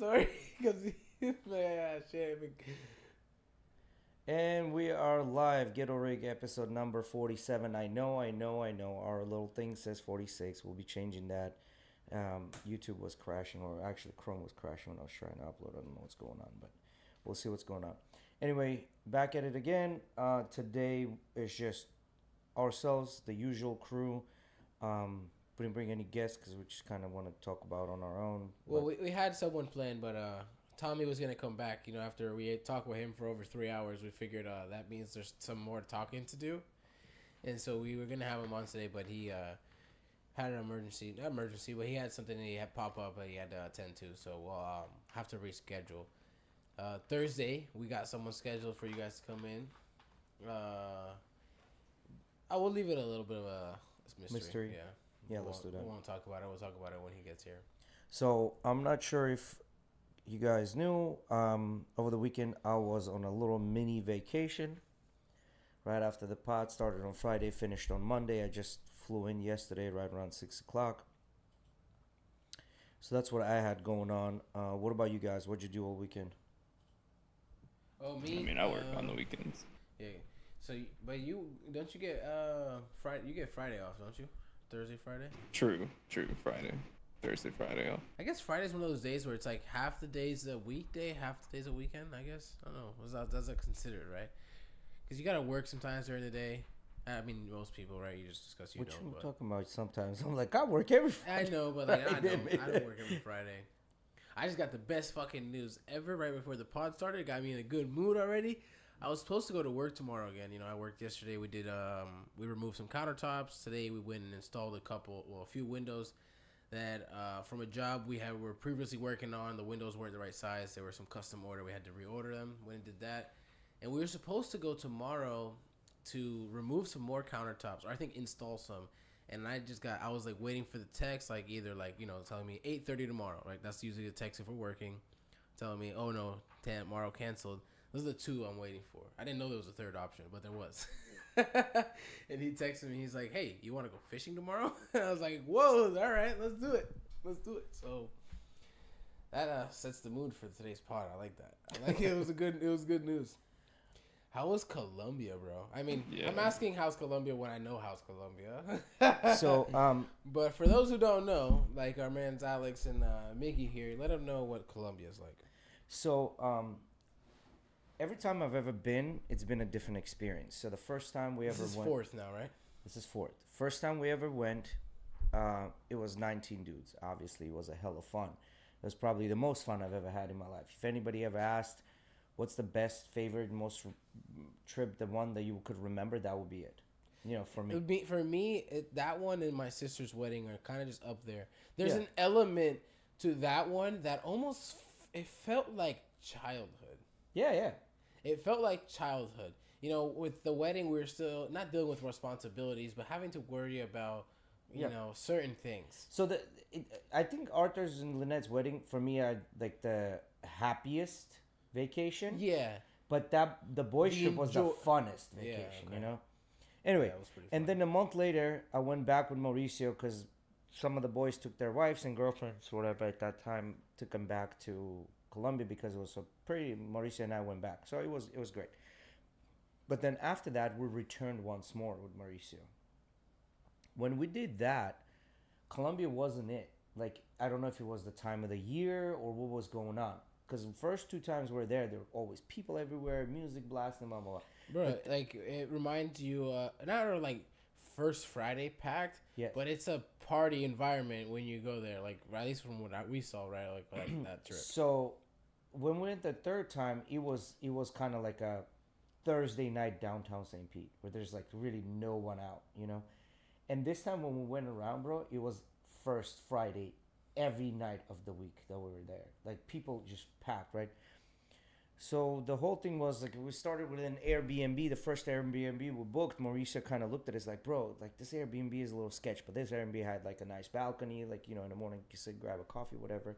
story because man, shit. And we are live, GhettoRig episode number 47. I know. Our little thing says 46. We'll be changing that. YouTube was crashing, or actually Chrome was crashing when I was trying to upload. I don't know what's going on, but we'll see what's going on. Anyway, back at it again. Today is just ourselves, the usual crew. We didn't bring any guests because we just kind of want to talk about on our own. Well, we had someone planned, but Tommy was gonna come back. You know, after we had talked with him for over 3 hours, we figured that means there's some more talking to do, and so we were gonna have him on today, but he had an emergency, not emergency, but he had something that he had pop up that he had to attend to, so we'll have to reschedule. Thursday, we got someone scheduled for you guys to come in. I will leave it a little bit of a mystery. Yeah, let's do that. We won't talk about it. We'll talk about it when he gets here. So I'm not sure if you guys knew, over the weekend I was on a little mini vacation. Right after the pod started on Friday, finished on Monday. I just flew in yesterday right around 6 o'clock. So that's what I had going on. What about you guys? What'd you do all weekend? Oh, me? I mean, I work on the weekends. Yeah. So, but you don't you get Friday? You get Friday off, don't you? Thursday, Friday. True. Friday, Thursday, Friday off. I guess Friday's one of those days where it's like half the day's a weekday, half the day's a weekend. I guess I don't know. That's considered, right? Because you gotta work sometimes during the day. I mean, most people, right? You just discuss What don't. you talking about? Sometimes I'm like, I work every I Friday. know, but like I don't work every Friday. I just got the best fucking news ever right before the pod started. It got me in a good mood already. I was supposed to go to work tomorrow again. You know, I worked yesterday. We did we removed some countertops. Today we went and installed a few windows that from a job were previously working on. The windows weren't the right size. There were some custom order. We had to reorder them. Went and did that. And we were supposed to go tomorrow to remove some more countertops, or I think install some. And I was like waiting for the text, like either like, you know, telling me 8:30 tomorrow, right? That's usually the text if we're working, telling me, oh no, tomorrow canceled. Those are the two I'm waiting for. I didn't know there was a third option, but there was. And he texted me, he's like, hey, you want to go fishing tomorrow? And I was like, whoa, all right, let's do it. So that sets the mood for today's pod. I like that. I like it. It was good news. How was Colombia, bro? I mean, yeah. I'm asking how's Colombia when I know how's Colombia. So, but for those who don't know, like our mans Alex and Mickey here, let them know what Colombia's like. So, every time I've ever been, it's been a different experience. So the first time we ever went... This is fourth now, right? This is fourth. First time we ever went, it was 19 dudes. Obviously, it was a hell of fun. It was probably the most fun I've ever had in my life. If anybody ever asked, what's the best, favorite, most trip, the one that you could remember, that would be it. You know, for me. That one and my sister's wedding are kind of just up there. There's an element to that one that almost, it felt like childhood. Yeah. It felt like childhood. You know, with the wedding, we were still not dealing with responsibilities, but having to worry about, you know, certain things. So I think Arthur's and Lynette's wedding, for me, are like the happiest vacation. Yeah. But the boys' trip was the funnest vacation, you know? Anyway, that was pretty fun. And then a month later, I went back with Mauricio because some of the boys took their wives and girlfriends, whatever, at that time, took them back to Colombia because it was so pretty. Mauricio and I went back. So it was great. But then after that, we returned once more with Mauricio. When we did that, Colombia wasn't it. Like, I don't know if it was the time of the year or what was going on. Because the first two times we were there were always people everywhere, music blasting, blah, blah, blah. Bro, like it reminds you, not like First Friday packed, yes. But it's a party environment when you go there, like at least from what we saw, right? Like that trip. So when we went the third time, it was kind of like a Thursday night downtown St. Pete where there's like really no one out, you know? And this time when we went around, bro, it was First Friday every night of the week that we were there. Like, people just packed, right? So the whole thing was, like, we started with an Airbnb. The first Airbnb we booked, Mauricio kind of looked at us like, bro, like, this Airbnb is a little sketch, but this Airbnb had, like, a nice balcony. Like, you know, in the morning, you sit, grab a coffee, whatever,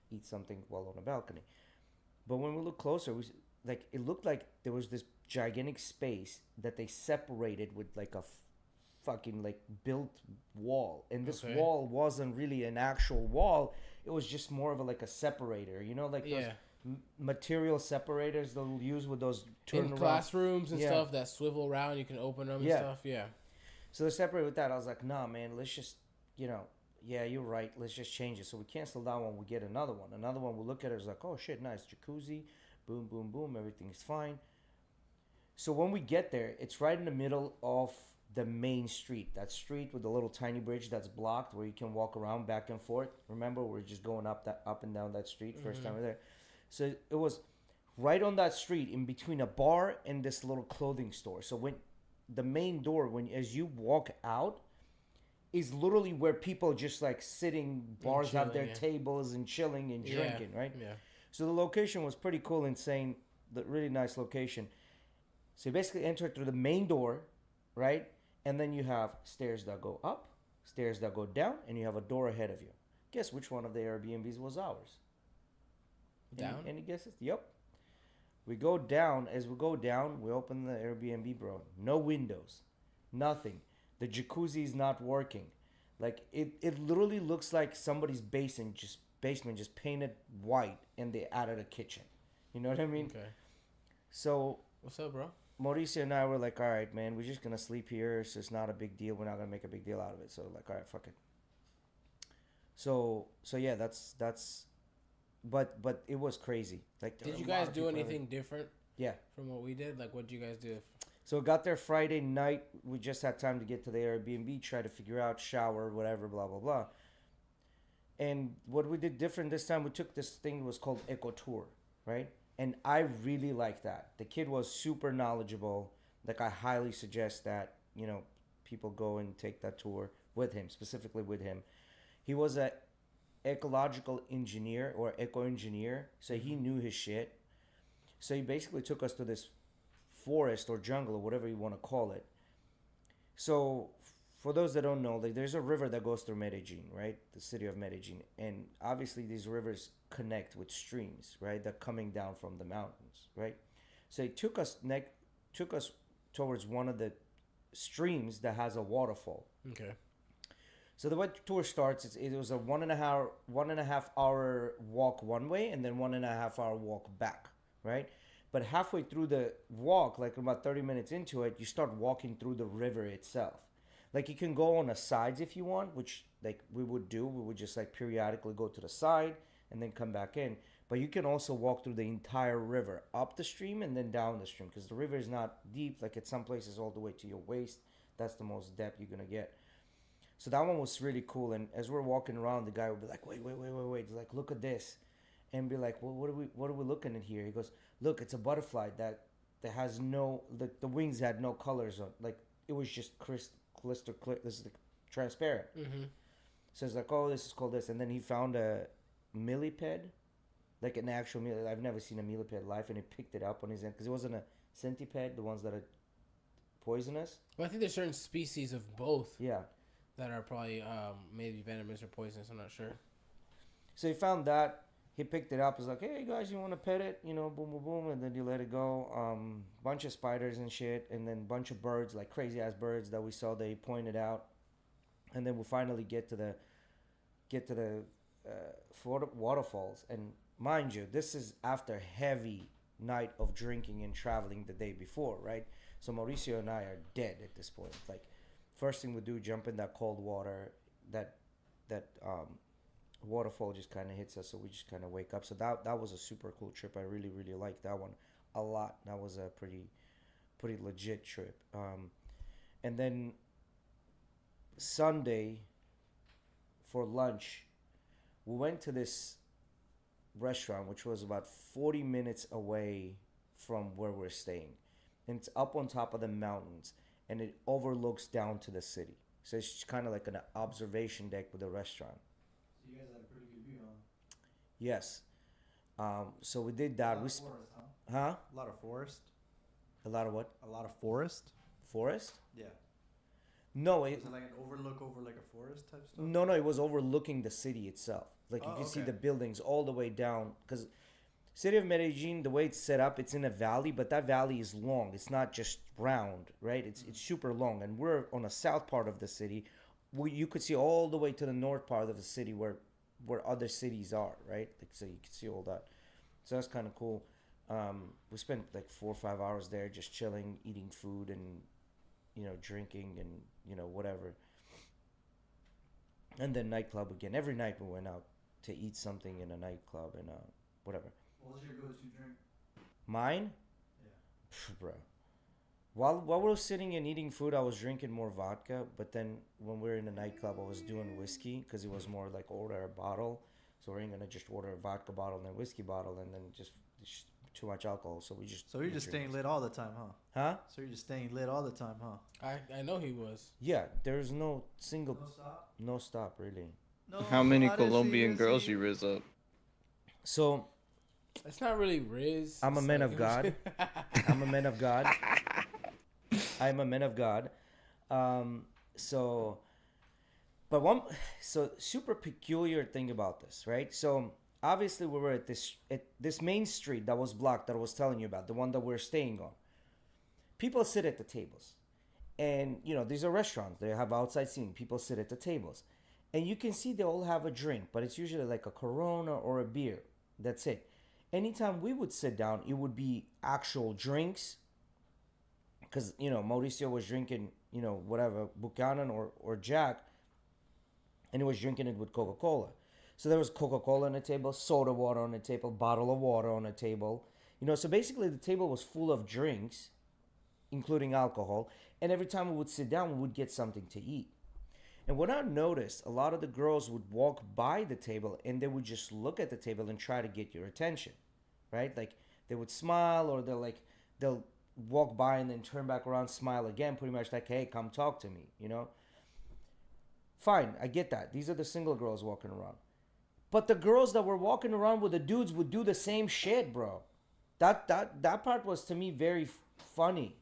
eat something while on a balcony. But when we looked closer, it looked like there was this gigantic space that they separated with, like, a fucking like built wall, and this Okay. wall wasn't really an actual wall. It was just more of a, like a separator, you know, like those Yeah. material separators they'll use with those In turnaround. classrooms and Yeah. stuff that swivel around, you can open them Yeah. and stuff. Yeah. So they're separated with that. I was like, nah, man, let's just, you know, yeah, you're right. Let's just change it. So we cancel that one. We get another one. Another one. We look at it. It's like, oh shit, nice jacuzzi. Boom, boom, boom. Everything's fine. So when we get there, it's right in the middle of the main street. That street with the little tiny bridge that's blocked where you can walk around back and forth. Remember, we're just going up and down that street first time we're there. So it was right on that street in between a bar and this little clothing store. So when the main door, when as you walk out, is literally where people just like sitting, bars have their chilling, yeah. tables and chilling and drinking, right? Yeah. So the location was pretty cool, insane, the really nice location. So you basically enter through the main door, right? And then you have stairs that go up, stairs that go down, and you have a door ahead of you. Guess which one of the Airbnbs was ours? Down? Any guesses? Yep. We go down. As we go down, we open the Airbnb, bro. No windows. Nothing. The jacuzzi is not working. Like, it literally looks like somebody's basement just painted white and they added a kitchen. You know what I mean? Okay. So What's up, bro? Mauricio and I were like, all right, man, we're just going to sleep here. So it's not a big deal. We're not going to make a big deal out of it. So, like, all right, fuck it. So yeah, that's but it was crazy. Like, there Did were you a lot guys of do people there. anything different Yeah. from what we did? Like, what did you guys do? So got there Friday night. We just had time to get to the Airbnb, try to figure out shower, whatever, blah blah blah. And what we did different this time, we took this thing that was called Eco Tour, right? And I really liked that. The kid was super knowledgeable. Like, I highly suggest that, you know, people go and take that tour with him, specifically with him. He was a ecological engineer or eco engineer, so he knew his shit. So he basically took us to this forest or jungle or whatever you want to call it. So for those that don't know, like, there's a river that goes through Medellin, right? The city of Medellin. And obviously these rivers connect with streams, right? They're coming down from the mountains, right? So it took us towards one of the streams that has a waterfall. Okay. So the way the tour starts, it was a 1.5 hour walk one way and then 1.5 hour walk back, right? But halfway through the walk, like about 30 minutes into it, you start walking through the river itself. Like, you can go on the sides if you want, which like we would do. We would just like periodically go to the side and then come back in. But you can also walk through the entire river, up the stream and then down the stream, because the river is not deep. Like, at some places all the way to your waist. That's the most depth you're gonna get. So that one was really cool. And as we're walking around, the guy would be like, wait. He's like, look at this. And be like, well, what are we looking at here? He goes, look, it's a butterfly that has no, the wings had no colors on. Like, it was just crystal clear. This is transparent. Mm-hmm. So it's like, oh, this is called this. And then he found a millipede, like an actual millipede. I've never seen a millipede live. And he picked it up on his end because it wasn't a centipede, the ones that are poisonous. Well, I think there's certain species of both Yeah. that are probably maybe venomous or poisonous. I'm not sure. So he found that. He picked it up. He's like, hey, guys, you want to pet it? You know, boom, boom, boom. And then you let it go. Bunch of spiders and shit. And then bunch of birds, like crazy-ass birds that we saw. They pointed out. And then we finally get to the waterfalls. And mind you, this is after heavy night of drinking and traveling the day before, right? So Mauricio and I are dead at this point. Like, first thing we do, jump in that cold water. That waterfall just kind of hits us, so we just kind of wake up. So that was a super cool trip. I really liked that one a lot. That was a pretty legit trip. And then Sunday for lunch, we went to this restaurant which was about 40 minutes away from where we're staying, and it's up on top of the mountains and it overlooks down to the city. So it's kind of like an observation deck with a restaurant. You guys had a pretty good view, huh? Yes. So we did that. A lot of forest, huh? Huh? A lot of forest. A lot of what? A lot of forest. Forest? Yeah. No, Was it like an overlook over like a forest type stuff? no, it was overlooking the city itself. Like, you Oh, can see okay. the buildings all the way down. Because City of Medellin, the way it's set up, it's in a valley, but that valley is long. It's not just round, right? It's super long, and we're on a south part of the city, where you could see all the way to the north part of the city where other cities are, right? Like, so you can see all that. So that's kind of cool. We spent like 4 or 5 hours there, just chilling, eating food, and drinking, and whatever. And then nightclub again. Every night we went out to eat something in a nightclub and whatever. What was your go-to drink? Mine? Yeah. Bro. While we were sitting and eating food, I was drinking more vodka. But then when we were in the nightclub, I was doing whiskey because it was more like order a bottle. So we ain't going to just order a vodka bottle and a whiskey bottle and then just too much alcohol. So we just... So you're just staying lit all the time, huh? Huh? So you're just staying lit all the time, huh? I know he was. Yeah, there's no single... No stop? No stop, really. No, How many honestly, Colombian girls honestly. you riz up? So... It's not really Riz. I'm a It's man like- of God. I'm a man of God. I'm a man of God. So super peculiar thing about this, right? So obviously we were at this main street that was blocked that I was telling you about, the one that we're staying on. People sit at the tables, and these are restaurants. They have outside seating. People sit at the tables, and you can see they all have a drink, but it's usually like a Corona or a beer. That's it. Anytime we would sit down, it would be actual drinks. Because, Mauricio was drinking, whatever, Buchanan or Jack. And he was drinking it with Coca-Cola. So there was Coca-Cola on the table, soda water on the table, bottle of water on the table. So basically the table was full of drinks, including alcohol. And every time we would sit down, we would get something to eat. And what I noticed, a lot of the girls would walk by the table and they would just look at the table and try to get your attention, right? Like they would smile, or they'll walk by and then turn back around, smile again, pretty much like, hey, come talk to me, Fine, I get that. These are the single girls walking around. But the girls that were walking around with the dudes would do the same shit, bro. That part was to me very funny.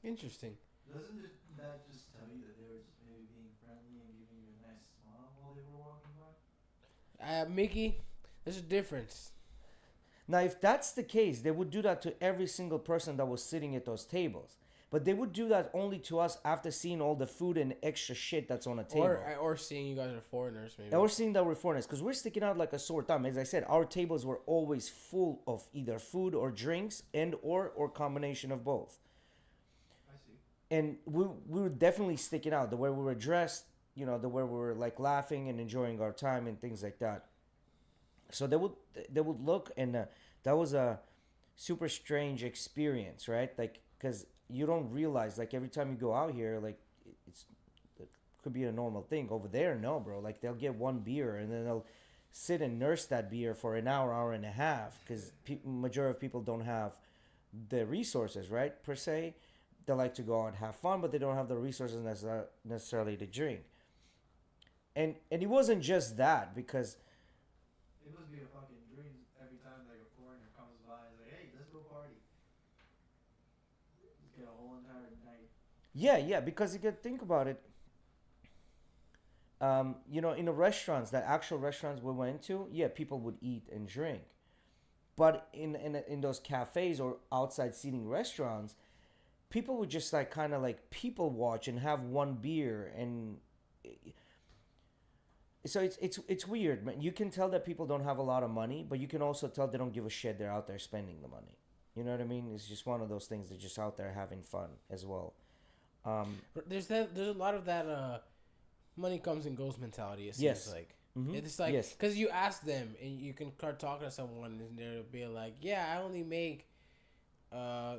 Interesting. Doesn't that just tell you that they were just maybe being friendly and giving you a nice smile while they were walking by? Mickey, there's a difference. Now, if that's the case, they would do that to every single person that was sitting at those tables. But they would do that only to us after seeing all the food and extra shit that's on the table. Or seeing you guys are foreigners, maybe. Or seeing that we're foreigners, because we're sticking out like a sore thumb. As I said, our tables were always full of either food or drinks or combination of both. I see. And we were definitely sticking out. The way we were dressed, the way we were like laughing and enjoying our time and things like that. So they would look, and that was a super strange experience, right? Like, because you don't realize, like, every time you go out here, like, it could be a normal thing. Over there, no, bro. Like, they'll get one beer and then they'll sit and nurse that beer for an hour and a half, because majority of people don't have the resources, right, per se. They like to go out and have fun, but they don't have the resources necessarily to drink. And it wasn't just that, because It must be a fucking dream every time like a foreigner comes by and is like, hey, let's go party. Just get a whole entire night. yeah, because you can think about it. In the restaurants, the actual restaurants we went to, yeah, people would eat and drink. But in those cafes or outside seating restaurants, people would just like kind of like people watch and have one beer, and so it's weird, man. You can tell that people don't have a lot of money, but you can also tell they don't give a shit. They're out there spending the money. You know what I mean? It's just one of those things. They're just out there having fun as well. There's a lot of that money comes and goes mentality. It seems Yes. like. Mhm. It's like, Yes. because you ask them and you can start talking to someone and they'll be like, yeah, I only make, I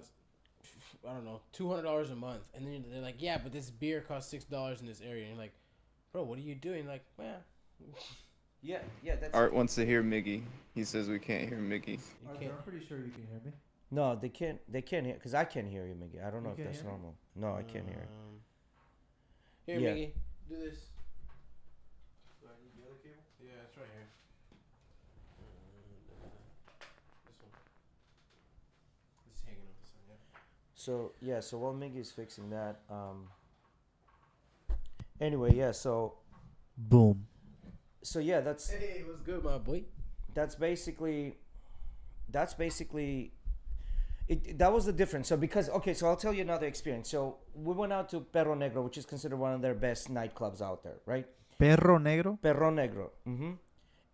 don't know, $200 a month. And then they're like, yeah, but this beer costs $6 in this area. And you're like, bro, what are you doing? Like, well, Yeah, that's Art wants to hear Miggy. He says we can't hear Miggy. you Arthur, can't. I'm pretty sure you can hear me. No, they can't hear, because I can't hear you, Mickey. I don't know You if can't that's hear me? normal. No, I can't hear it. Here, Yeah. Miggy, do this. Do I need the other cable? Yeah, it's right here. This one. It's hanging off this one, yeah. So while Miggy's fixing that, anyway, yeah, so Boom. yeah, that's Hey, what's good, my boy? basically that's basically that was the difference. So because so I'll tell you another experience. So we went out to Perro Negro, which is considered one of their best nightclubs out there, right? Perro Negro. Perro Negro.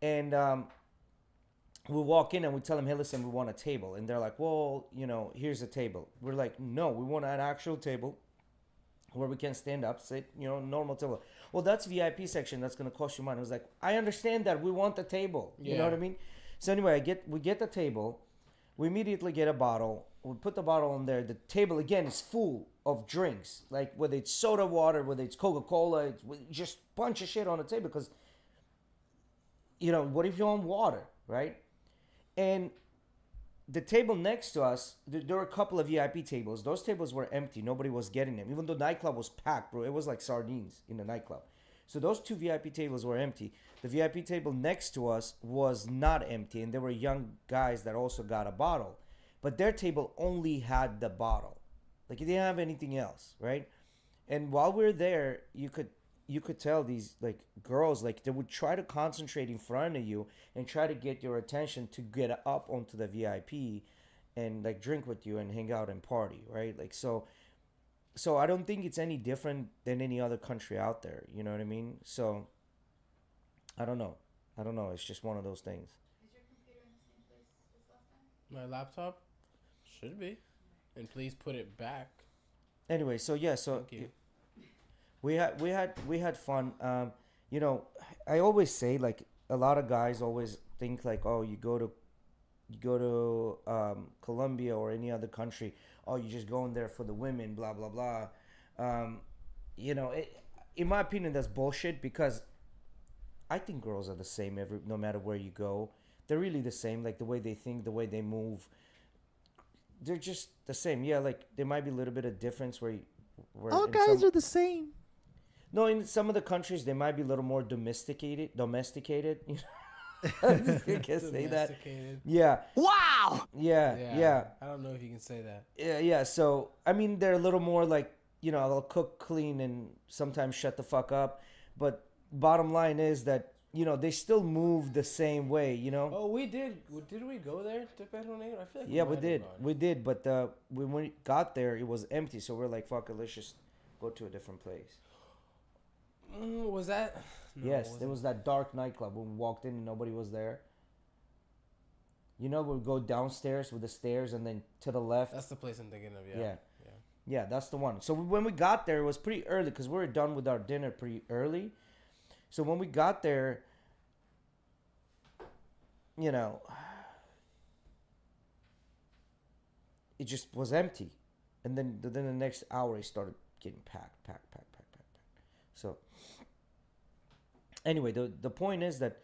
And we walk in and we tell them, hey, listen, we want a table. And they're like, well, here's a table. We're like, no, we want an actual table where we can stand up, sit, normal table. Well, that's VIP section. That's going to cost you money. I was like, I understand that. We want the table. You know what I mean? So anyway, we get the table. We immediately get a bottle. We put the bottle on there. The table, again, is full of drinks. Like, whether it's soda water, whether it's Coca-Cola, it's just a bunch of shit on the table. Because, what if you want water, right? And the table next to us, there were a couple of VIP tables. Those tables were empty. Nobody was getting them. Even though the nightclub was packed, bro. It was like sardines in the nightclub. So those 2 VIP tables were empty. The VIP table next to us was not empty. And there were young guys that also got a bottle. But their table only had the bottle. Like, it didn't have anything else, right? And while we were there, you could tell these, like, girls, like, they would try to concentrate in front of you and try to get your attention to get up onto the VIP and, like, drink with you and hang out and party, right? Like, so I don't think it's any different than any other country out there. You know what I mean? So, I don't know. It's just one of those things. Is your computer in the same place as last time? My laptop should be, and please put it back. Anyway, so yeah, so Thank you. we had fun. I always say, like, a lot of guys always think like, oh, you go to Colombia or any other country, oh, you just go in there for the women, blah blah blah. In my opinion, that's bullshit, because I think girls are the same no matter where you go. They're really the same, like the way they think, the way they move. They're just the same. Yeah, like there might be a little bit of difference where All guys are the same. No, in some of the countries they might be a little more domesticated. You know? You can say that. Yeah. Wow. Yeah. I don't know if you can say that. Yeah. So I mean, they're a little more like, they'll cook, clean, and sometimes shut the fuck up. But bottom line is that they still move the same way. Oh, we did. Did we go there to Perro Negro? I feel like Yeah, we did. But when we got there, it was empty. So we're like, fuck it, let's just go to a different place. Was that? No, Yes, there was that dark nightclub when we walked in and nobody was there. We go downstairs with the stairs and then to the left. That's the place I'm thinking of. Yeah, that's the one. So when we got there, it was pretty early because we were done with our dinner pretty early. So when we got there, it just was empty. And then the next hour, it started getting packed. So anyway, the point is that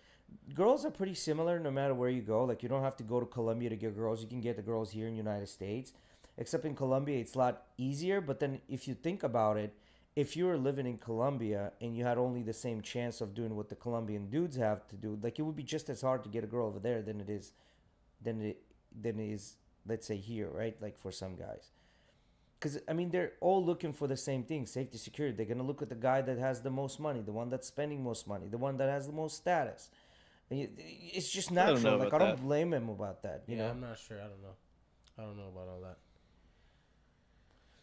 girls are pretty similar no matter where you go. Like, you don't have to go to Colombia to get girls. You can get the girls here in the United States. Except in Colombia, it's a lot easier. But then if you think about it, if you were living in Colombia and you had only the same chance of doing what the Colombian dudes have to do, like, it would be just as hard to get a girl over there than it is, let's say, here, right? Like, for some guys. Because, I mean, they're all looking for the same thing, safety, security. They're going to look at the guy that has the most money, the one that's spending most money, the one that has the most status. It's just natural. I don't blame him about that. You know? I'm not sure. I don't know about all that.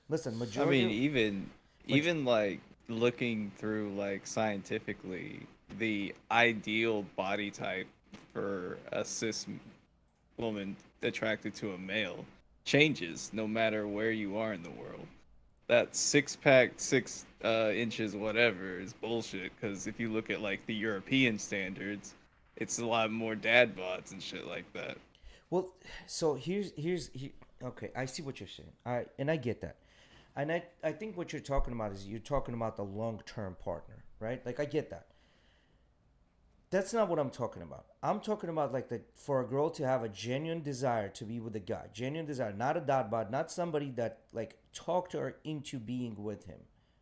Listen, majority. I mean, even like looking through like scientifically, the ideal body type for a cis woman attracted to a male changes no matter where you are in the world. That 6-pack, 6 inches, whatever, is bullshit. Because if you look at like the European standards, it's a lot more dad bods and shit like that. Well, so here's okay. I see what you're saying. And I get that. And I think what you're talking about is you're talking about the long-term partner, right? Like, I get that. That's not what I'm talking about. I'm talking about like for a girl to have a genuine desire to be with a guy, genuine desire, not a dot bod, not somebody that like talked her into being with him,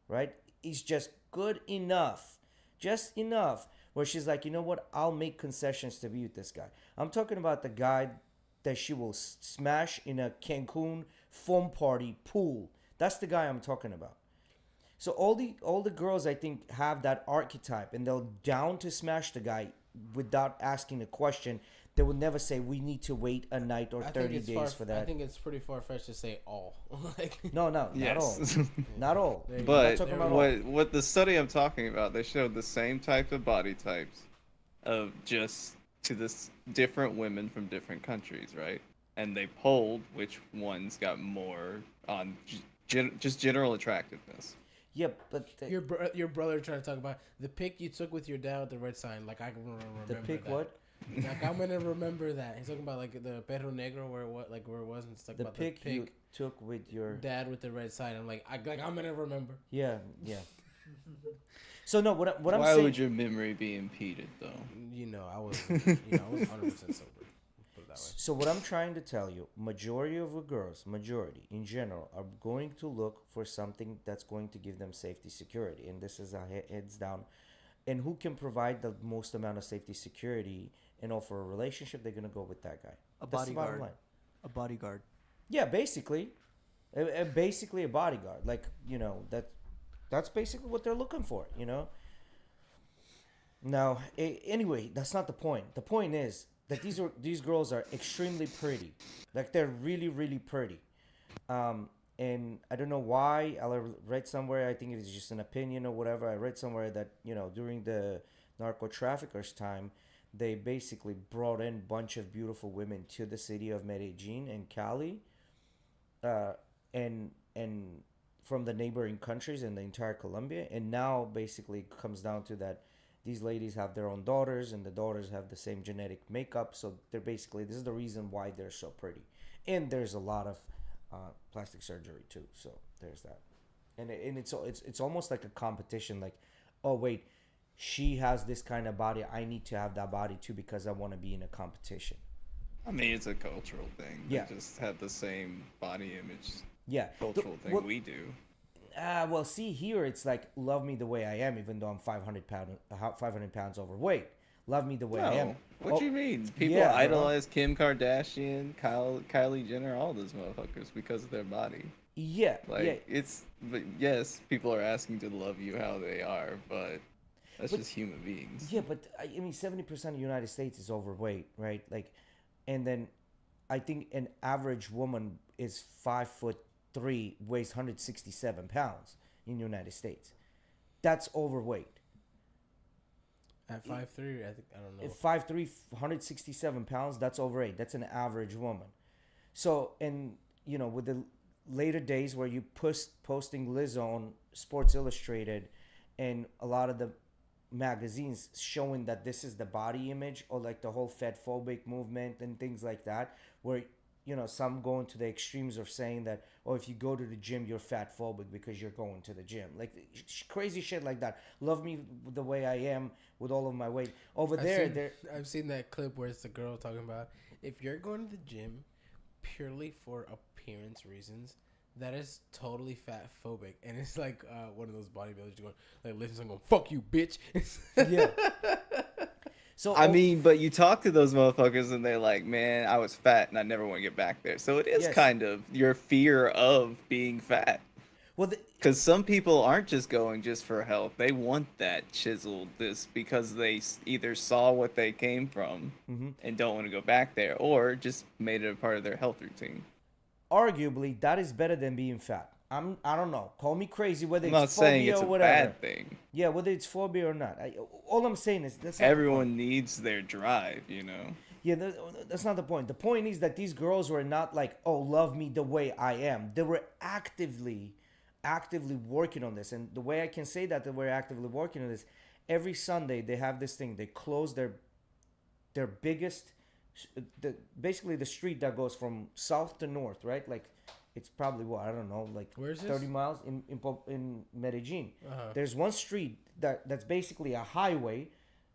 right? It's just good enough, just enough where she's like, you know what? I'll make concessions to be with this guy. I'm talking about the guy that she will smash in a Cancun foam party pool. That's the guy I'm talking about. So all the girls, I think, have that archetype, and they're down to smash the guy without asking a question. They would never say we need to wait a night or 30 days for that. I think it's pretty far fetched to say all. Like, No, not all. Yes. Not all. There you I'm not But talking about all. what the study I'm talking about, they showed the same type of body types of just to this different women from different countries, right? And they polled which ones got more on just general attractiveness. Yeah, but your brother trying to talk about the pic you took with your dad with the red sign. Like, I can remember the pick that. what? Like, I'm gonna remember that. He's talking about like the Perro Negro where it was, and it's like The about pick the you pic took with your dad with the red sign. I'm like I'm gonna remember. yeah. So no, what I'm Why saying. would your memory be impeded, though? You know, I was 100% sober. Put it that way. So what I'm trying to tell you, majority of the girls, majority in general, are going to look for something that's going to give them safety, security, and this is a heads down. And who can provide the most amount of safety, security, and offer a relationship? They're gonna go with that guy. A That's the bottom bodyguard. line. A bodyguard. Yeah, basically, basically a bodyguard. Like that's basically what they're looking for. Now, anyway, that's not the point. The point is that these girls are extremely pretty. Like, they're really, really pretty. And I don't know why. I read somewhere, I think it's just an opinion or whatever. I read somewhere that, during the narco traffickers' time, they basically brought in a bunch of beautiful women to the city of Medellin and Cali, and from the neighboring countries and the entire Colombia. And now basically it comes down to that these ladies have their own daughters, and the daughters have the same genetic makeup. So they're basically, this is the reason why they're so pretty. And there's a lot of plastic surgery too. So there's that. And it's almost like a competition. Like, oh wait, she has this kind of body, I need to have that body too because I want to be in a competition. I mean, it's a cultural thing. Yeah. They just have the same body image Yeah. cultural thing we do. Well, see, here it's like, love me the way I am, even though I'm 500 pounds overweight. Love me the way I am. What do you mean? People yeah, idolize Kim Kardashian, Kylie Jenner, all those motherfuckers because of their body. Yeah. Like, but yes, people are asking to love you how they are, but that's just human beings. Yeah, but I mean, 70% of the United States is overweight, right? Like, and then I think an average woman is 5'3", weighs 167 pounds in the United States. That's overweight. At 5'3", I think, I don't know. If 5'3", 167 pounds, that's overweight. That's an average woman. So, and with the later days where you posting Lizzo on Sports Illustrated and a lot of the magazines showing that this is the body image, or like the whole fat phobic movement and things like that, where some going to the extremes of saying that, oh, if you go to the gym, you're fat phobic because you're going to the gym. Like, crazy shit like that. Love me the way I am with all of my weight. I've seen that clip where it's the girl talking about, if you're going to the gym purely for appearance reasons, that is totally fat phobic. And it's like one of those bodybuilders going, like, listen, I'm going, fuck you, bitch. Yeah. So I mean, but you talk to those motherfuckers and they're like, man, I was fat and I never want to get back there. So it is kind of your fear of being fat. Well, because some people aren't just going just for health. They want that chiseled because they either saw what they came from and don't want to go back there, or just made it a part of their health routine. Arguably, that is better than being fat. I don't know. Call me crazy, whether I'm it's not saying phobia it's or a whatever. bad thing. Yeah, whether it's phobia or not. All I'm saying is that's not Everyone needs their drive, Yeah, that's not the point. The point is that these girls were not like, oh, love me the way I am. They were actively working on this. And the way I can say that they were actively working on this, every Sunday they have this thing. They close their biggest, basically the street that goes from south to north, right? Like, it's probably what, I don't know, like where is 30 this? miles in Medellin. Uh-huh. There's one street that's basically a highway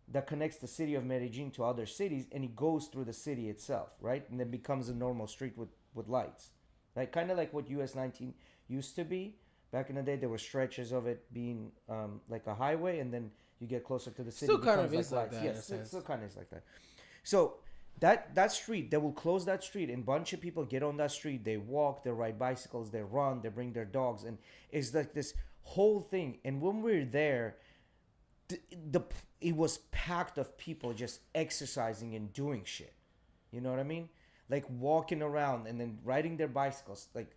that connects the city of Medellin to other cities, and it goes through the city itself, right? And then becomes a normal street with lights, right? Kind of like what US 19 used to be. Back in the day, there were stretches of it being like a highway, and then you get closer to the city. Still kind of is like lights. that. Yes, it still kind of is like that. So that street, they will close that street, and a bunch of people get on that street. They walk, they ride bicycles, they run, they bring their dogs, and it's like this whole thing. And when we're there, it was packed of people just exercising and doing shit. You know what I mean? Like walking around and then riding their bicycles, like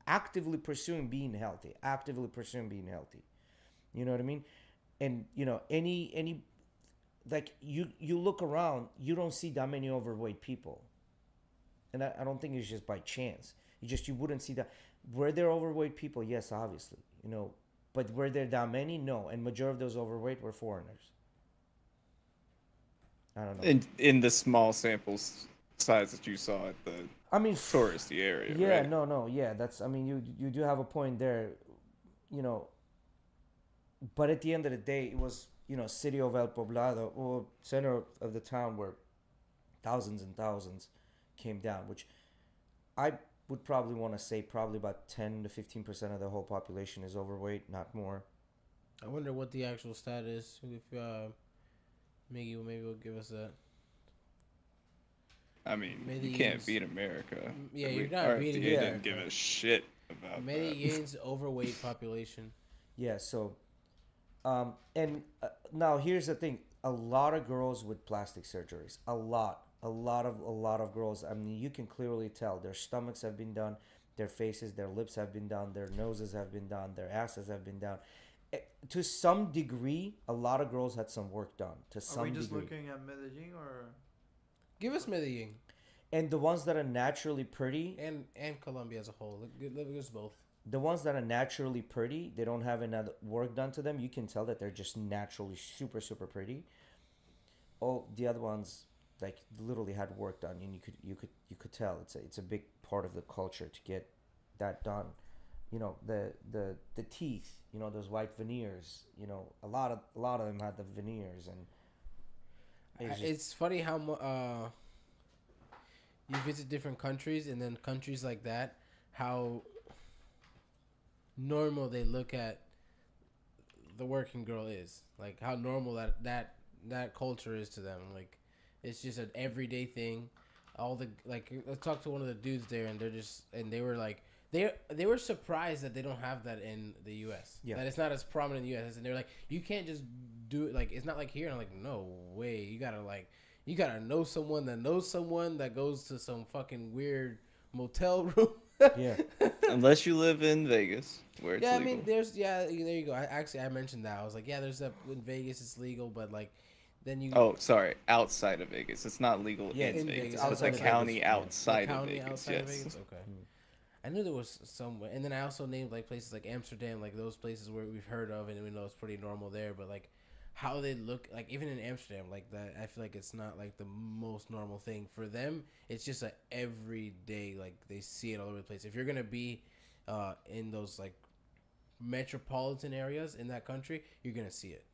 actively pursuing being healthy, actively pursuing being healthy. You know what I mean? And you know, any like you look around, you don't see that many overweight people, and I don't think it's just by chance. You wouldn't see that. Were there overweight people? Yes, obviously, you know, but were there that many? No, and majority of those overweight were foreigners. I don't know. In the small size that you saw at the I mean, touristy area, yeah, right? no, yeah. That's. I mean, you do have a point there, you know. But at the end of the day, it was, you know, city of El Poblado, or center of the town, where thousands and thousands came down, which I would probably want to say probably about 10 to 15% of the whole population is overweight, not more. I wonder what the actual stat is. If Miggy will give us that. I mean, you Medellin's- can't beat America. Yeah, We- you're not our beating FDA America. didn't give a shit about that. Medellin's overweight population. Yeah, so, and now here's the thing: a lot of girls with plastic surgeries, a lot of girls. I mean, you can clearly tell their stomachs have been done, their faces, their lips have been done, their noses have been done, their asses have been done. To some degree, a lot of girls had some work done. To Are some we just degree, looking at Medellin or? Give us Medellin and the ones that are naturally pretty, and Colombia as a whole. Look at us both. the ones that are naturally pretty, they don't have enough work done to them. You can tell that they're just naturally super super pretty. All the other ones, like, literally had work done, and you could tell it's a big part of the culture to get that done. You know, the teeth, you know, those white veneers. You know, a lot of them had the veneers, and It's funny how you visit different countries, and then countries like that, how normal they look at the working girl is. Like how normal that culture is to them. Like it's just an everyday thing. All the like, I talked to one of the dudes there, and they were like. They were surprised that they don't have that in the U.S. Yeah. That it's not as prominent in the U.S. And they're like, you can't just do it. Like, it's not like here. And I'm like, no way. You gotta know someone that goes to some fucking weird motel room. yeah. Unless you live in Vegas, where it's Yeah, I legal. mean, there you go. I mentioned that. I was like, yeah, there's that in Vegas. It's legal, but like, then you. Oh, sorry, outside of Vegas. It's not legal Yeah, in in Vegas, Vegas, but outside the of county Vegas, yeah. outside of county Vegas. outside of Yes. Vegas? Okay. I knew there was somewhere, and then I also named like places like Amsterdam, like those places where we've heard of, and we know it's pretty normal there. But like, how they look, like even in Amsterdam, like that, I feel like it's not like the most normal thing for them. It's just a everyday, like they see it all over the place. If you're gonna be in those like metropolitan areas in that country, you're gonna see it.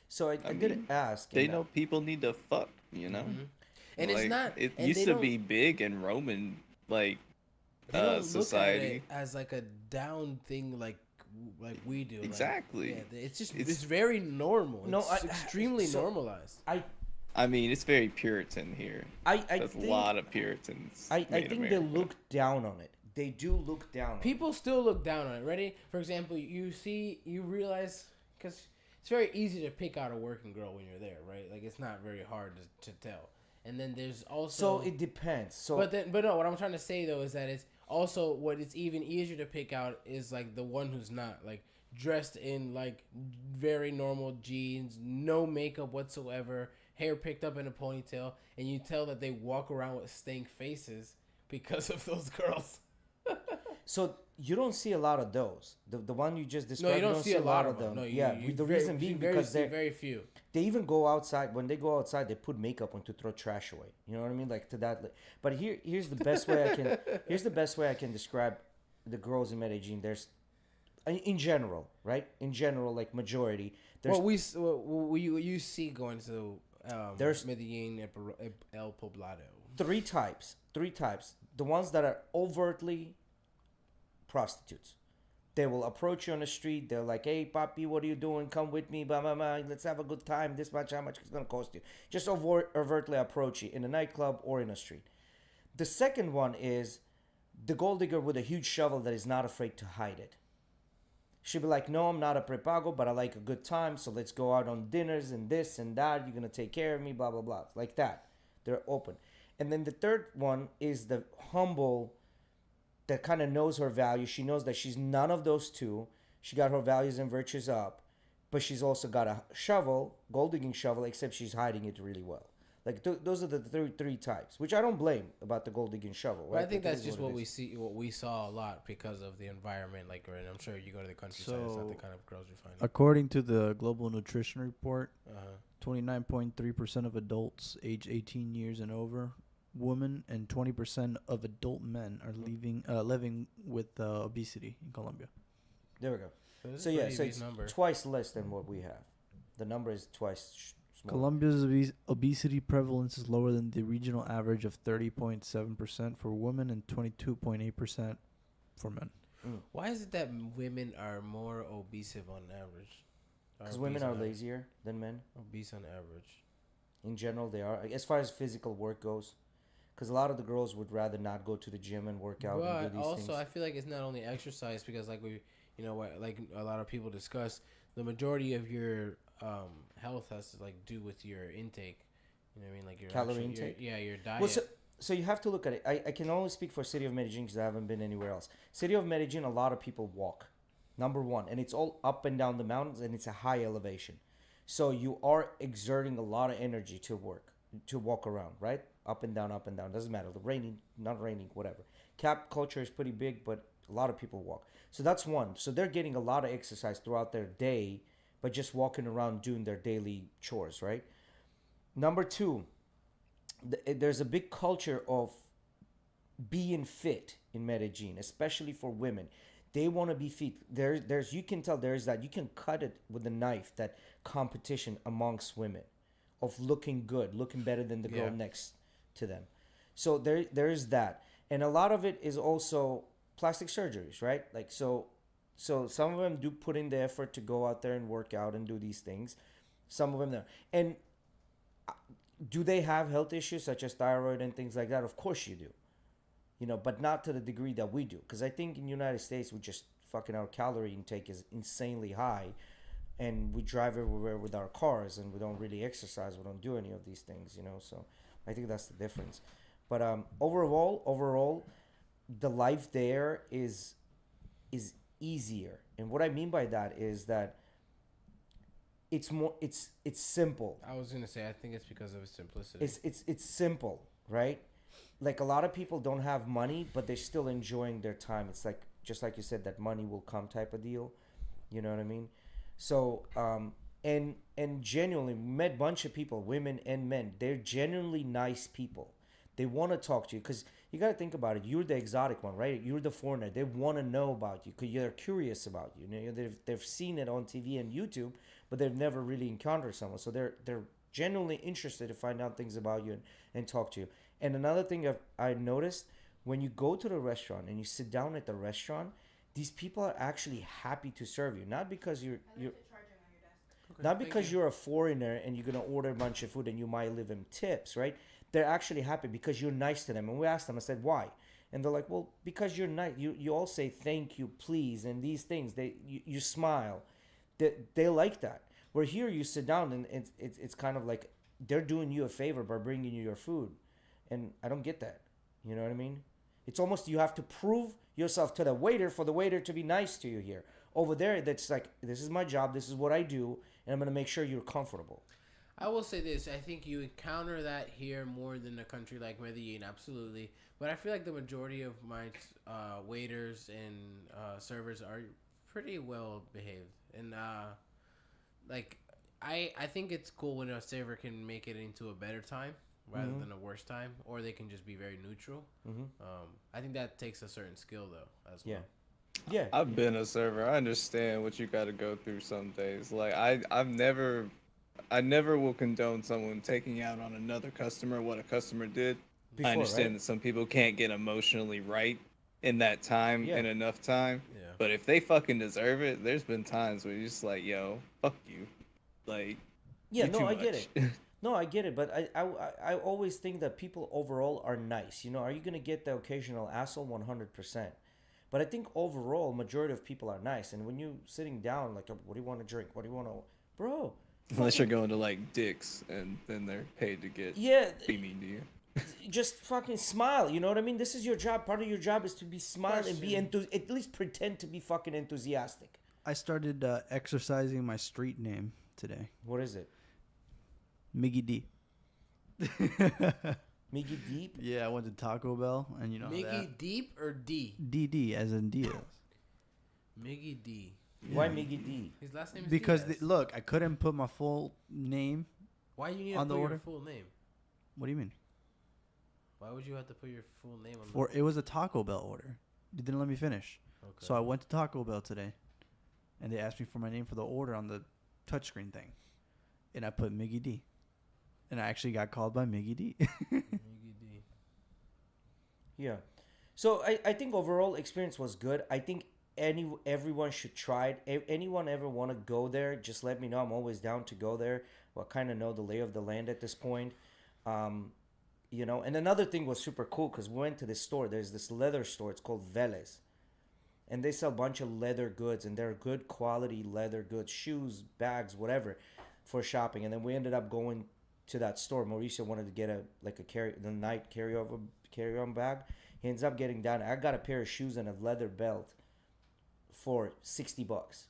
So I I did mean, ask. They and, know people need to fuck, you know? Mhm. And Like, it's not. It and used they to don't- be big in Roman, like, They don't society. look at it as like a down thing, like we do. Like, Exactly. yeah, it's It's- very normal. No, It's extremely so- normalized. I mean, it's very Puritan here. I There's think a lot of Puritans. I made think they America. look down on it. They do look down on it. People still look down on it. Ready? For example, you realize, because it's very easy to pick out a working girl when you're there, right? Like it's not very hard to tell. And then there's also. So it depends. So But no, what I'm trying to say though is that it's also what it's even easier to pick out is like the one who's not like dressed in like very normal jeans, no makeup whatsoever, hair picked up in a ponytail, and you tell that they walk around with stank faces because of those girls. So you don't see a lot of those. The one you just No, described, you don't see a lot of them. No, yeah, the reason being because they they very few. they even go outside. When they go outside, they put makeup on to throw trash away. You know what I mean? Like to that. But here's the best way I can describe the girls in Medellin. There's in general, right? In general, like majority. There's What you see going to There's- Medellin, El Poblado. three types. The ones that are overtly prostitutes. They will approach you on the street. They're like, "Hey, papi, what are you doing? Come with me. Blah, blah, blah. Let's have a good time. This much, how much it's going to cost you?" Just overtly approach you in a nightclub or in a street. The second one is the gold digger with a huge shovel that is not afraid to hide it. She'll be like, "No, I'm not a prepago, but I like a good time. So let's go out on dinners and this and that. You're going to take care of me, blah, blah, blah." Like that. They're open. And then the third one is the humble that kind of knows her value. She knows that she's none of those two. She got her values and virtues up, but she's also got a shovel, gold digging shovel, except she's hiding it really well. Like those are the three types, which I don't blame about the gold digging shovel. But Right? I think Like, it that's is just it what is. we see, what we saw a lot because of the environment. Like, and I'm sure you go to the countryside, it's not the So- kind of girls you find. According to the Global Nutrition Report, Uh-huh. 29.3% of adults age 18 years and over, women, and 20% of adult men are living with obesity in Colombia. There we go. It's So a yeah, pretty so big it's number. twice less than what we have. The number is twice smaller. Colombia's obesity prevalence is lower than the regional average of 30.7% for women and 22.8% for men. Why is it that women are more obese on average? Because women are obese lazier than men. Obese on average. In general, they are. As far as physical work goes. Because a lot of the girls would rather not go to the gym and work out and But do these also, things. I feel like it's not only exercise because, like like a lot of people discuss, the majority of your health has to like do with your intake. You know what I mean? Like your Calorie actual- intake? your diet. Well, so you have to look at it. I can only speak for City of Medellin because I haven't been anywhere else. City of Medellin, a lot of people walk. Number one. And it's all up and down the mountains and it's a high elevation. So you are exerting a lot of energy to walk around, right? Up and down, doesn't matter. Raining, not raining, whatever. Cap culture is pretty big, but a lot of people walk. So that's one. So they're getting a lot of exercise throughout their day, but just walking around doing their daily chores, right? Number two, there's a big culture of being fit in Medellin, especially for women. They want to be fit. There's you can tell there's that you can cut it with a knife. That competition amongst women, of looking good, looking better than the girl Yeah. next to them. So there's that, and a lot of it is also plastic surgeries, right? Like so some of them do put in the effort to go out there and work out and do these things. Some of them don't. And do they have health issues such as thyroid and things like that? Of course you do. You know, but not to the degree that we do. Because I think in the United States, we just fucking our calorie intake is insanely high. And we drive everywhere with our cars and we don't really exercise. We don't do any of these things, you know. So I think that's the difference. But overall, the life there is easier. And what I mean by that is that it's simple. I was gonna say I think it's because of its simplicity. It's simple, right? Like a lot of people don't have money, but they're still enjoying their time. It's like just like you said, that money will come type of deal. You know what I mean? So and genuinely met a bunch of people, women and men. They're genuinely nice people. They want to talk to you because you got to think about it. You're the exotic one, right? You're the foreigner. They want to know about you because they're curious about you. You know, they've seen it on TV and YouTube, but they've never really encountered someone. So they're genuinely interested to find out things about you and talk to you. And another thing I noticed, when you go to the restaurant and you sit down at the restaurant, these people are actually happy to serve you. Not because you're not because you're a foreigner and you're gonna order a bunch of food and you might leave them tips, right? They're actually happy because you're nice to them. And we asked them, I said, why? And they're like, well, because you're nice. You all say thank you, please, and these things. You smile. They like that. Where here you sit down and it's kind of like they're doing you a favor by bringing you your food. And I don't get that. You know what I mean? It's almost you have to prove yourself to the waiter for the waiter to be nice to you here. Over there, that's like, this is my job. This is what I do. And I'm going to make sure you're comfortable. I will say this. I think you encounter that here more than a country like Medellin, absolutely. But I feel like the majority of my waiters and servers are pretty well behaved. And, like, I think it's cool when a server can make it into a better time rather than a worse time. Or they can just be very neutral. I think that takes a certain skill, though, as well. Yeah. I've been a server. I understand what you got to go through some days. Like I never will condone someone taking out on another customer what a customer did. Before, I understand right? that some people can't get emotionally right in that time Yeah. in enough time. Yeah. But if they fucking deserve it, there's been times where you're just like, yo, fuck you. Like, Yeah, you no, too I get it. much. No, I get it, but I always think that people overall are nice. You know, are you gonna get the occasional asshole? 100%. But I think overall, majority of people are nice. And when you sitting down, like, what do you want to drink? What do you want to, bro? Unless you're going to like Dick's and then they're paid to get Yeah, be mean to you. just fucking smile. You know what I mean? This is your job. Part of your job is to be smile and be at least pretend to be fucking enthusiastic. I started exercising my street name today. What is it? Miggy D. Miggy Deep? Yeah, I went to Taco Bell, and you know Miggy that. Deep or D? DD, as in Diaz. Miggy D. Why Miggy D? His last name is Because, Diaz. look, I couldn't put my full name. Why you need to on put the your order? full name? What do you mean? Why would you have to put your full name on For It was a Taco Bell order. You didn't let me finish. Okay. So I went to Taco Bell today, and they asked me for my name for the order on the touchscreen thing. And I put Miggy D. And I actually got called by Miggy D. Miggy D. Yeah. So I think overall experience was good. I think everyone should try it. Anyone ever want to go there, just let me know. I'm always down to go there. Well, I kind of know the lay of the land at this point. You know, and another thing was super cool because we went to this store. There's this leather store. It's called Vélez. And they sell a bunch of leather goods, and they're good quality leather goods, shoes, bags, whatever, for shopping. And then we ended up going to that store. Mauricio wanted to get the night carry-on bag. He ends up getting down. I got a pair of shoes and a leather belt for $60.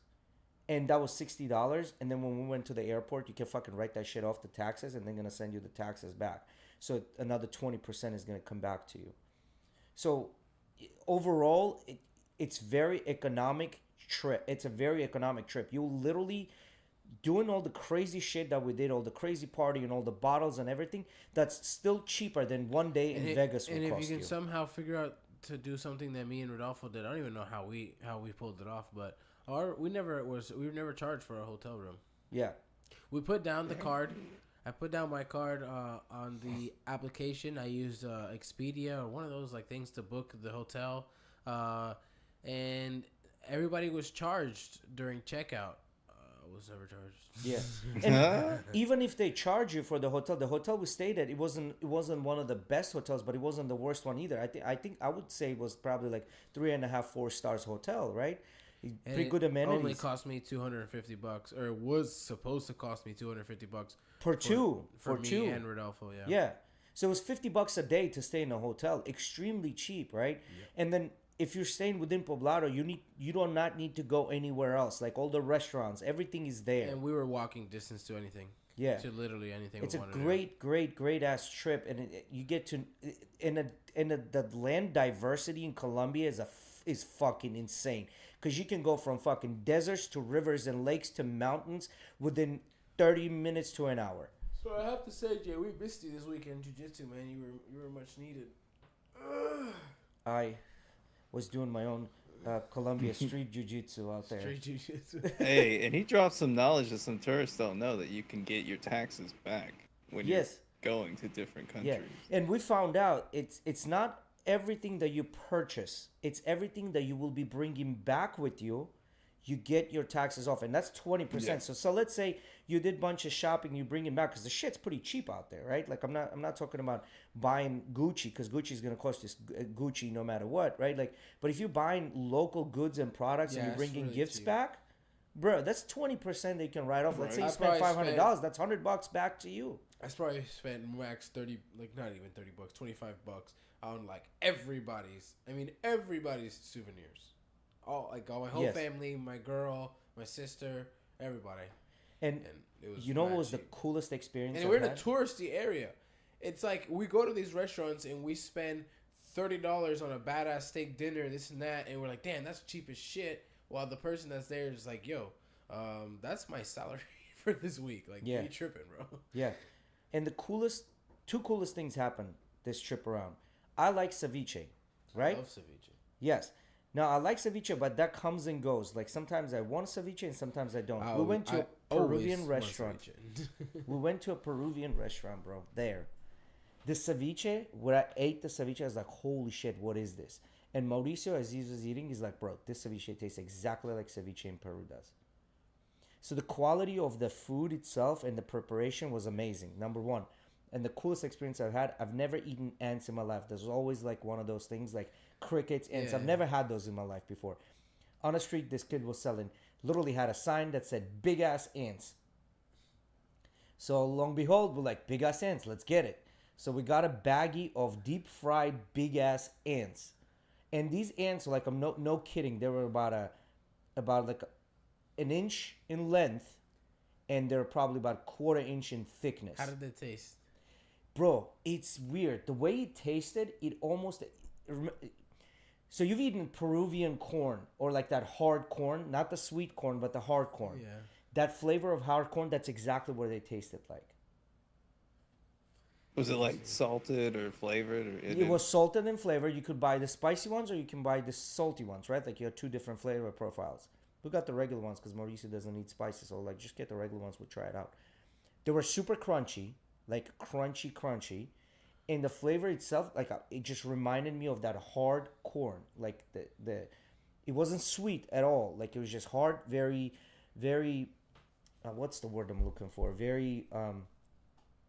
And that was $60. And then when we went to the airport, you can fucking write that shit off the taxes, and they're going to send you the taxes back. So another 20% is going to come back to you. So overall, it's very economic trip. It's a very economic trip. You'll literally doing all the crazy shit that we did, all the crazy party and all the bottles and everything. That's still cheaper than one day in Vegas will cost you. And if you can somehow figure out to do something that me and Rodolfo did, I don't even know how we pulled it off, but we were never charged for a hotel room. Yeah. We put down the card. I put down my card on the application. I used Expedia or one of those like things to book the hotel, and everybody was charged during checkout. I was never charged. Yeah, and even if they charge you for the hotel we stayed at, it wasn't one of the best hotels, but it wasn't the worst one either. I think I would say it was probably like 3.5, 4 stars hotel, right? Pretty good amenities. Only cost me $250, or it was supposed to cost me $250 for two for me two and Rodolfo. Yeah. Yeah. So it was $50 a day to stay in a hotel, extremely cheap, right? Yeah. And then if you're staying within Poblado, you do not need to go anywhere else. Like all the restaurants, everything is there. And we were walking distance to anything. Yeah. To literally anything. It's a great ass trip, and you get to the land diversity in Colombia is fucking insane. Because you can go from fucking deserts to rivers and lakes to mountains within 30 minutes to an hour. So I have to say, Jay, we missed you this weekend, jiu-jitsu, man. You were much needed. I was doing my own Colombia street jiu-jitsu out there. Street jiu-jitsu. Hey, and he dropped some knowledge that some tourists don't know, that you can get your taxes back when you're going to different countries. Yeah. And we found out it's not everything that you purchase. It's everything that you will be bringing back with you. You get your taxes off, and that's 20%. Yeah. So let's say you did a bunch of shopping, you bring it back, because the shit's pretty cheap out there, right? Like I'm not talking about buying Gucci, because Gucci is gonna cost you Gucci no matter what, right? Like, but if you're buying local goods and products and you're bringing really gifts back, bro, that's 20% that you can write off. Let's say you spend $500, that's $100 back to you. I probably spent max 30, like not even $30, $25 on like everybody's souvenirs. All my whole family, my girl, my sister, everybody. And it was what was cheap. The coolest experience? And we're in a touristy area. It's like we go to these restaurants and we spend $30 on a badass steak dinner, this and that, and we're like, damn, that's cheap as shit. While the person that's there is like, yo, that's my salary for this week. Like, you tripping, bro? Yeah. And the two coolest things happened this trip around. I like ceviche, right? I love ceviche. Yes. Now, I like ceviche, but that comes and goes. Like, sometimes I want ceviche and sometimes I don't. We went to a Peruvian restaurant. We went to a Peruvian restaurant, bro, there. The ceviche, when I ate the ceviche, I was like, holy shit, what is this? And Mauricio, as he was eating, he's like, bro, this ceviche tastes exactly like ceviche in Peru does. So the quality of the food itself and the preparation was amazing, number one. And the coolest experience I've had, I've never eaten ants in my life. There's always like one of those things like crickets, ants. I've never had those in my life before. On the street, this kid was selling, literally had a sign that said big ass ants. So long behold, we're like, big ass ants, let's get it. So we got a baggie of deep fried big ass ants, and these ants, like I'm no kidding, they were about like an inch in length, and they're probably about quarter inch in thickness. How did they taste? Bro, it's weird. The way it tasted, it almost. So you've eaten Peruvian corn or like that hard corn, not the sweet corn, but the hard corn. Yeah. That flavor of hard corn, that's exactly what they tasted like. Was it like salted or flavored or It was salted in flavor. You could buy the spicy ones or you can buy the salty ones, right? Like you have two different flavor profiles. We got the regular ones because Mauricio doesn't eat spicy, so like just get the regular ones. We'll try it out. They were super crunchy, like crunchy, and the flavor itself, like it just reminded me of that hard corn. Like it wasn't sweet at all. Like it was just hard, very, very. What's the word I'm looking for? Very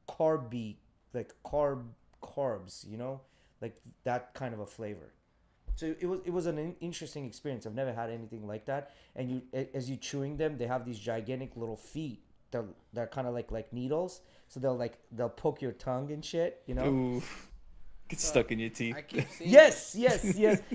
carby, like carbs. You know, like that kind of a flavor. So it was an interesting experience. I've never had anything like that. And you, as you chewing them, they have these gigantic little feet. They're kind of like needles. So they'll poke your tongue and shit. You know. Ooh, get stuck in your teeth. I keep seeing Yes.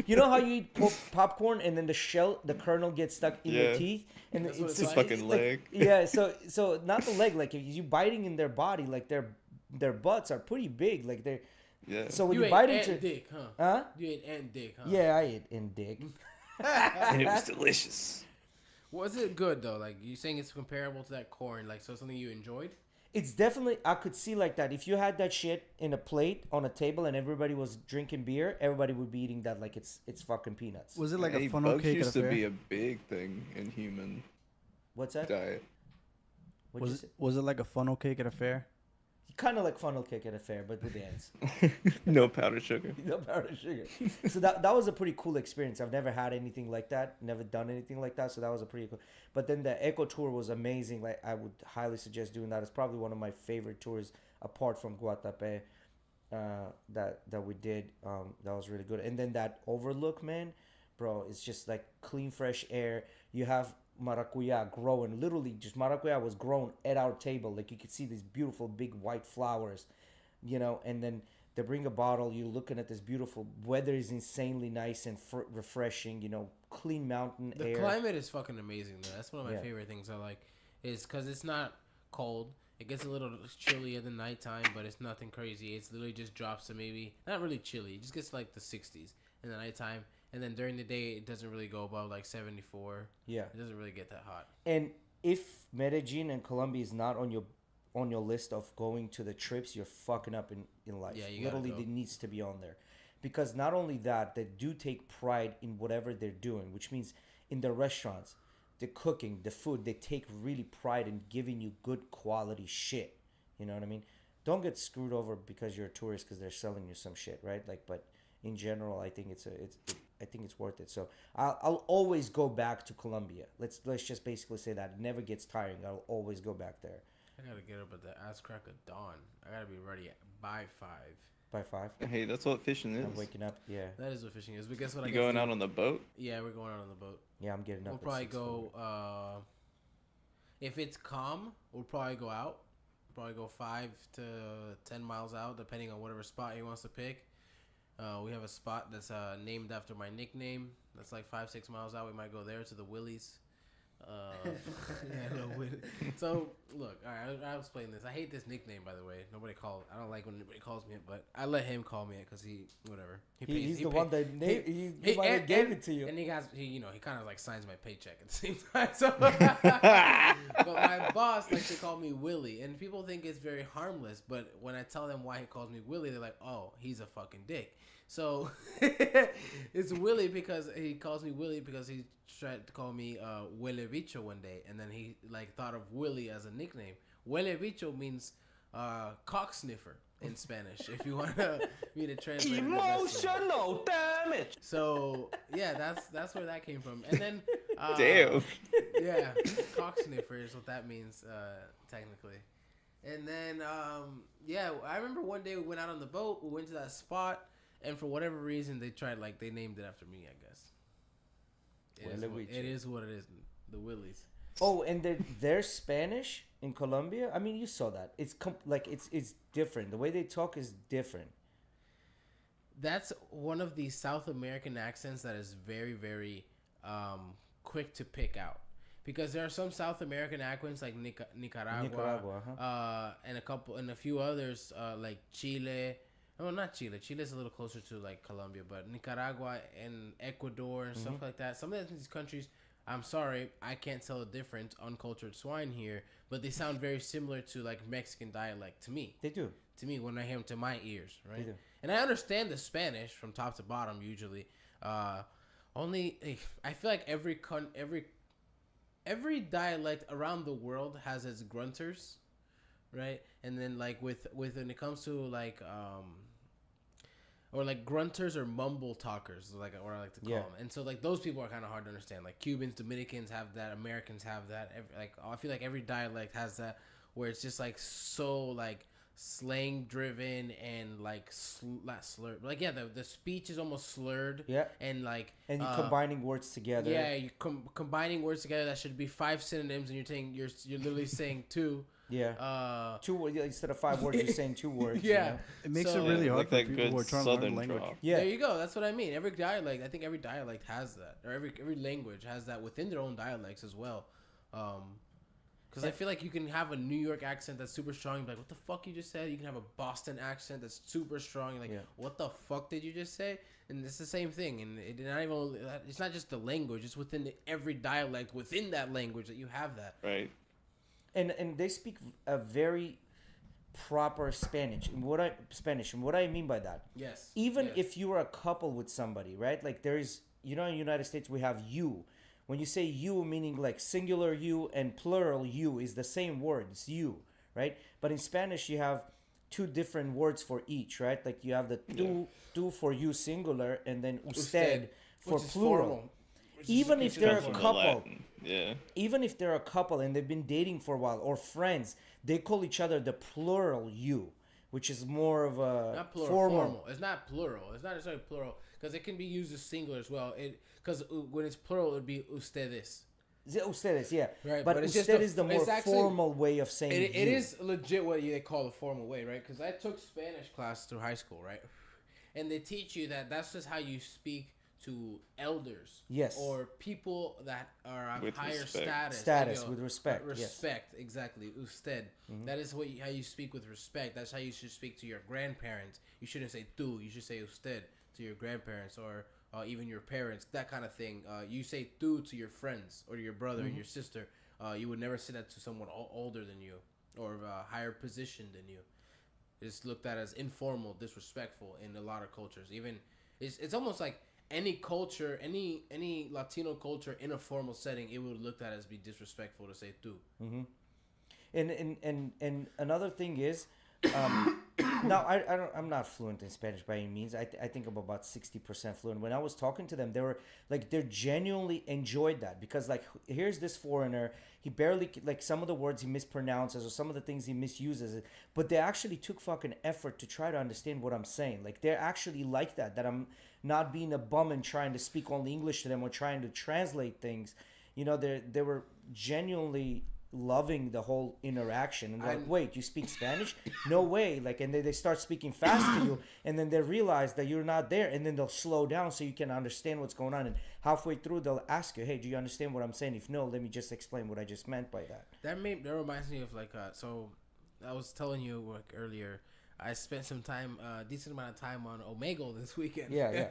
You know how you eat popcorn and then the kernel gets stuck in your Yeah. teeth, and That's what it's it's just like. fucking like- leg. Yeah, so not the leg. Like you biting in their body, like their butts are pretty big. Like they're Yeah. so when You you ate bite ant into, dick, huh? huh? You ate ant dick, huh? Yeah, I ate in dick. And it was delicious. Was it good though? Like you saying it's comparable to that corn? Like so something you enjoyed? It's definitely, I could see like that. If you had that shit in a plate on a table and everybody was drinking beer, everybody would be eating that like it's fucking peanuts. Was it like Hey, a funnel bugs cake at a used to fair? be a big thing in human What's that? diet. What'd you say? Was it like a funnel cake at a fair? Kind of like funnel cake at a fair, but with ants. No powdered sugar. No powdered sugar. So that was a pretty cool experience. I've never had anything like that. Never done anything like that. So that was a pretty cool. But then the Eco Tour was amazing. Like I would highly suggest doing that. It's probably one of my favorite tours apart from Guatapé that we did. That was really good. And then that overlook, man, bro, it's just like clean, fresh air. You have maracuya growing, literally just maracuya was grown at our table. Like you could see these beautiful big white flowers, you know, and then they bring a bottle, you're looking at this beautiful weather is insanely nice and refreshing, you know, clean mountain The air. climate is fucking amazing though. That's one of my Yeah. favorite things I like. Is because it's not cold. It gets a little chilly at the nighttime, but it's nothing crazy. It's literally just drops to maybe not really chilly. It just gets like the 60s in the nighttime, and then during the day it doesn't really go above like 74. Yeah. It doesn't really get that hot. And if Medellin and Colombia is not on your list of going to the trips, you're fucking up in life. Yeah, you gotta literally go. it needs to be on there. Because not only that, they do take pride in whatever they're doing, which means in the restaurants, the cooking, the food, they take really pride in giving you good quality shit. You know what I mean? Don't get screwed over because you're a tourist because they're selling you some shit, right? Like, but in general, I think I think it's worth it. So I'll always go back to Colombia. Let's just basically say that it never gets tiring. I'll always go back there. I gotta get up at the ass crack of dawn. I gotta be ready by 5. By 5. Hey, that's what fishing is. I'm waking up. Yeah, That is what fishing is. But guess what? You I gotta going do? out on the boat? Yeah, we're going out on the boat. yeah. I'm getting up. We'll at probably 6:40. go. If it's calm, we'll probably go out. Probably go 5 to 10 miles out, depending on whatever spot he wants to pick. We have a spot that's named after my nickname. That's like 5-6 miles out. We might go there to the Willies. Yeah, no, so look, all right, I'll explain this. I hate this nickname, by the way. I don't like when anybody calls me it, but I let him call me it because whatever. He's the one that he's the one that gave it to you. And he kind of like signs my paycheck at the same time. So, but my boss likes to call me Willie, and people think it's very harmless. But when I tell them why he calls me Willie, they're like, "Oh, he's a fucking dick." So it's Willie because he calls me Willie because he tried to call me Huele Bicho one day, and then he like thought of Willie as a nickname. Huele Bicho means cock sniffer in Spanish. If you want me to translate Emotional damage. So yeah, that's where that came from. And then Damn. yeah, cock sniffer is what that means technically. And then yeah, I remember one day we went out on the boat. We went to that spot, and for whatever reason they named it after me. I guess it is what it is. The Willies. Oh, and their Spanish in Colombia. I mean, you saw that. It's it's different. The way they talk is different. That's one of the South American accents that is very, very quick to pick out. Because there are some South American accents like Nicaragua, and a few others like Chile. Oh, not Chile. Chile's a little closer to like Colombia, but Nicaragua and Ecuador and stuff like that. Some of these countries, I'm sorry, I can't tell the difference. Uncultured swine here, but they sound very similar to like Mexican dialect to me. They do. To me, when I hear them to my ears, right? They do. And I understand the Spanish from top to bottom usually. Only I feel like every dialect around the world has its grunters, right? And then like with when it comes to like or like grunters or mumble talkers, like what I like to call them. And so like those people are kind of hard to understand. Like Cubans, Dominicans have that, Americans have that. I feel like every dialect has that, where it's just like so like slang driven and like not slurred. Like yeah, the speech is almost slurred. Yeah. And like And you're combining words together. yeah, you combining words together that should be 5 synonyms, and you're literally saying 2. Yeah. 2 words instead of 5 words. You're saying 2 words. Yeah. You know? It makes So- it really hard Like for that people good who are trying to learn southern the language. draw. Yeah. There you go. That's what I mean. Every dialect, I think every dialect has that, or every language has that within their own dialects as well. Because I feel like you can have a New York accent that's super strong. You're like, what the fuck you just said? You can have a Boston accent that's super strong. You're like, Yeah. what the fuck did you just say? And it's the same thing. And it's not just the language. It's within every dialect within that language that you have that. Right. And they speak a very proper Spanish. And what I mean by that, Yes. even yes. if you are a couple with somebody, right? Like there's, in the United States we have you. When you say you, meaning like singular you and plural you is the same word. It's you, right? But in Spanish you have 2 different words for each, right? Like you have the tu for you singular, and then usted for which is plural. formal, which is Even if they're a From the couple, Latin. Yeah. even if they're a couple and they've been dating for a while or friends, they call each other the plural you, which is more of a not plural, formal. formal. It's not plural. It's not necessarily plural because it can be used as singular as well. Because when it's plural, it would be ustedes. Ustedes, yeah. Right, but but it's usted just is the more it's actually- formal way of saying It you. is legit what they call a formal way, right? Because I took Spanish class through high school, right? And they teach you that that's just how you speak to elders. Yes. Or people that are of With higher respect. status. Status, you know, with respect, yes. Respect, exactly. Usted. That is how you speak with respect. That's how you should speak to your grandparents. You shouldn't say tú. You should say usted to your grandparents or even your parents, that kind of thing. You say tú to your friends or to your brother and your sister. You would never say that to someone older than you or of a higher position than you. It's looked at as informal, disrespectful in a lot of cultures. Even it's almost like any culture, any Latino culture in a formal setting, it would look at as be disrespectful to say tú. And another thing is, now I'm not fluent in Spanish by any means. I think I'm about 60% fluent. When I was talking to them, they genuinely enjoyed that, because like here's this foreigner, he barely, like, some of the words he mispronounces or some of the things he misuses, but they actually took fucking effort to try to understand what I'm saying. Like they're actually like that I'm not being a bum and trying to speak only English to them or trying to translate things. They were genuinely loving the whole interaction, and like, wait, you speak Spanish? No way. Like, and they start speaking fast to you, and then they realize that you're not there, and then they'll slow down so you can understand what's going on, and halfway through they'll ask you, hey, do you understand what I'm saying? If no, let me just explain what I just meant by that. That reminds me of like so I was telling you like earlier, I spent some time, decent amount of time on Omegle this weekend. Yeah.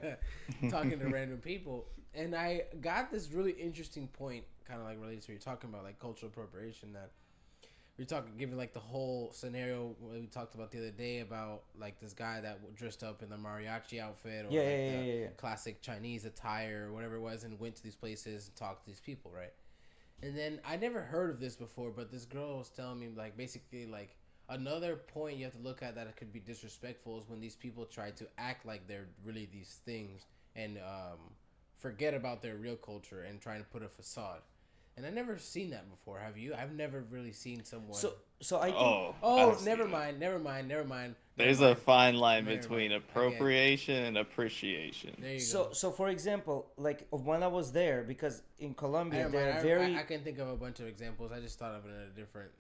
Talking to random people. And I got this really interesting point, kind of like related to what you're talking about, like cultural appropriation, that we're talking, given like the whole scenario we talked about the other day about like this guy that dressed up in the mariachi outfit or the classic Chinese attire or whatever it was, and went to these places and talked to these people, right? And then I never heard of this before, but this girl was telling me like basically like another point you have to look at that it could be disrespectful is when these people try to act like they're really these things and forget about their real culture and trying to put a facade. And I never seen that before. Have you? I've never really seen someone. So I think Oh, I've seen never it. mind. There's Never a mind. fine line Never between mind. appropriation and appreciation. There you go. so for example, like when I was there, because in Colombia Never they're mind. very I can think of a bunch of examples. I just thought of it in a different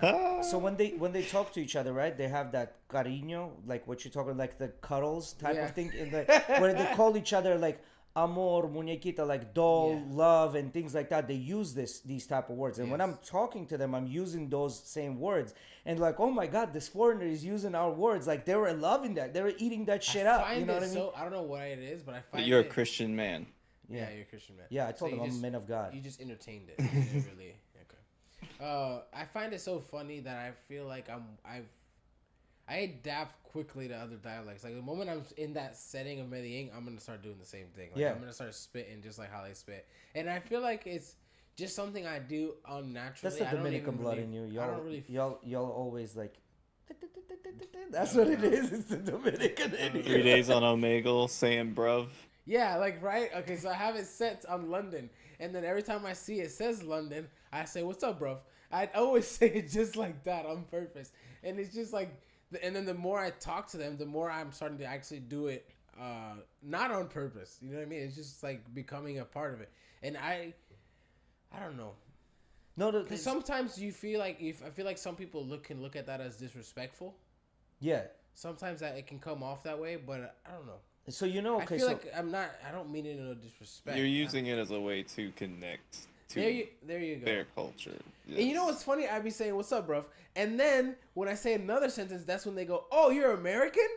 format. so when they talk to each other, right? They have that cariño, like what you're talking, like the cuddles type Yeah. of thing, in the, where they call each other like amor, muñequita, like doll, Yeah. love, and things like that. They use these type of words, and when Yes. I'm talking to them, I'm using those same words, and like, oh my god, this foreigner is using our words. Like they were loving that, they were eating that shit I up. find You know it what I mean? so I don't know what it is, but I find You're a it, Christian man. Yeah, you're a Christian man. Yeah, I told So them you I'm a just- man of God. You just entertained it. You didn't really. Okay. I find it so funny that I feel like I adapt quickly to other dialects. Like the moment I'm in that setting of Medellin, I'm gonna start doing the same thing. Like, Yeah. I'm gonna start spitting just like how they spit, and I feel like it's just something I do unnaturally. That's the I don't Dominican even blood really- in you. I Y'all, don't really. y'all always like. That's what it is. It's the Dominican in you. 3 days on Omegle saying bruv. Yeah, like right. Okay, so I have it set on London, and then every time I see it says London, I say, "What's up, bro?" I always say it just like that on purpose, and it's just like. And then the more I talk to them, the more I'm starting to actually do it, not on purpose. You know what I mean? It's just like becoming a part of it, and I don't know. No, Because sometimes you feel like I feel like some people can look at that as disrespectful. yeah. Sometimes that it can come off that way, but I don't know. So you know, okay, I feel so like I don't mean it in a disrespect. You're using it as a way to connect to There you go. their culture. And you know Yes. what's funny? I be saying, "What's up, bro?" And then when I say another sentence, that's when they go, "Oh, you're American?"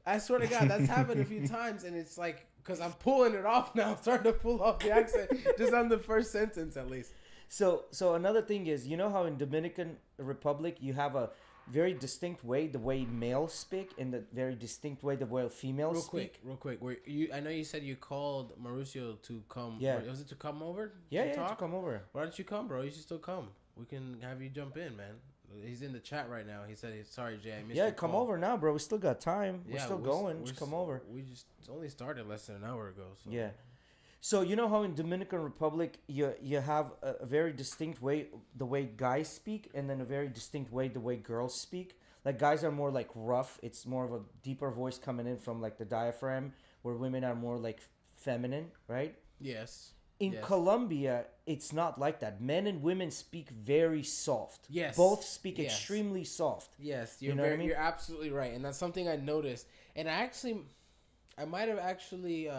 I swear to God, that's happened a few times, and it's like because I'm pulling it off now. I'm starting to pull off the accent just on the first sentence, at least. so another thing is, you know how in Dominican Republic you have a very distinct way the way males speak, and the very distinct way the way females speak. Real quick. I know you said you called Mauricio to come. Yeah. Was it to come over? Yeah, talk? to come over. Why don't you come, bro? You should still come. We can have you jump in, man. He's in the chat right now. He said, "Sorry, Jay, I missed Yeah, your come call." over now, bro. We still got time. We're still we're going. we're Just come over. We just only started less than an hour ago. So. Yeah. So you know how in Dominican Republic you have a very distinct way the way guys speak, and then a very distinct way the way girls speak. Like guys are more like rough. It's more of a deeper voice coming in from like the diaphragm, where women are more like feminine, right? Yes. In Yes. Colombia, it's not like that. Men and women speak very soft. Yes. Both speak Yes. extremely soft. Yes, You you're know what I mean? you're absolutely right, and that's something I noticed. And I might have actually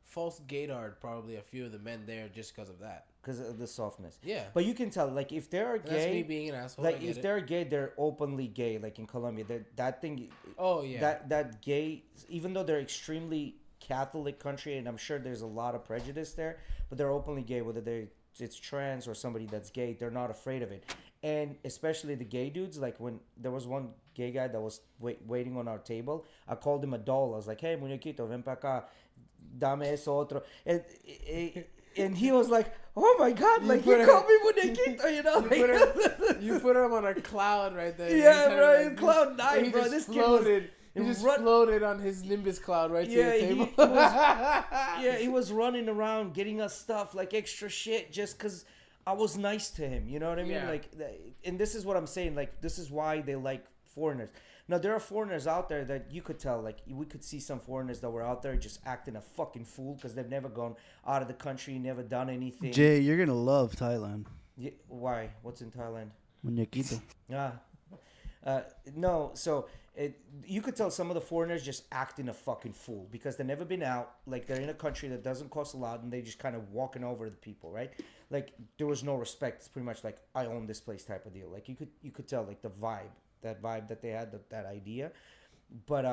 false gayed probably a few of the men there just because of that. Because of the softness. Yeah. But you can tell, like, if they're And that's me gay, being an asshole. I like, get if it. they're gay, they're openly gay. Like in Colombia, that thing, Oh yeah. that gay, even though they're extremely Catholic country, and I'm sure there's a lot of prejudice there, but they're openly gay, whether it's trans or somebody that's gay, they're not afraid of it. And especially the gay dudes, like when there was one gay guy that was waiting on our table, I called him a doll. I was like, "Hey, muñequito, ven pa acá, dame eso otro," and he was like, "Oh my God!" Like put he it- called me muñequito, you know? You put him on a cloud right there. Yeah, He's bro, kinda in cloud nine, he bro. just This kid was- floated. He just run- floated on his Nimbus cloud right to Yeah, your he table. Yeah, he was running around getting us stuff like extra shit just because I was nice to him. You know what I mean? Yeah. Like, and this is what I'm saying. Like, this is why they like foreigners. Now, there are foreigners out there that you could tell. Like, we could see some foreigners that were out there just acting a fucking fool because they've never gone out of the country, never done anything. Jay, you're gonna love Thailand. Yeah, why? What's in Thailand? Muñequito. No, so you could tell some of the foreigners just acting a fucking fool because they've never been out. Like they're in a country that doesn't cost a lot, and they just kind of walking over the people, right? Like there was no respect. It's pretty much like I own this place type of deal. Like you could tell like the vibe that they had, that idea. But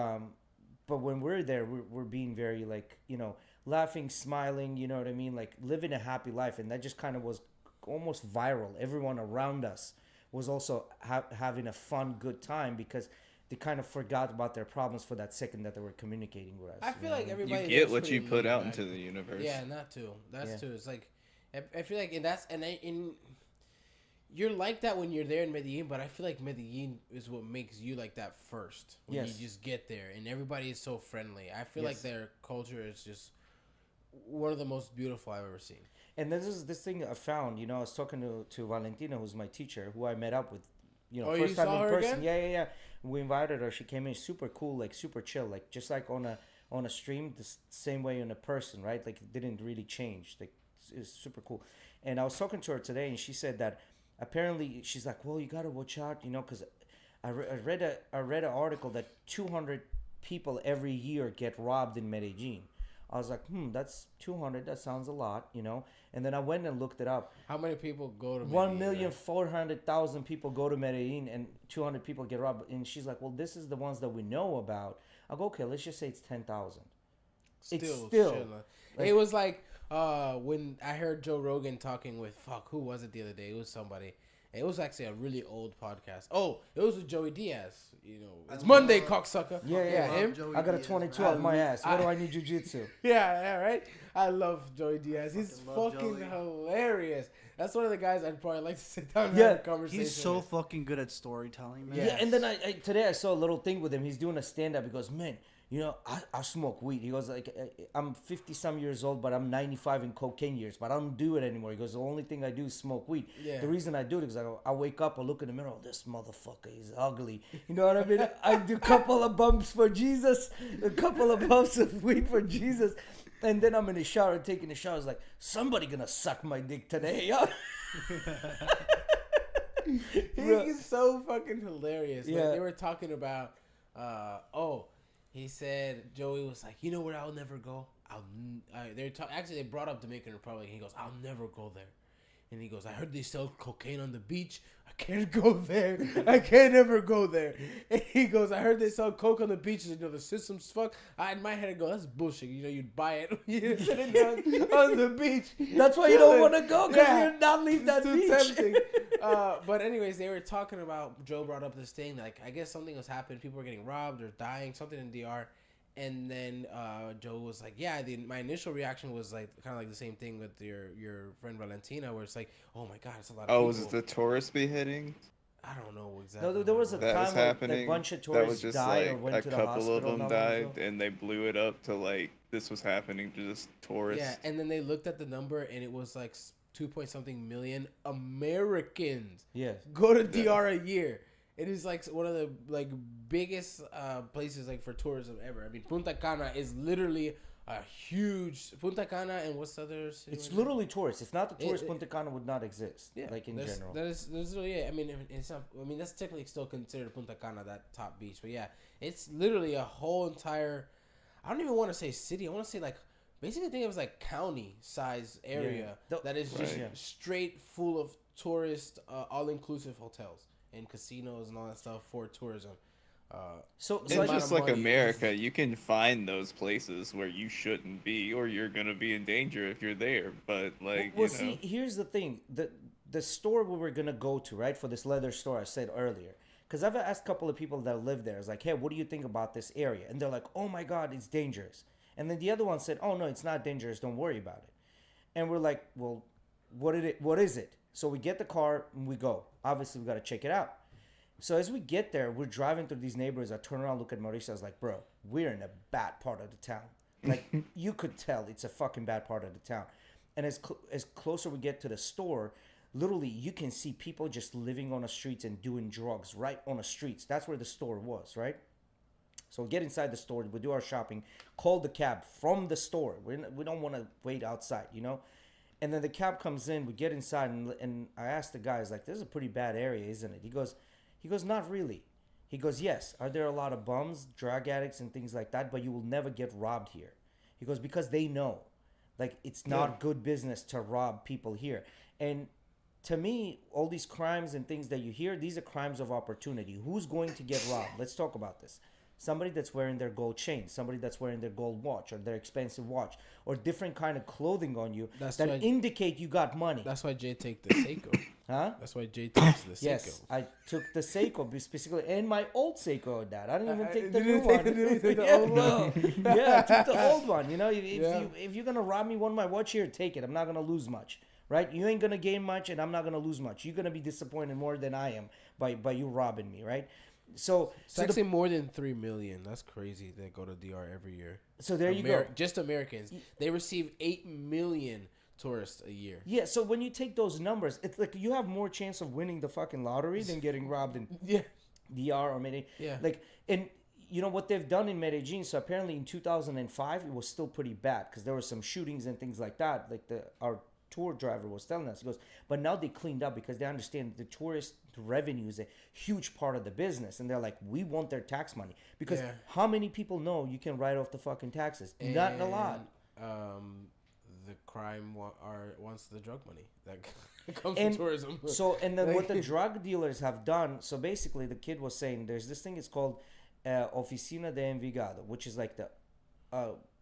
when we're there, we're being very like, you know, laughing, smiling. You know what I mean? Like living a happy life, and that just kind of was almost viral. Everyone around us was also having a fun, good time because they kind of forgot about their problems for that second that they were communicating with us. I feel like You everybody get there's what you pretty put laid out back. into the universe. Yeah, not too. That's Yeah. too. It's like I feel like, and that's in you're like that when you're there in Medellin, but I feel like Medellin is what makes you like that first when Yes. you just get there, and everybody is so friendly. I feel like Yes. their culture is just one of the most beautiful I've ever seen. And this thing I found. I was talking to Valentina, who's my teacher, who I met up with. Oh, you first time saw in her person. again? Yeah. We invited her. She came in, super cool, like super chill, like just like on a stream, the same way in a person, right? Like it didn't really change. Like it's super cool. And I was talking to her today, and she said that apparently she's like, well, you gotta watch out, because I read an article that 200 people every year get robbed in Medellin. I was like, that's 200. That sounds a lot, And then I went and looked it up. How many people go to 1,400,000 people go to Medellin, and 200 people get robbed. And she's like, well, this is the ones that we know about. I go, okay, let's just say it's 10,000. It's still. It was like when I heard Joe Rogan talking with who was it the other day? It was somebody. It was actually a really old podcast. Oh, it was with Joey Diaz. It's Monday, cocksucker. Yeah, him. I got a 22 on my ass. What do I need jiu-jitsu? Yeah, right. I love Joey Diaz. He's Fucking love fucking Joey. hilarious. That's one of the guys I'd probably like to sit down and Yeah, have a conversation. He's so with. fucking good at storytelling, man. Yeah, and then I today I saw a little thing with him. He's doing a stand-up. He goes, man, I smoke weed. He goes, like, I'm 50-some years old, but I'm 95 in cocaine years, but I don't do it anymore. He goes, the only thing I do is smoke weed. Yeah. The reason I do it is I wake up, I look in the mirror, this motherfucker is ugly. You know what I mean? I do a couple of bumps for Jesus, a couple of bumps of weed for Jesus. And then I'm in the shower taking a shower. I was like, somebody gonna suck my dick today, yo. He's so fucking hilarious. Yeah. Like, they were talking about, he said, Joey was like, you know where I'll never go? Actually, they brought up Dominican Republic. He goes, I'll never go there. And he goes, I heard they sell cocaine on the beach. I can't go there. I can't ever go there. And he goes, I heard they sell coke on the beach. The system's fucked. In my head, I go, that's bullshit. You'd buy it. You're sitting down on the beach. That's why you don't want to go, because Yeah. you're not leave that Too beach. tempting. But anyways, they were talking about, Joe brought up this thing, like, I guess something was happening. People were getting robbed or dying, something in DR. And then Joe was like, yeah, my initial reaction was like kind of like the same thing with your friend Valentina, where it's like, oh my God, it's a lot of people. was it the tourist beheading? I don't know exactly. No, there was a That was time when happening. a bunch of That was tourists just died or like went a to the couple hospital. of them not long died, ago. and they blew it up to like this was happening to just tourists. Yeah, and then they looked at the number, and it was like 2-point-something million Americans Yes. go to DR a year. It is like one of the like biggest places like for tourism ever. I mean, Punta Cana is literally a huge Punta Cana, and what's the other city? It's literally tourists. If not the tourists, it- Punta Cana would not exist. Like in general. That's literally it. I mean, it's not. I mean, that's technically still considered Punta Cana, that top beach. But yeah, it's literally a whole entire. I don't even want to say city. I want to say like basically think it was like county size area Yeah. that is just Right. straight full of tourist, all inclusive hotels and casinos and all that stuff for tourism. So It's I amount just of like money America. You can find those places where you shouldn't be, or you're gonna be in danger if you're there. But like, well, see, here's the thing: the store we were gonna go to, right, for this leather store I said earlier, because I've asked a couple of people that live there. It's like, hey, what do you think about this area? And they're like, oh my God, it's dangerous. And then the other one said, oh no, it's not dangerous. Don't worry about it. And we're like, well, what is it? So we get the car and we go. Obviously, we got to check it out. So as we get there, we're driving through these neighborhoods. I turn around, look at Mauricio. I was like, bro, we're in a bad part of the town. Like, you could tell it's a fucking bad part of the town. And as closer we get to the store, literally you can see people just living on the streets and doing drugs right on the streets. That's where the store was, right? So we get inside the store, we do our shopping, call the cab from the store. We don't want to wait outside, you know? And then the cab comes in, we get inside, and I asked the guys, like, this is a pretty bad area, isn't it? He goes, not really. He goes, yes, are there a lot of bums, drug addicts, and things like that, but you will never get robbed here. He goes, because they know. Like, it's not good business to rob people here. And to me, all these crimes and things that you hear, these are crimes of opportunity. Who's going to get robbed? Let's talk about this. Somebody that's wearing their gold chain, somebody that's wearing their gold watch or their expensive watch, or different kind of clothing on you that indicate you got money. That's why Jay take the Seiko. Huh? That's why Jay takes the Seiko. Yes, I took the Seiko specifically, and my old Seiko. That I didn't even take the didn't new take one. the old one. Yeah, I took the old one. You know, Yeah. if you're gonna rob me one of my watch here, take it. I'm not gonna lose much, right? You ain't gonna gain much, and I'm not gonna lose much. You're gonna be disappointed more than I am by you robbing me, right? So It's actually more than 3 million. That's crazy. That go to DR every year. So there you go. Just Americans. They receive 8 million tourists a year. Yeah, so when you take those numbers, it's like you have more chance of winning the fucking lottery than getting robbed in Yeah. DR or Medellin. Yeah. Like, and you know what they've done in Medellin? So apparently in 2005, it was still pretty bad because there were some shootings and things like that. Like our tour driver was telling us, he goes, but now they cleaned up because they understand the tourist revenue is a huge part of the business, and they're like, we want their tax money because how many people know you can write off the fucking taxes? Not a lot. The crime wants the drug money that comes from tourism. So, and then what the drug dealers have done, so basically the kid was saying there's this thing, it's called Oficina de Envigado, which is like the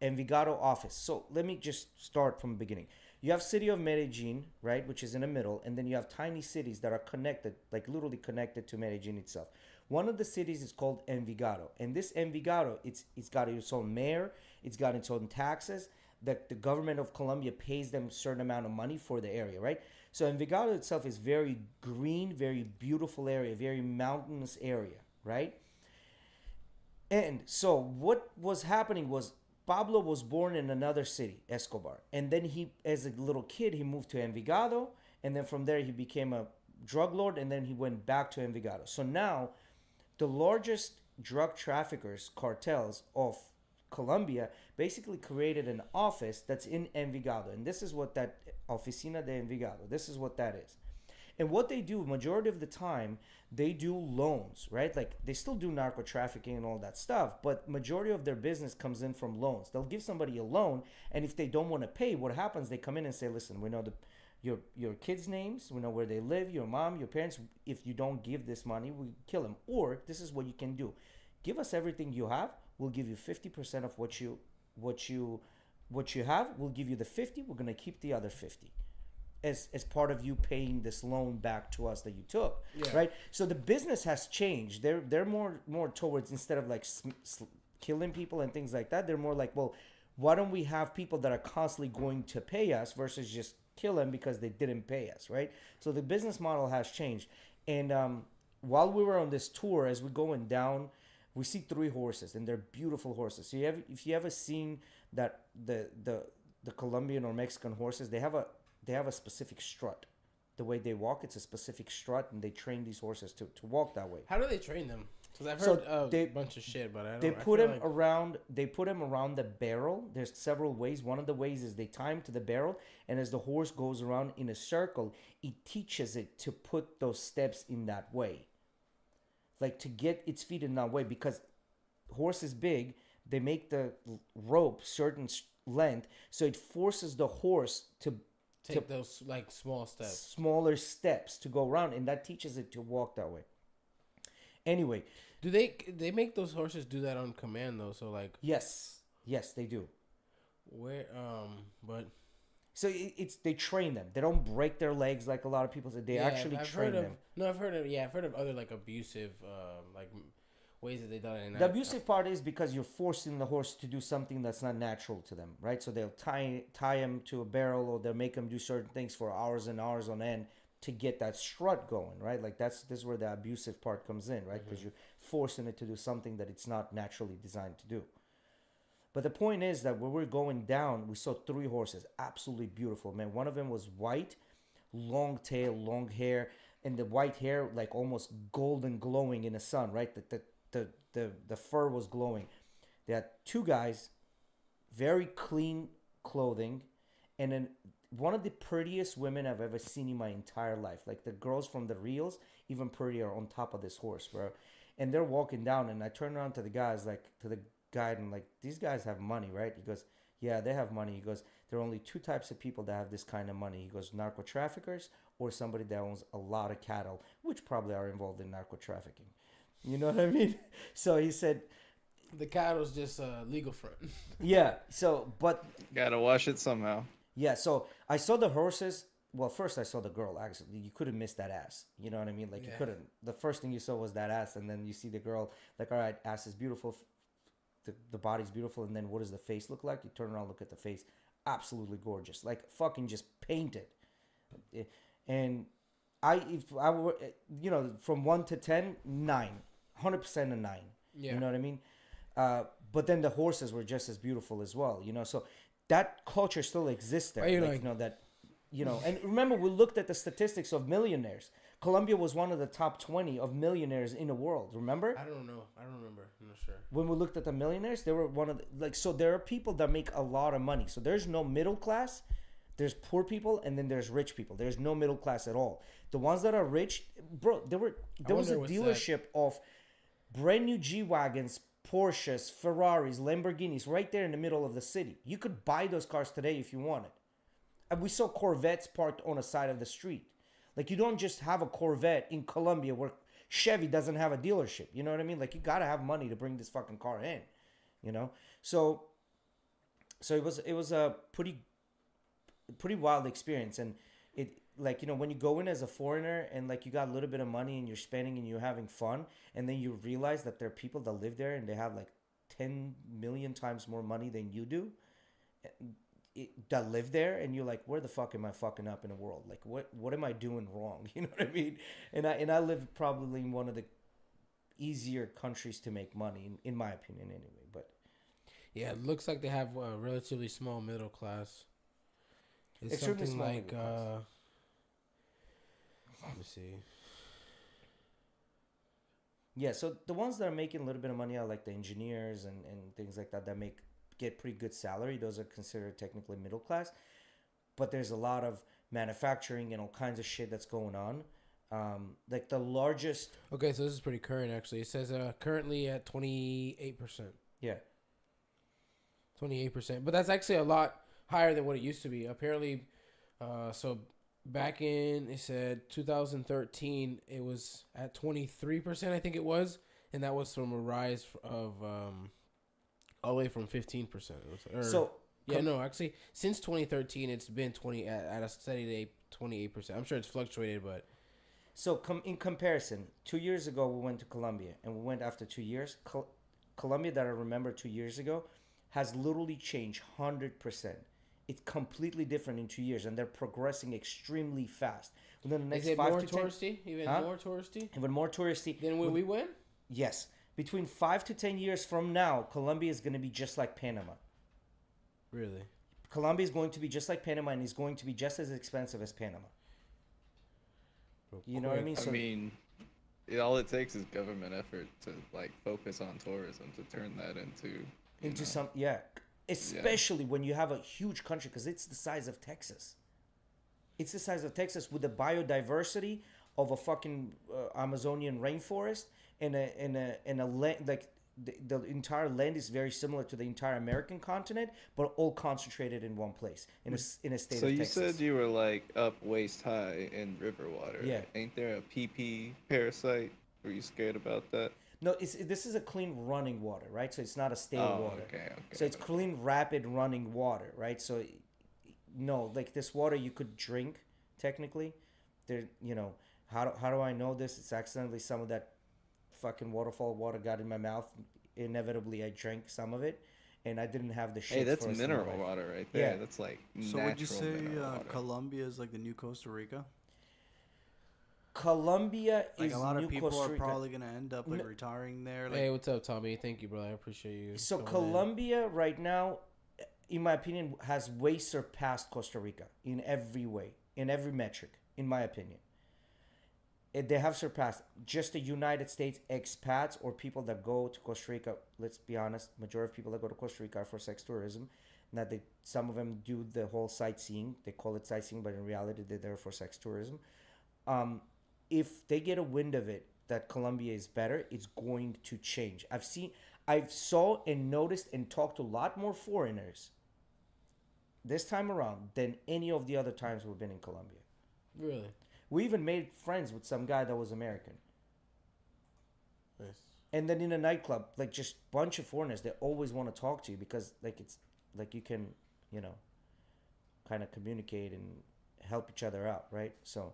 Envigado office. So let me just start from the beginning. You have city of Medellin, right, which is in the middle, and then you have tiny cities that are connected, like literally connected to Medellin itself. One of the cities is called Envigado, and this Envigado, it's got its own mayor, it's got its own taxes. The government of Colombia pays them a certain amount of money for the area, right? So Envigado itself is very green, very beautiful area, very mountainous area, right? And so what was happening was Pablo was born in another city, Escobar. And then he, as a little kid, he moved to Envigado. And then from there, he became a drug lord. And then he went back to Envigado. So now, the largest drug traffickers, cartels of Colombia, basically created an office that's in Envigado. And this is what that Oficina de Envigado, this is what that is. And what they do, majority of the time, they do loans, right? Like, they still do narco trafficking and all that stuff, but majority of their business comes in from loans. They'll give somebody a loan, and if they don't want to pay, what happens, they come in and say, listen, we know your kids' names, we know where they live, your mom, your parents. If you don't give this money, we kill them. Or this is what you can do. Give us everything you have. We'll give you 50% of what you have. We'll give you the 50. We're going to keep the other 50. As part of you paying this loan back to us that you took, right? So the business has changed. They're more towards, instead of like killing people and things like that, they're more like, well, why don't we have people that are constantly going to pay us versus just kill them because they didn't pay us, right? So the business model has changed. And while we were on this tour, as we're going down, we see 3 horses, and they're beautiful horses. So if you ever seen that the Colombian or Mexican horses, they have a specific strut. The way they walk, it's a specific strut, and they train these horses to walk that way. How do they train them? Because I've heard a bunch of shit, but I don't. They put him around. They put him around the barrel. There's several ways. One of the ways is they tie him to the barrel, and as the horse goes around in a circle, it teaches it to put those steps in that way, like to get its feet in that way. Because horse is big, they make the rope certain length, so it forces the horse to take those like smaller steps to go around, and that teaches it to walk that way. Anyway, do they make those horses do that on command though? So like, yes, they do. Where but so it's they train them. They don't break their legs like a lot of people say. They actually train them. No, I've heard of other like abusive like ways that they done it. The abusive part is because you're forcing the horse to do something that's not natural to them, right? So they'll tie him to a barrel, or they'll make him do certain things for hours and hours on end to get that strut going, right? Like this is where the abusive part comes in, right? Because you're forcing it to do something that it's not naturally designed to do. But the point is that when we're going down, we saw 3 horses, absolutely beautiful, man. One of them was white, long tail, long hair, and the white hair like almost golden glowing in the sun, right? The fur was glowing. They had 2 guys, very clean clothing, and then one of the prettiest women I've ever seen in my entire life. Like the girls from the reels, even prettier on top of this horse, bro. And they're walking down, and I turn around to the guys, like to the guide, and like, these guys have money, right? He goes, yeah, they have money. He goes, there are only 2 types of people that have this kind of money. He goes, narco traffickers or somebody that owns a lot of cattle, which probably are involved in narco trafficking. You know what I mean? So he said, the cattle's just legal front. Yeah. So, but gotta wash it somehow. Yeah. So I saw the horses. Well, first I saw the girl. Actually, you couldn't miss that ass. You know what I mean? Like you couldn't. The first thing you saw was that ass, and then you see the girl. Like, all right, ass is beautiful. The body's beautiful, and then what does the face look like? You turn around, look at the face. Absolutely gorgeous. Like fucking just painted. And if I were, you know, from 1 to 10, 9. 100% a 9. Yeah. You know what I mean? but then the horses were just as beautiful as well, you know. So that culture still exists there. Why you Like, like- you know that, you know. And remember, we looked at the statistics of millionaires. Colombia was one of the top 20 of millionaires in the world. Remember? I don't know. I don't remember. I'm not sure. When we looked at the millionaires, they were one of the, like, so there are people that make a lot of money. So there's no middle class, there's poor people, and then there's rich people. There's no middle class at all. The ones that are rich, bro, there was a wonder what's dealership of brand new G-Wagons, Porsches, Ferraris, Lamborghinis right there in the middle of the city. You could buy those cars today if you wanted. And we saw Corvettes parked on the side of the street. Like, you don't just have a Corvette in Colombia where Chevy doesn't have a dealership. You know what I mean? Like, you gotta have money to bring this fucking car in. You know? So it was a pretty wild experience. And it, like, you know, when you go in as a foreigner and like you got a little bit of money and you're spending and you're having fun, and then you realize that there are people that live there and they have like 10 million times more money than you do, that live there, and you're like, where the fuck am I fucking up in the world? Like, what am I doing wrong? You know what I mean? And I live probably in one of the easier countries to make money, in my opinion, anyway. But Yeah, it looks like they have a relatively small middle class. It's Extremely something small like middle class. let me see. yeah, so the ones that are making a little bit of money are like the engineers and things like that get pretty good salary. Those are considered technically middle class. But there's a lot of manufacturing and all kinds of shit that's going on. Like the largest, Okay, so this is pretty current actually. It says currently at 28%. yeah, 28%. But that's actually a lot higher than what it used to be. Apparently, so back in, it said 2013, it was at 23%, I think it was. And that was from a rise of all the way from 15%. so Yeah, no, actually, since 2013, it's been 20 at a steady rate, 28%. I'm sure it's fluctuated, but So in comparison, 2 years ago we went to Colombia, and we went after 2 years. Colombia that I remember 2 years ago has literally changed 100%. It's completely different in 2 years, and they're progressing extremely fast. Within the next is it 5 more to 10, touristy? Even Huh? more touristy even more touristy. than when we went? Yes, between 5 to 10 years from now, Colombia is going to be just like Panama. Really? Colombia is going to be just like Panama, and is going to be just as expensive as Panama. You know what I mean? I mean, all it takes is government effort to like focus on tourism to turn that into some, yeah, especially when you have a huge country, because it's the size of Texas. It's the size of Texas with the biodiversity of a fucking Amazonian rainforest and a land, like the entire land is very similar to the entire American continent, but all concentrated in one place in a state So of you Texas. said you were like up waist high in river water. Yeah. Ain't there a PP parasite? Were you scared about that? No, this is a clean running water, right? So it's not a stale water. Okay. So it's clean, rapid running water, right? So, no, like this water you could drink, technically. There, you know, how do I know this? It's accidentally some of that fucking waterfall water got in my mouth. Inevitably, I drank some of it, and I didn't have the shit. Hey, that's for the rest of my mineral life. water right there. Yeah. That's like So would you natural say mineral water. Colombia is like the new Costa Rica? Colombia Like is a lot new of people Costa are Rica. probably gonna end up like retiring there. Like, Hey, what's up, Tommy? Thank you, brother. I appreciate you. So coming in. Colombia right now, in my opinion, has way surpassed Costa Rica in every way, in every metric, in my opinion. They have surpassed just the United States expats or people that go to Costa Rica. Let's be honest, majority of people that go to Costa Rica are for sex tourism. Now, some of them do the whole sightseeing. They call it sightseeing, but in reality, they're there for sex tourism. If they get a wind of it that Colombia is better, it's going to change. I've saw and noticed and talked to a lot more foreigners this time around than any of the other times we've been in Colombia. Really? We even made friends with some guy that was American. Nice. And then in a nightclub, like just bunch of foreigners, they always want to talk to you because like it's like you can, you know, kind of communicate and help each other out, right? So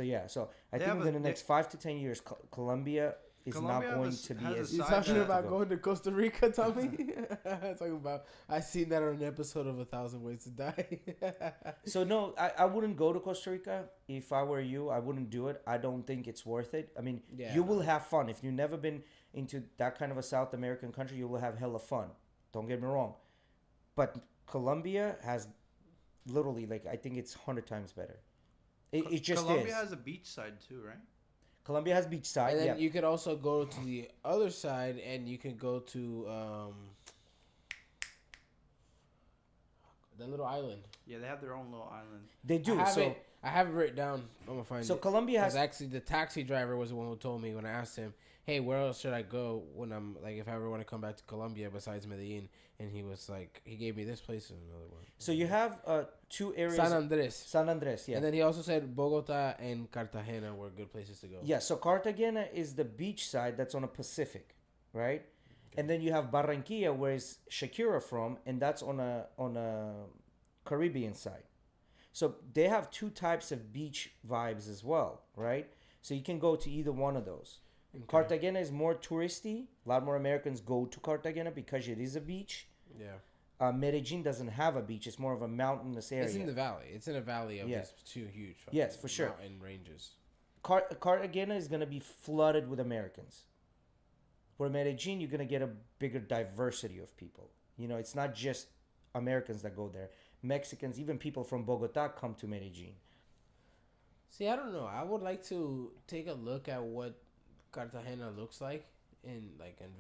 yeah. So I They think have within a- the next 5 to 10 years, Colombia is Colombia not going has to be a as. You side talking that- about going to Costa Rica, Tommy? Talking about. I seen that on an episode of 1,000 Ways to Die. So no, I wouldn't go to Costa Rica. If I were you, I wouldn't do it. I don't think it's worth it. I mean, Yeah, you no. will have fun if you've never been into that kind of a South American country, you will have hella fun. Don't get me wrong, but Colombia has literally like I think it's 100 times better. It just Colombia is. has a beach side too, right? Colombia has beach side. And then Yeah. you could also go to the other side, and you can go to the little island. Yeah, they have their own little island. They do. I have it written down. I'm gonna find it. So Colombia has. Because actually, the taxi driver was the one who told me when I asked him, "Hey, where else should I go when I'm like if I ever want to come back to Colombia besides Medellin?" And he was like, he gave me this place and another one. So you have two areas. San Andres. San Andres, yeah. And then he also said Bogota and Cartagena were good places to go. Yeah, so Cartagena is the beach side that's on a Pacific, right? And then you have Barranquilla, where is Shakira from, and that's on a Caribbean side. So they have two types of beach vibes as well, right? So you can go to either one of those. Okay. Cartagena is more touristy. A lot more Americans go to Cartagena because it is a beach. Yeah. Medellin doesn't have a beach. It's more of a mountainous area. It's in the valley. It's in a valley of Yeah. these two huge Yes, for sure. mountain ranges. Cartagena is going to be flooded with Americans. Where Medellin, you're going to get a bigger diversity of people. You know, it's not just Americans that go there. Mexicans, even people from Bogota come to Medellin. See, I don't know. I would like to take a look at what Cartagena looks like in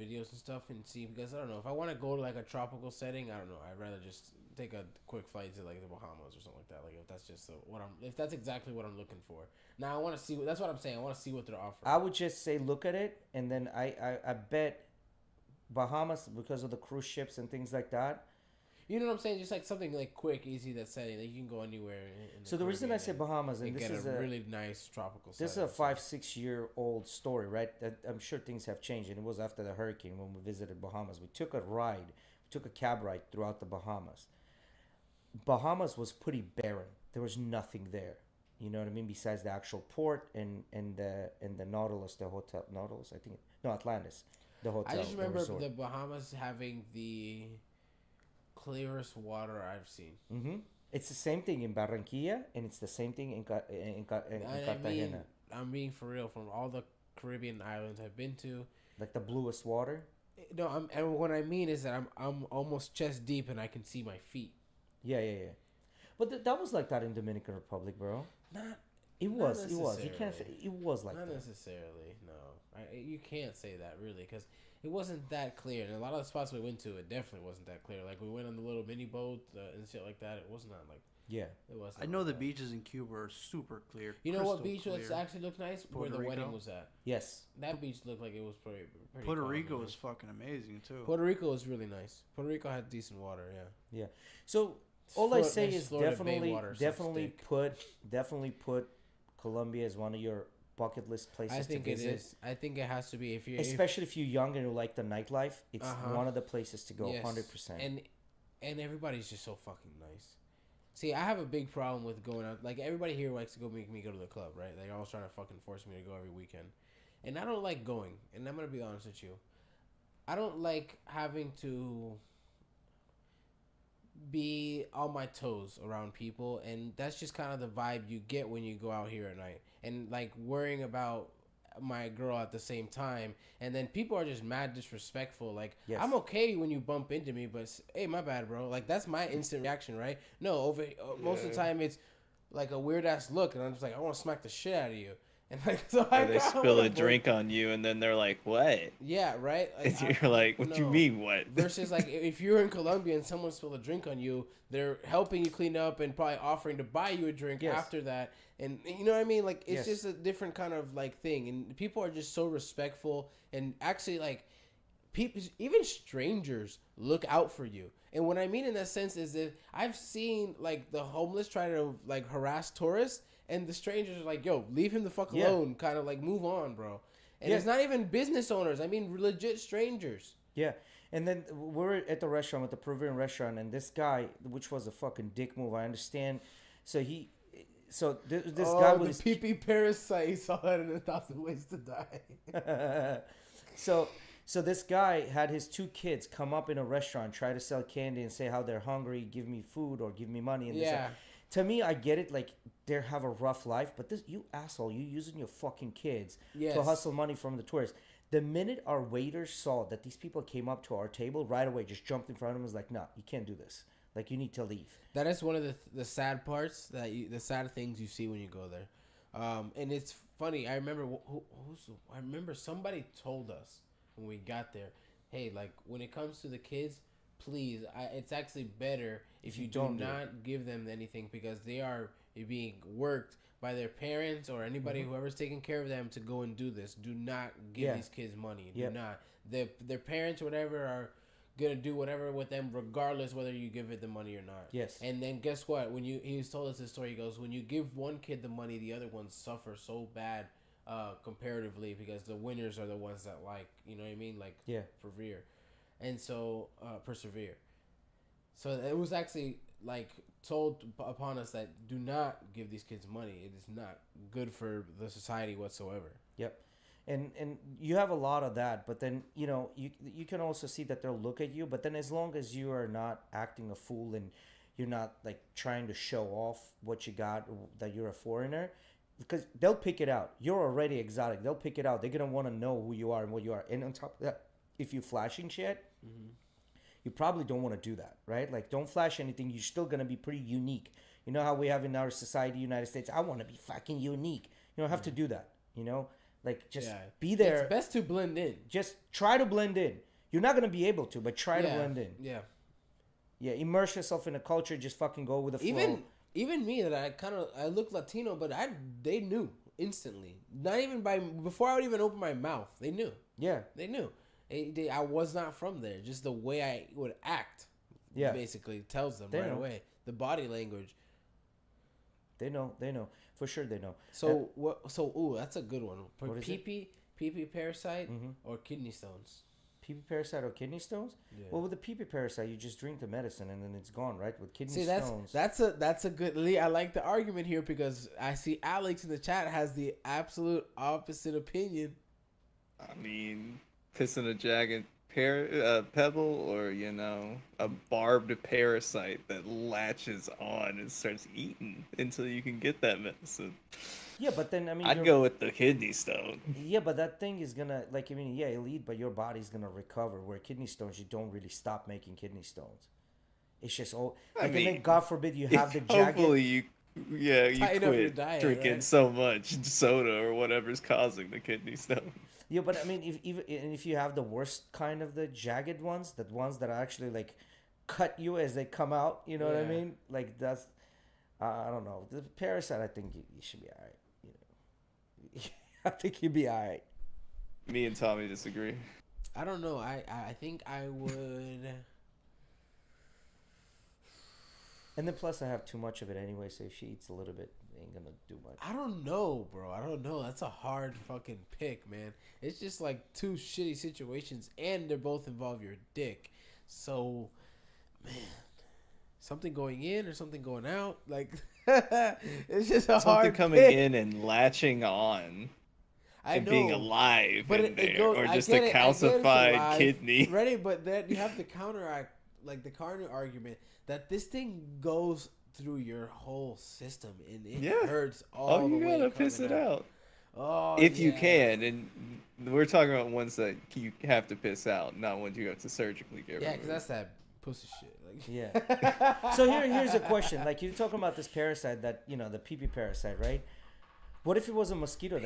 videos and stuff and see, because I don't know if I want to go to like a tropical setting. I don't know. I'd rather just take a quick flight to like the Bahamas or something like that. Like if that's just if that's exactly what I'm looking for. Now I want to see. That's what I'm saying. I want to see what they're offering. I would just say look at it, and then I bet Bahamas, because of the cruise ships and things like that. You know what I'm saying? Just like something like quick, easy, that setting that you can go anywhere. So the reason I say Bahamas, and and this get is a really nice tropical. this is a 5-6 year old story, right? That I'm sure things have changed, and it was after the hurricane when we visited Bahamas. We took a cab ride throughout the Bahamas. Bahamas was pretty barren. There was nothing there. You know what I mean? Besides the actual port and the Nautilus, the hotel Nautilus, I think. No, Atlantis, the hotel. I just remember resort. the Bahamas having the clearest water I've seen. Mm-hmm. It's the same thing in Barranquilla, and it's the same thing in Cartagena. I'm being for real. From all the Caribbean islands I've been to, Like the bluest water. no, and what I mean is that I'm almost chest deep and I can see my feet. Yeah. But that was like that in Dominican Republic, bro. It Not was. You can't say necessarily. it was like Not that. necessarily, no. You can't say that really, because it wasn't that clear. And a lot of the spots we went to, it definitely wasn't that clear. Like we went on the little mini boat and shit like that. It was not like Yeah. it wasn't. I know like the that. beaches in Cuba are super clear. You know what crystal beach clear. was actually looked nice? Where Puerto the wedding Rico? was at. Yes. That beach looked like it was pretty Puerto calm, Rico man. was fucking amazing too. Puerto Rico was really nice. Puerto Rico had decent water, yeah. So all I Flor- say nice is Florida Bay water sucks definitely put Colombia as one of your bucket list places I think to it visit. is. I think it has to be if you're Especially if you're young and you like the nightlife, it's Uh-huh. one of the places to go, Yes. 100%. And everybody's just so fucking nice. See, I have a big problem with going out. Like everybody here likes to make me go to the club, right? They're always trying to fucking force me to go every weekend, and I don't like going. And I'm gonna be honest with you, I don't like having to be on my toes around people, and that's just kind of the vibe you get when you go out here at night, and like worrying about my girl at the same time, and then people are just mad disrespectful. Like Yes. I'm okay when you bump into me, but hey, my bad, bro. Like that's my instant reaction, right? No, most of the time it's like a weird ass look, and I'm just like, I want to smack the shit out of you, and like so Or I they kinda spill wanna a drink on you, and then they're like, "What?" Yeah, right. And you're like, "What do you no. mean, what?" Versus like if you're in Colombia and someone spilled a drink on you, they're helping you clean up and probably offering to buy you a drink Yes. after that. And you know what I mean? Like it's Yes. just a different kind of like thing. And people are just so respectful, and actually like people, even strangers look out for you. And what I mean in that sense is that I've seen like the homeless try to like harass tourists, and the strangers are like, "Yo, leave him the fuck Yeah. alone," kind of like move on, bro. And Yeah. it's not even business owners. I mean legit strangers. Yeah. And then we're at the restaurant, at the Peruvian restaurant, and this guy, which was a fucking dick move, I understand. So this guy the was pee parasite. He saw that in 1,000 Ways to Die. so this guy had his two kids come up in a restaurant, try to sell candy and say how they're hungry, give me food or give me money. And Yeah. to me, I get it. Like they have a rough life, but this you asshole, you using your fucking kids Yes. to hustle money from the tourists. The minute our waiters saw that these people came up to our table, right away just jumped in front of them and was like, "No, you can't do this. Like, you need to leave." That is one of the sad parts the sad things you see when you go there, and it's funny. I remember I remember somebody told us when we got there, hey, like when it comes to the kids, please, it's actually better if you do not give them anything because they are being worked by their parents or anybody whoever's taking care of them to go and do this. Do not give these kids money. Do not. Their parents or whatever are gonna do whatever with them regardless whether you give it the money or not. Yes. And then guess what? When he's told us this story, he goes, when you give one kid the money, the other ones suffer so bad comparatively because the winners are the ones that you know what I mean? Like persevere. And so persevere. So it was actually like told upon us that do not give these kids money. It is not good for the society whatsoever. Yep. And you have a lot of that, but then, you know, you can also see that they'll look at you, but then as long as you are not acting a fool and you're not like trying to show off what you got, that you're a foreigner, because they'll pick it out. You're already exotic. They'll pick it out. They're going to want to know who you are and what you are. And on top of that, if you're flashing shit, you probably don't want to do that, right? Like, don't flash anything. You're still going to be pretty unique. You know how we have in our society, United States, I want to be fucking unique. You don't have to do that, you know? Like, just be there. It's best to blend in. Just try to blend in. You're not going to be able to, but try to blend in. Yeah. Yeah, immerse yourself in the culture. Just fucking go with the flow. Even me, that I look Latino, but they knew instantly. Not even before I would even open my mouth. They knew. Yeah. They knew. I was not from there. Just the way I would act basically tells them right away. The body language. They know. For sure they know. So that's a good one. Pee-pee parasite or kidney stones. Pee-pee parasite or kidney stones? Yeah. Well, with the pee-pee parasite, you just drink the medicine and then it's gone, right? With kidney stones. That's a good. I like the argument here because I see Alex in the chat has the absolute opposite opinion. I mean, pissing a jagged pebble, or you know, a barbed parasite that latches on and starts eating until you can get that medicine. Yeah, but then I mean, I'd go with the kidney stone. Yeah, but that thing is gonna it'll eat, but your body's gonna recover. Where kidney stones, you don't really stop making kidney stones. It's just and then God forbid you have the jagged. Hopefully you quit diet, drinking so much soda or whatever's causing the kidney stone. Yeah, but I mean, if you have the worst kind of the jagged ones, the ones that are actually like cut you as they come out, you know what I mean? Like that's, I don't know. The parasite, I think you should be alright. You know, I think you'd be alright. Me and Tommy disagree. I don't know. I think I would. And then plus I have too much of it anyway, so if she eats a little bit, it ain't gonna do much. I don't know, bro. I don't know. That's a hard fucking pick, man. It's just like two shitty situations, and they both involve your dick. So, man, something going in or something going out, like it's just a hard something coming pick. in and latching on. And being alive but in there, or just a calcified kidney. Ready, but then you have the counter argument that this thing goes through your whole system and it hurts all the way. You gotta piss it out. Oh, if you can, and we're talking about ones that you have to piss out, not ones you have to surgically get rid of. Yeah, because that's that pussy shit. Like. Yeah. So here's a question. Like, you're talking about this parasite that, you know, the pee-pee parasite, right? What if it was a mosquito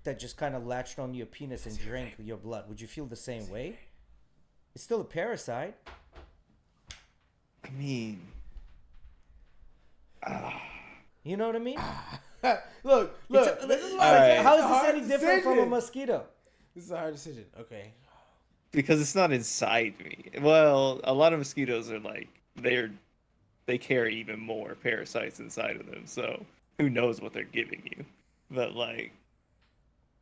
that just kind of latched on your penis and drank your blood? Would you feel the same way? It's still a parasite. I mean, you know what I mean? Look. How is this any different from a mosquito? This is a hard decision. Okay. Because it's not inside me. Well, a lot of mosquitoes are like they carry even more parasites inside of them. So who knows what they're giving you? But like,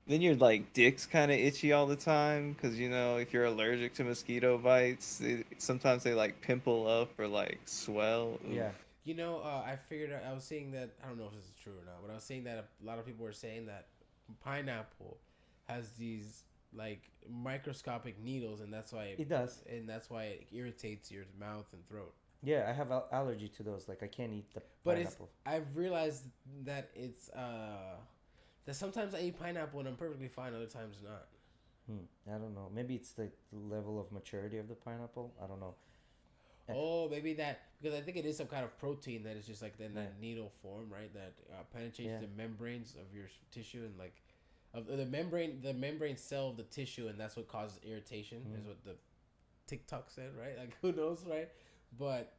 then your like dick's kind of itchy all the time because, you know, if you're allergic to mosquito bites, sometimes they like pimple up or like swell. Yeah. You know, I figured out, I was saying that, I don't know if this is true or not, but I was saying that a lot of people were saying that pineapple has these like microscopic needles, and that's why it does, and that's why it irritates your mouth and throat. Yeah, I have allergy to those. Like, I can't eat the pineapple. But I've realized that it's that sometimes I eat pineapple and I'm perfectly fine, other times not. I don't know. Maybe it's the level of maturity of the pineapple. I don't know. Oh, maybe that, because I think it is some kind of protein that is just like in Yeah. that needle form, right? That penetrates Yeah. the membranes of your tissue and like of the membrane cell of the tissue, and that's what causes irritation. Is what the TikTok said, right? Like who knows, right? But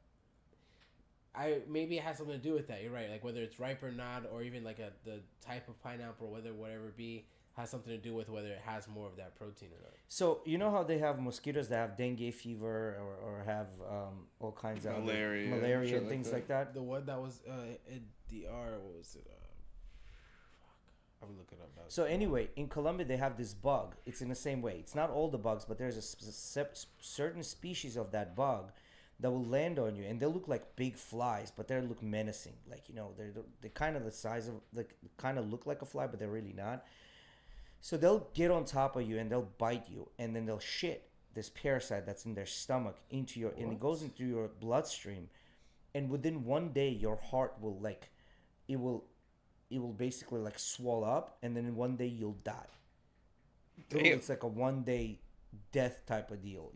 maybe it has something to do with that. You're right. Like whether it's ripe or not, or even like the type of pineapple, whatever it be, has something to do with whether it has more of that protein or not. So you know how they have mosquitoes that have dengue fever or have all kinds of Malaria, shit and things like like that. The one that was in DR, what was it? I'm looking up now. So anyway, in Colombia they have this bug. It's in the same way. It's not all the bugs, but there's a certain species of that bug that will land on you, and they look like big flies, but they look menacing. Like they're kind of the size of kind of look like a fly, but they're really not. So they'll get on top of you and they'll bite you, and then they'll shit this parasite that's in their stomach into your, and it goes into your bloodstream, and within 1 day your heart will it will basically like swell up, and then in 1 day you'll die. Literally, Damn. it's like a 1 day death type of deal,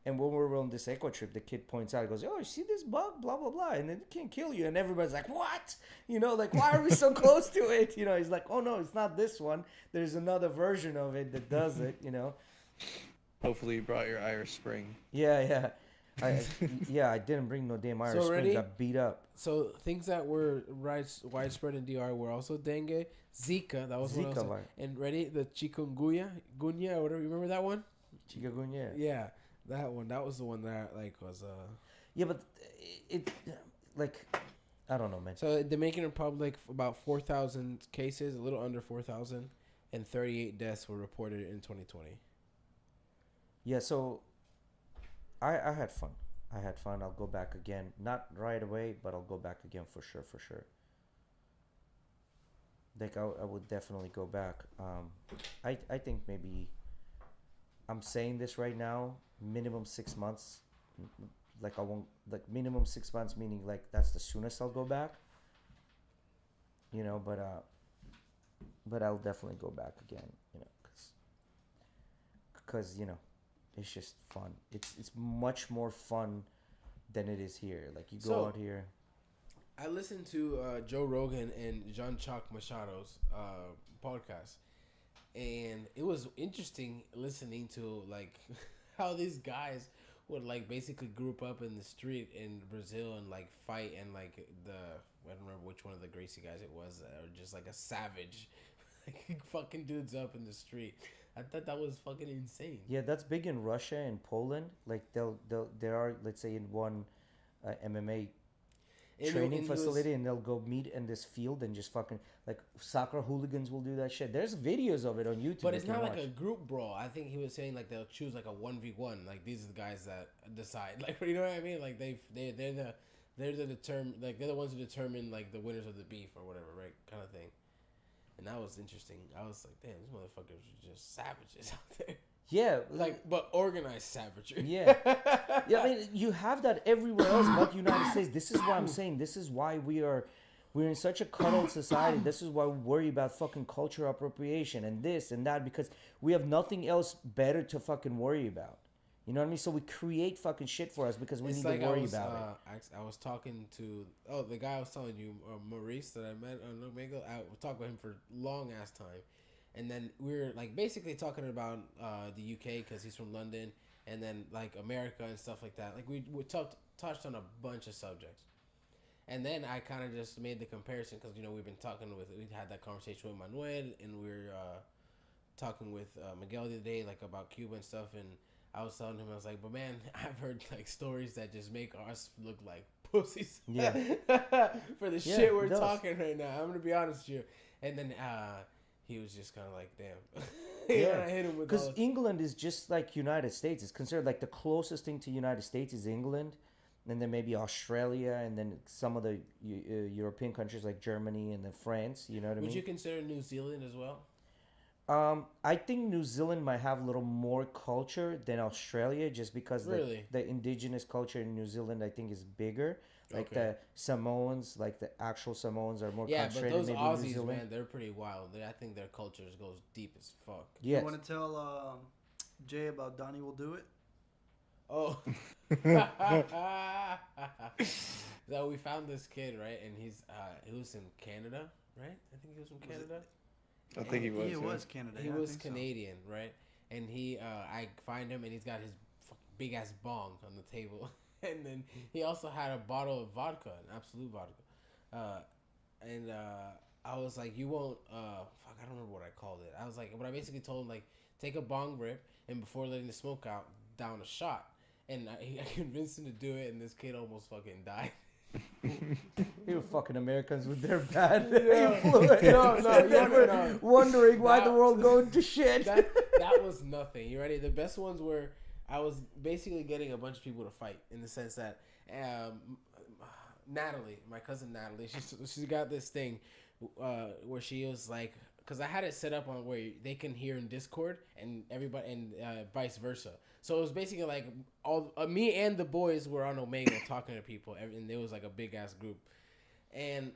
And when we were on this eco trip, the kid points out, he goes, "Oh, you see this bug? Blah blah blah, and it can kill you." And everybody's like, "What? Like why are we so close to it?" He's like, "Oh no, it's not this one. There's another version of it that does it." Hopefully you brought your Irish Spring. Yeah. I didn't bring no damn Irish Spring. ready? Got beat up. So things that were widespread in DR were also dengue, Zika. That was one. Zika Also, virus. and ready, the chikungunya, or whatever. You remember that one? Chikungunya. Yeah, that one. That was the one that was. Yeah, but it I don't know, man. So Dominican Republic, about 4,000 cases, a little under 4,000, and 38 deaths were reported in 2020. Yeah, so I had fun. I'll go back again. Not right away, but I'll go back again for sure. Like I would definitely go back. I think maybe I'm saying this right now, minimum 6 months. Like I won't, like minimum 6 months, meaning like that's the soonest I'll go back. But I'll definitely go back again, because it's just fun. It's much more fun than it is here. Like you go out here. I listened to Joe Rogan and Jean-Jacques Machado's podcast, and it was interesting listening to like how these guys would like basically group up in the street in Brazil and like fight, and like I don't remember which one of the Gracie guys it was, or just like a savage, like fucking dudes up in the street. I thought that was fucking insane. Yeah, that's big in Russia and Poland. Like there are, let's say, in one MMA training facility, and they'll go meet in this field and just fucking like soccer hooligans will do that shit. There's videos of it on YouTube. But it's not like a group brawl. I think he was saying like they'll choose like a 1v1. Like these are the guys that decide. Like, you know what I mean? Like they're the ones who determine like the winners of the beef or whatever, right? Kind of thing. And that was interesting. I was like, damn, these motherfuckers are just savages out there. Yeah, Like, but organized savagery. Yeah. Yeah, I mean, you have that everywhere else but the United States. This is why I'm saying this is why we're in such a cuddled society. This is why we worry about fucking cultural appropriation and this and that, because we have nothing else better to fucking worry about. You know what I mean? So we create fucking shit for us because we need to worry about it. I was talking to the guy I was telling you, Maurice, that I met on Omega. I talked with him for long ass time, and then we were like basically talking about the UK because he's from London, and then like America and stuff like that. Like we touched on a bunch of subjects, and then I kind of just made the comparison because we had that conversation with Manuel, and we were talking with Miguel the other day like about Cuba and stuff, and I was telling him, I was like, but man, I've heard like stories that just make us look like pussies. Yeah. For the shit we're talking right now. I'm gonna be honest with you. And then he was just kind of like, damn. Yeah. I hit him with Because England is just like United States. It's considered like the closest thing to United States is England, and then maybe Australia, and then some of the European countries like Germany and then France. You know what I mean? Would you consider New Zealand as well? I think New Zealand might have a little more culture than Australia, just because Really? the indigenous culture in New Zealand I think is bigger. Like Okay. the Samoans, like the actual Samoans are more Yeah, but concentrated. those Maybe in New Aussies, Zealand. man, they're pretty wild. I think their culture goes deep as fuck. Yes. You want to tell Jay about Donnie Will Do It? Oh. So we found this kid, right? And he was in Canada, right? I think he was from Canada. I think he was. He yeah. was Canada. He yeah, I was think so. Canadian, right? And I find him, and he's got his big ass bong on the table, and then he also had a bottle of vodka, an Absolute vodka, and I was like, you won't, fuck, I don't remember what I called it. I was like, but I basically told him like, take a bong rip, and before letting the smoke out, down a shot, and I convinced him to do it, and this kid almost fucking died. You fucking Americans with their bad Yeah. influence. No, wondering why the That- world going to shit. that was nothing. You ready? The best ones were I was basically getting a bunch of people to fight in the sense that Natalie, my cousin Natalie, she got this thing where she was like, because I had it set up on where they can hear in Discord and everybody and vice versa. So it was basically like all me and the boys were on Omegle talking to people, and it was like a big ass group. And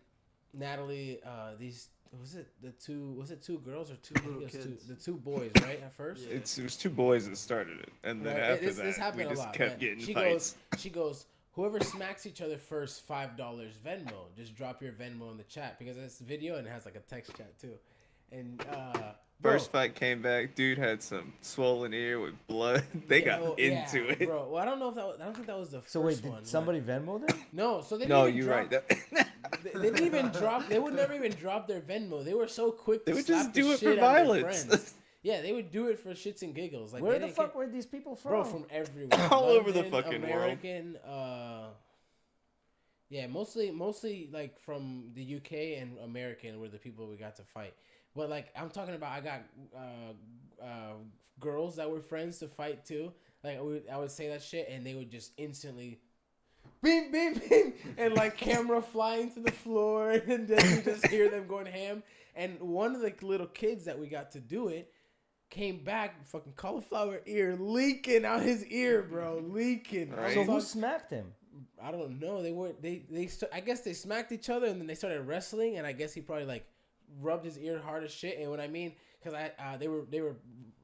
Natalie, was it two girls or two Little kids? kids. The two boys, right? At first, Yeah. It was two boys that started it, and then Right, after this that, we happened a just lot, kept man. getting She fights. goes, whoever smacks each other first, $5 Venmo. Just drop your Venmo in the chat because it's video and it has like a text chat too. And bro, First fight came back, dude had some swollen ear with blood. They got into it. bro. Well, I don't think that was the first So wait, one. did somebody Venmo them? No, so they didn't No, even you're drop, right. They didn't even drop. They would never even drop their Venmo. They were so quick to They would slap just the do it shit for out of their violence. friends. Yeah, they would do it for shits and giggles. Like Where they the didn't fuck care. were these people from? Bro, from everywhere. All over the London, fucking world. American, yeah, mostly like from the UK and American were the people we got to fight. But like I'm talking about, I got girls that were friends to fight too. Like I would say that shit, and they would just instantly, beam, beam, beam, and like camera flying to the floor, and then you just hear them going ham. And one of the little kids that we got to do it came back, fucking cauliflower ear leaking out his ear, bro, leaking. Right. So who smacked him? I don't know. I guess they smacked each other, and then they started wrestling, and I guess he probably like rubbed his ear hard as shit. And what I mean, because they were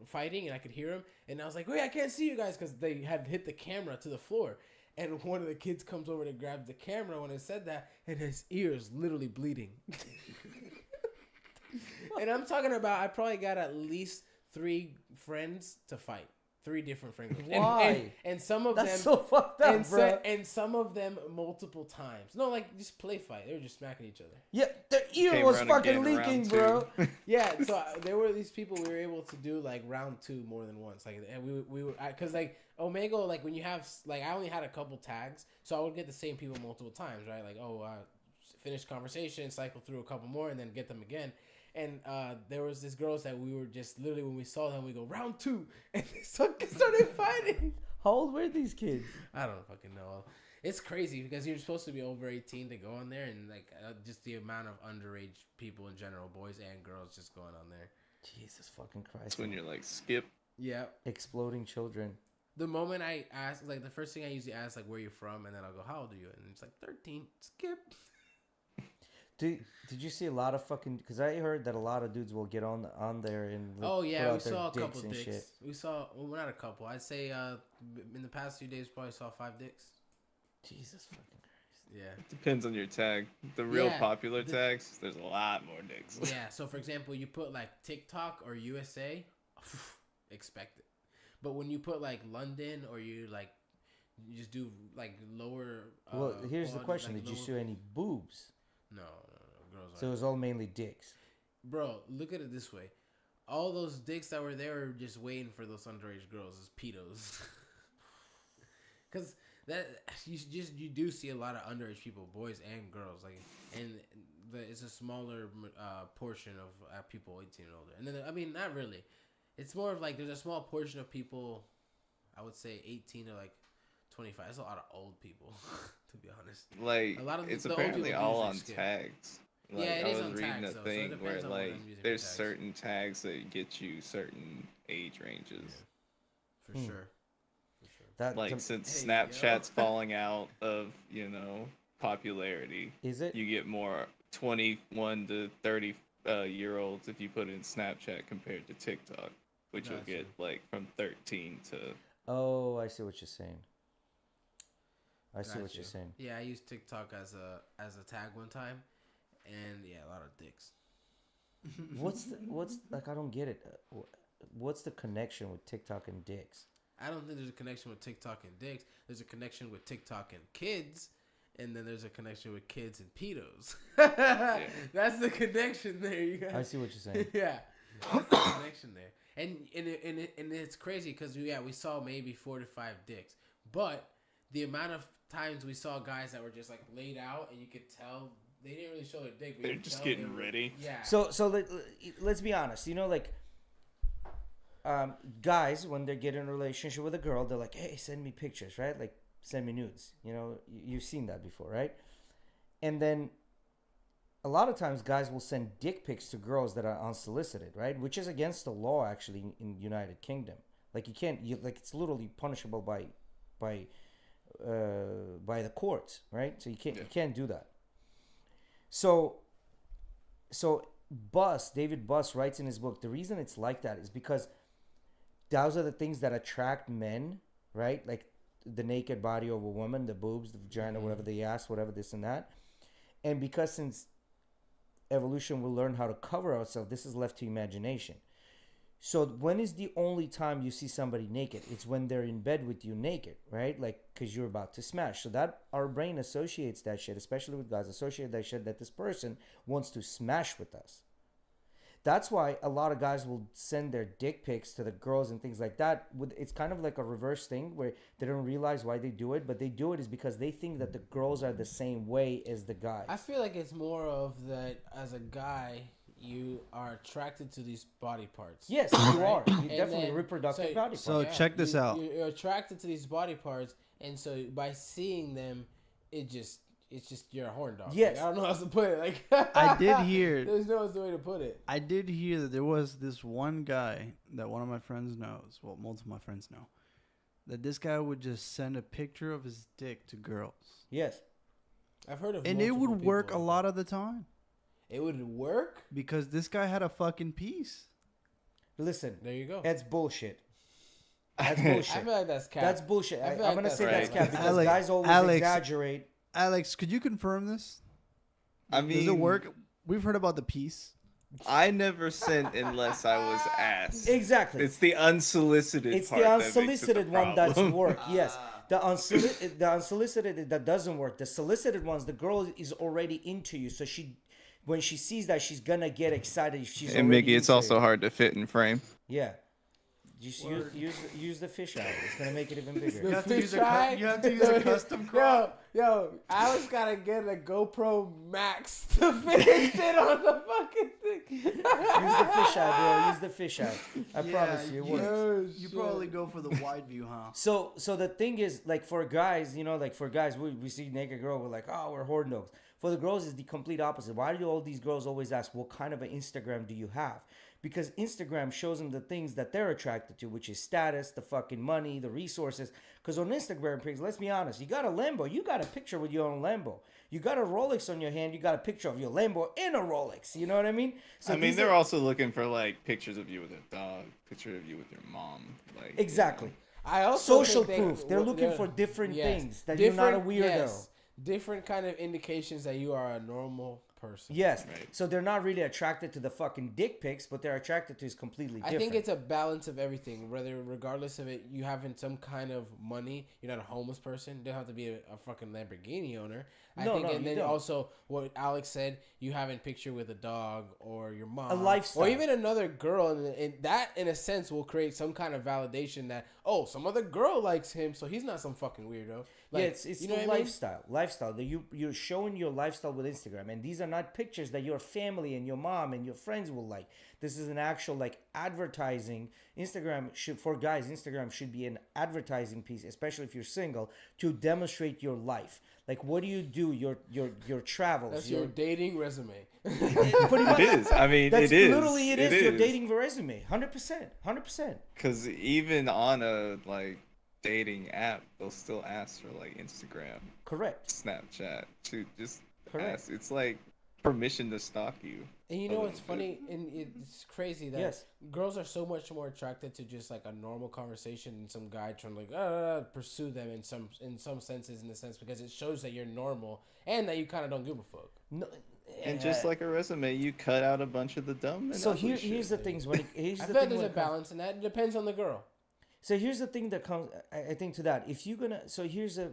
fighting, and I could hear him, and I was like, wait, I can't see you guys, because they had hit the camera to the floor. And one of the kids comes over to grab the camera when I said that, and his ear is literally bleeding. And I'm talking about, I probably got at least 3 friends to fight. 3 different friend groups. Why? And some of That's them so fucked up, bro. and some of them multiple times. No, like just play fight. They were just smacking each other. Yeah, their ear Came was around fucking again, leaking, round bro. two. Yeah, so there were these people we were able to do like round 2 more than once. Like, and we were because like Omega, like when you have like I only had a couple tags, so I would get the same people multiple times, right? Like finish conversation, cycle through a couple more, and then get them again. And there was this girls that we were just literally when we saw them, we go round 2, and they started fighting. How old were these kids? I don't fucking know. It's crazy because you're supposed to be over 18 to go on there, and like just the amount of underage people in general, boys and girls, just going on there. Jesus fucking Christ. That's when you're like, skip. Yeah. Exploding children. The moment I ask, like the first thing I usually ask, like where you from, and then I'll go, how old are you? And it's like 13. Skip. Did you see a lot of fucking? Because I heard that a lot of dudes will get on there and like, Oh put yeah, we out their saw a dicks couple and dicks. shit. We saw, well, not a couple. I'd say in the past few days, probably saw 5 dicks. Jesus fucking Christ. Yeah. Depends on your tag. The real Yeah, popular tags, there's a lot more dicks. Yeah. So for example, you put like TikTok or USA, expect it. But when you put like London or you just do like lower. Well, here's the quality, question: like did you lower- see any boobs? No, girls. So it was all mainly dicks. Bro, look at it this way. All those dicks that were there were just waiting for those underage girls as pedos. Cause that you do see a lot of underage people, boys and girls, like, and it's a smaller portion of people 18 and older. And then I mean, not really. It's more of like there's a small portion of people, I would say 18 to like 25. It's a lot of old people, to be honest. Like, A lot of it's the old apparently people all usually on skip. tags. Like, Yeah, it I is was on reading tags, a though, so it thing depends where on what like I'm using for there's tags. certain tags that get you certain age ranges. For Hmm. sure. For sure. That Like to- since Hey, yo. Snapchat's falling out of, you know, popularity. Is it? You get more 21 to 30 year olds if you put in Snapchat compared to TikTok, which will get like from 13 to. Oh, I see what you're saying. I see Got what you. you're saying. Yeah, I used TikTok as a tag one time, and yeah, a lot of dicks. What's like? I don't get it. What's the connection with TikTok and dicks? I don't think there's a connection with TikTok and dicks. There's a connection with TikTok and kids, and then there's a connection with kids and pedos. That's the connection there. You guys. I see what you're saying. Yeah, that's the connection there, and it's crazy because we saw maybe 4 to 5 dicks, but the amount of times we saw guys that were just like laid out, and you could tell they didn't really show their dick. But They're you could just tell getting they were- ready. Yeah. So let's be honest. You know, like, guys when they get in a relationship with a girl, they're like, "Hey, send me pictures," right? Like, send me nudes. You know, you've seen that before, right? And then a lot of times guys will send dick pics to girls that are unsolicited, right? Which is against the law actually in United Kingdom. Like, you can't, like, it's literally punishable by the courts, right? So you can't do that. So David Buss writes in his book, the reason it's like that is because those are the things that attract men, right? Like the naked body of a woman, the boobs, the vagina, whatever, the ass, whatever, this and that. And because since evolution will learn how to cover ourselves, this is left to imagination. So when is the only time you see somebody naked? It's when they're in bed with you naked, right? Like, because you're about to smash. So that our brain associates that shit, especially with guys, associate that shit that this person wants to smash with us. That's why a lot of guys will send their dick pics to the girls and things like that. It's kind of like a reverse thing where they don't realize why they do it, but they do it is because they think that the girls are the same way as the guys. I feel like it's more of that as a guy, you are attracted to these body parts. Yes, you are. You And definitely then- reproductive body parts. So check this out. You're attracted to these body parts, and so by seeing them, it's just you're a horn dog. Yes. Like, I don't know how else to put it. Like I did hear. There's no other way to put it. I did hear that there was this one guy that one of my friends knows. Well, most of my friends know that this guy would just send a picture of his dick to girls, Yes. I've heard of, and it multiple would work a people like lot of the time that. It would work. because this guy had a fucking piece. Listen, There you go. that's bullshit. That's I bullshit. feel like that's cap. That's bullshit. I I'm feel like going to that's say that's right. cap because Alex- guys always Alex- exaggerate. Alex, could you confirm this? I mean, Does it work? We've heard about the piece. I never sent unless I was asked. Exactly. It's the unsolicited It's part the that makes it unsolicited the one that's problem. work. Yes. The unsolicited that doesn't work. The solicited ones, the girl is already into you, so when she sees that, she's gonna get excited. If she's And already Mickey, it's into also it. hard to fit in frame. Yeah. Just use the fish eye. It's gonna make it even The bigger. have to use a fisheye? you have to use a custom crop. Yo, Alex gotta get a GoPro Max to finish it on the fucking thing. Use the fish eye, bro. Use the fish eye. I promise you, it works. Oh, You shit. probably go for the wide view, huh? So the thing is, like, for guys, you know, like for guys, we see naked girl, we're like, oh, we're horn dogs. For the girls, it's the complete opposite. Why do all these girls always ask, what kind of an Instagram do you have? Because Instagram shows them the things that they're attracted to, which is status, the fucking money, the resources. Because on Instagram pics, let's be honest, you got a Lambo, you got a picture with your own Lambo. You got a Rolex on your hand, you got a picture of your Lambo in a Rolex. You know what I mean? So I mean, these they're are- also looking for like pictures of you with a dog, picture of you with your mom, like Exactly. I also Social think proof. They're looking for different yes, things, that you're not a weirdo. yes, different kind of indications that you are a normal person. Yes. Right. So they're not really attracted to the fucking dick pics, but they're attracted to is completely I different. think it's a balance of everything. Whether, regardless of it, you having some kind of money, you're not a homeless person. You don't have to be a fucking Lamborghini owner. I No, think, no, and you then don't. also what Alex said, you having picture with a dog or your mom, A lifestyle. or even another girl, and that in a sense will create some kind of validation that some other girl likes him, so he's not some fucking weirdo. Like, yeah, it's you know the what I mean? lifestyle that you're showing your lifestyle with Instagram, and these are not pictures that your family and your mom and your friends will like. This is an actual like advertising. Instagram should be an advertising piece, especially if you're single, to demonstrate your life. Like, what do you do? Your travels. That's your dating resume. Pretty much. It is. I mean, That's it is. literally it is your dating resume. 100%. Because even on a like dating app, they'll still ask for like Instagram, Correct. Snapchat to just Correct. ask. It's like permission to stalk you. And you a know little what's bit. funny? And it's crazy that Yes. girls are so much more attracted to just like a normal conversation than some guy trying to like pursue them in some senses, in the sense because it shows that you're normal and that you kind of don't give a fuck. No, And just like a resume, you cut out a bunch of the dumb. And so ugly here's shit. the things when here's I the feel like thing there's when a it comes- balance in that. It depends on the girl. So here's the thing that comes. I think to that. If you're gonna, so here's a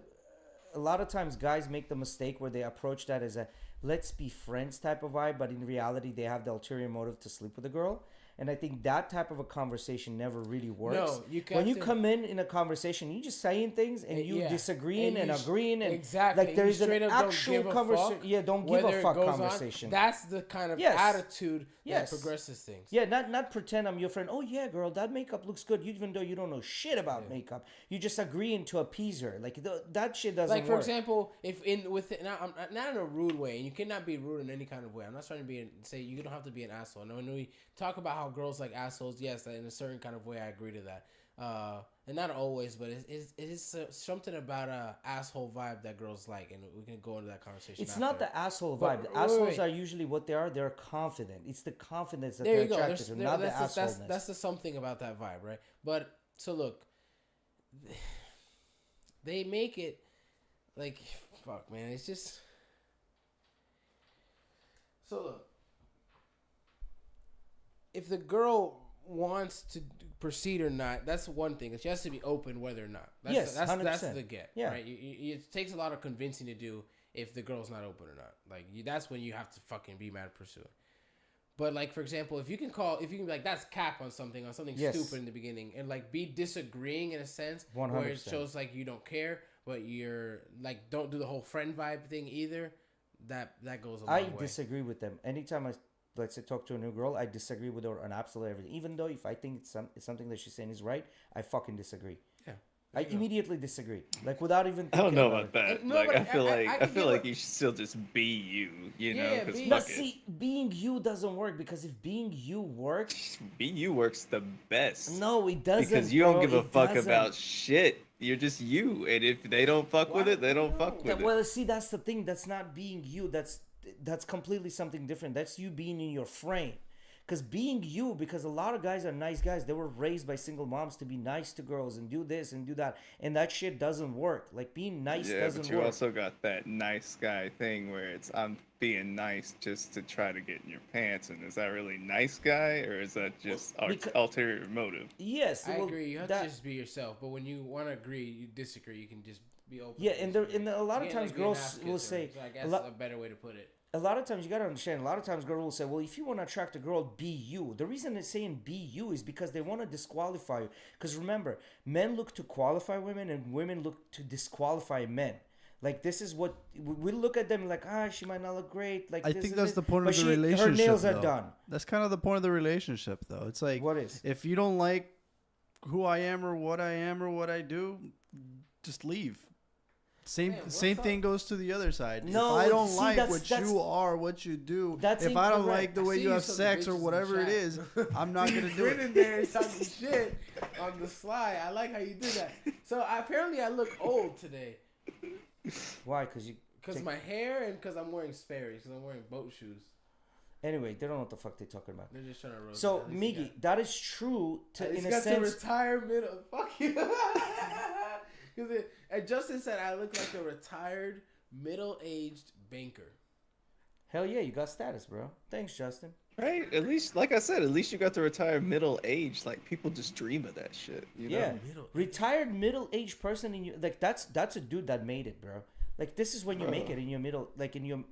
lot of times guys make the mistake where they approach that as a let's be friends type of vibe, but in reality they have the ulterior motive to sleep with a girl. And I think that type of a conversation never really works. No, you when you have to- come in a conversation, you just saying things and you Yeah. disagreeing And and, you agreeing and exactly. like there's You an straight up don't actual give a conversation. fuck Yeah, don't give whether a it fuck goes on. conversation. That's the kind of Yes. attitude Yes. that progresses things. Yeah, not pretend I'm your friend. Oh yeah, girl, that makeup looks good. Even though you don't know shit about makeup, you just agreeing to appease her. Like that shit doesn't Like for work. example, if in with it, not in a rude way, and you cannot be rude in any kind of way. I'm not trying to say you don't have to be an asshole. No, when we talk about how girls like assholes, yes, in a certain kind of way, I agree to that. And not always, but it is something about a asshole vibe that girls like, and we can go into that conversation. It's after. not the asshole But- vibe. The wait, assholes wait. are usually what they are. They're confident. It's the confidence that There they're you go. attracted to, not the That's assholeness. the something about that vibe, right? But so look, they make it like fuck, man. It's just so look. If the girl wants to proceed or not, that's one thing. She has to be open whether or not. That's Yes, that's 100%. the get. Yeah. Right. It takes a lot of convincing to do if the girl's not open or not. Like that's when you have to fucking be mad pursuing. But like for example, if you can be like that's cap on something Yes. stupid in the beginning, and like be disagreeing in a sense 100%. where it shows like you don't care, but you're like don't do the whole friend vibe thing either. That goes a long I way. disagree with them. Anytime I let's say talk to a new girl, I disagree with her on absolutely everything. Even though if I think it's something that she's saying is right, I fucking disagree. Yeah. I immediately disagree, like without even. I don't thinking know about about it. that. No, Like but I feel I like can I feel give like a- you should still just be you. You know, Yeah, because be- But fuck it. see, being you doesn't work because if being you works, Be you works the best. no, it doesn't. Because you don't bro, give a it fuck doesn't. about shit. You're just you, and if they don't fuck with Why? it, they don't fuck with That, it. well, see, that's the thing. That's not being you. That's completely something different. That's you being in your frame. Because being you, because a lot of guys are nice guys. They were raised by single moms to be nice to girls and do this and do that, and that shit doesn't work. Like being nice Yeah, doesn't but you work. also got that nice guy thing where it's I'm being nice just to try to get in your pants, and is that really nice guy or is that just Because- ulterior motive? Yes, I well, agree. You have that- to just be yourself. But when you want to agree, you disagree. You can just be open. Yeah, to and disagree. a lot of You times can't, like, be an girls ass will kisser. say So I a guess lot- a better way to put it. a lot of times you gotta understand. A lot of times girls will say, "Well, if you want to attract a girl, be you." The reason they're saying "be you" is because they want to disqualify you. Because remember, men look to qualify women, and women look to disqualify men. Like this is what we look at them like. She might not look great. Like I this think and that's this, the point but of the relationship. Her nails are though. done. That's kind of the point of the relationship, though. It's like, What is? if you don't like who I am or what I am or what I do, just leave. Same Man, what's same up? thing goes to the other side. No, if I don't see, like that's- what that's- you are, what you do, that's if I don't incorrect. like the I way see you you have some sex or bitches in whatever it chat. is, I'm not gonna do Grinning it. there and talking shit on the sly. I like how you did that. So apparently I look old today Why? Because you. because Take- my hair and because I'm wearing Sperry's. Because I'm wearing boat shoes. Anyway, they don't know what the fuck they're talking about. They're just trying to roast. So, me. At least you Miggy, that is true got- at least in you a got to sense. retire middle. Fuck you. Because Justin said I look like a retired middle-aged banker. Hell yeah, you got status, bro. Thanks, Justin. Right? At least, like I said, at least you got to retire middle age. Like people just dream of that shit. You know? Yeah, Middle- retired middle-aged person in you, like that's a dude that made it, bro. Like this is when you make it in your middle, like in your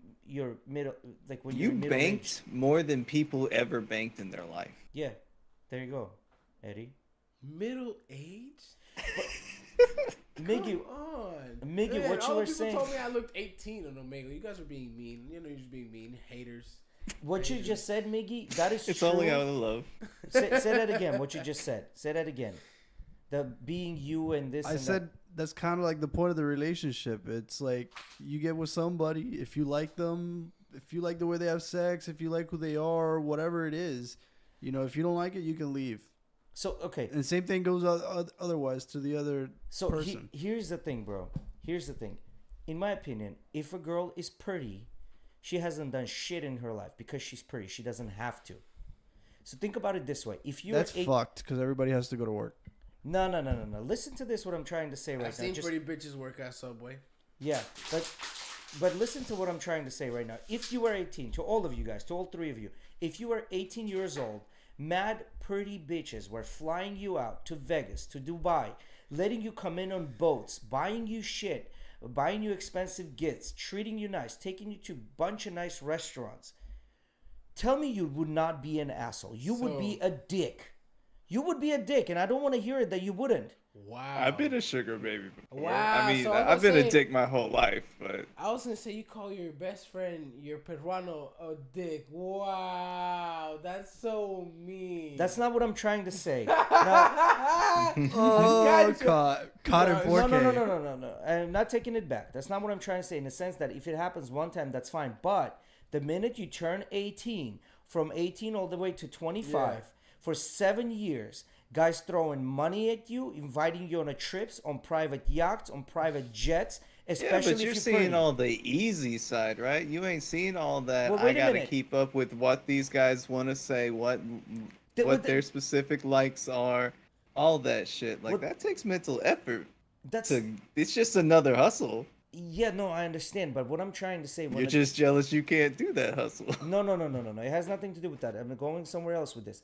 middle, like when You you're middle banked more than people ever banked in their life. Yeah, there you go, Eddie. Middle-aged? Miggy, Come on. Miggy, Man, what you all were people saying- told me I looked 18 on Omega. You guys are being mean. You know you're just being mean. Haters. what you just said, Miggy, that is It's true. only out of love. Say that again. What you just said. Say that again. The being you and this. I and said that's kind of like the point of the relationship. It's like you get with somebody, if you like them, if you like the way they have sex, if you like who they are, whatever it is, if you don't like it, you can leave. So okay. And same thing goes otherwise to the other So person. here's the thing, bro. Here's the thing. In my opinion, if a girl is pretty, she hasn't done shit in her life because she's pretty. She doesn't have to. So think about it this way: if you're That's fucked because everybody has to go to work. no. Listen to this. What I'm trying to say right I've now. seen pretty bitches work at Subway. Yeah, but listen to what I'm trying to say right now. If you are 18, to all of you guys, to all three of you, if you are 18 years old, mad pretty bitches were flying you out to Vegas, to Dubai, letting you come in on boats, buying you shit, buying you expensive gifts, treating you nice, taking you to a bunch of nice restaurants. Tell me you would not be an asshole. You would be a dick. You would be a dick, and I don't want to hear it that you wouldn't. Wow. I've been a sugar baby before. Wow, I mean, so I'm I've been gonna a say- dick my whole life, but I was gonna say you call your best friend, your peruano, a dick. Wow, that's so mean. That's not what I'm trying to say. No, Oh, Gotcha. caught in 4K. no. I'm not taking it back. That's not what I'm trying to say in the sense that if it happens one time, that's fine. But the minute you turn 18, from 18 all the way to 25, for 7 years, guys throwing money at you, inviting you on a trips, on private yachts, on private jets, yeah, especially but you're if you're seeing pretty. all the easy side, right? You ain't seen all that. Well, I wait a gotta minute. keep up with what these guys want to say, what their specific likes are, all that shit. Like What- that takes mental effort. That's It's just another hustle. yeah, no, I understand. But what I'm trying to say, when You're just jealous you can't do that hustle. No. It has nothing to do with that. I'm going somewhere else with this.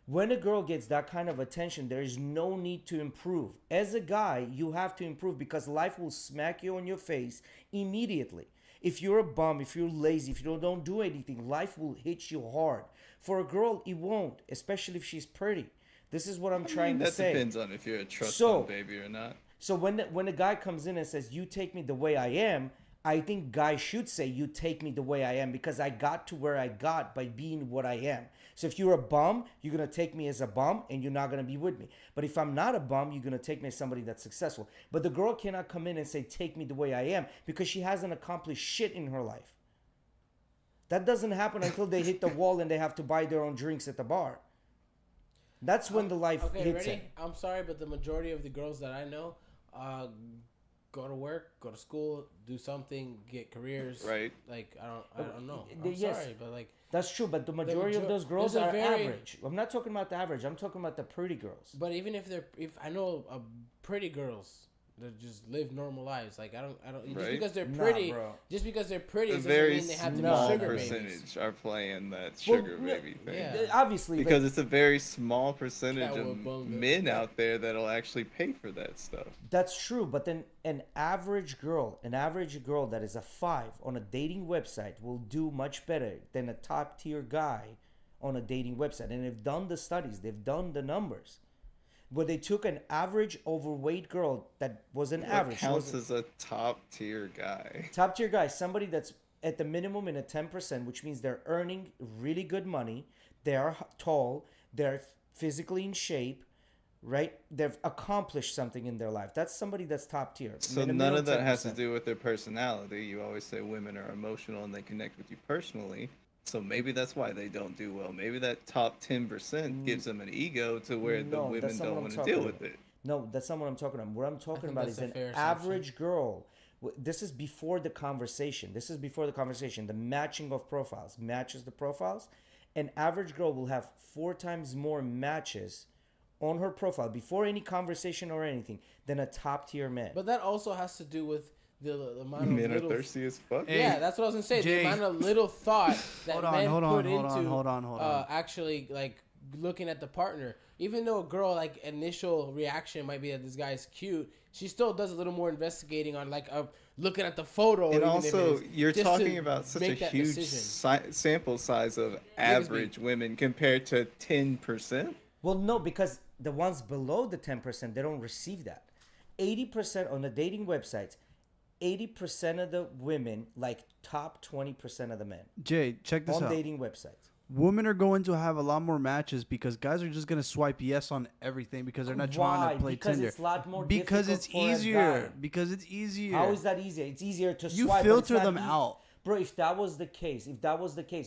When a girl gets that kind of attention, there is no need to improve. As a guy, you have to improve because life will smack you on your face immediately. If you're a bum, if you're lazy, if you don't do anything, life will hit you hard. For a girl, it won't, especially if she's pretty. This is what I'm trying to That say. depends on if you're a trust So- fund baby or not. So when a guy comes in and says, "You take me the way I am," I think guys should say, "You take me the way I am," because I got to where I got by being what I am. So if you're a bum, you're gonna take me as a bum, and you're not gonna be with me. But if I'm not a bum, you're gonna take me as somebody that's successful. But the girl cannot come in and say, "Take me the way I am," because she hasn't accomplished shit in her life. That doesn't happen until they hit the wall and they have to buy their own drinks at the bar. That's when the life Okay, hits ready? it. I'm sorry, but the majority of the girls that I know, go to work, go to school, do something, get careers. Right. Like I don't know. I'm Yes. sorry, but like. That's true, but the majority of those girls there's a are very- average. I'm not talking about the average. I'm talking about the pretty girls. But even if I know pretty girls that just live normal lives, like I don't just Right. because they're Nah, pretty, bro. just because they're pretty, A doesn't very mean they have to be small sugar percentage babies. are playing that Well, sugar no- baby thing. Yeah. Obviously, Because it's a very small percentage of Cowabunga. men out there that'll actually pay for that stuff. that's true. But then an average girl that is a 5 on a dating website will do much better than a top tier guy on a dating website. And they've done the studies, they've done the numbers. Where they took an average overweight girl that was an What average. she counts wasn't- as a top tier guy? Top tier guy, somebody that's at the minimum in a 10%, which means they're earning really good money. They are tall. They're physically in shape, right? They've accomplished something in their life. That's somebody that's top tier. So none of that has to do with their personality. You always say women are emotional and they connect with you personally. So maybe that's why they don't do well. Maybe that top 10% gives them an ego to where the No, women that's not don't what want I'm to deal talking with it. No, that's not what I'm talking about. What I'm talking think about that's is a an fair average girl. This is before the conversation. The matching of profiles matches the profiles. An average girl will have 4 times more matches on her profile before any conversation or anything than a top tier man. But that also has to do with the amount of Men are little. thirsty as fuck. Hey, Yeah, that's what I was gonna say. Jay. The amount of little thought that Hold on, men hold put on, into hold on. actually like looking at the partner. Even though a girl like initial reaction might be that this guy is cute, she still does a little more investigating on like looking at the photo. And even if also, it is, you're just talking to about such a make that huge decision. sample size of average women compared to 10%. Well, no, because the ones below the 10%, they don't receive that. 80% on the dating websites, 80% of the women like top 20% of the men Jay, check this on out. dating websites. Women are going to have a lot more matches because guys are just going to swipe yes on everything because they're not trying Why? to play Because Tinder. it's a lot more because difficult it's for a easier. guy. Because it's easier. How is that easier? It's easier to You swipe. but it's filter not them easy. out. Bro, if that was the case,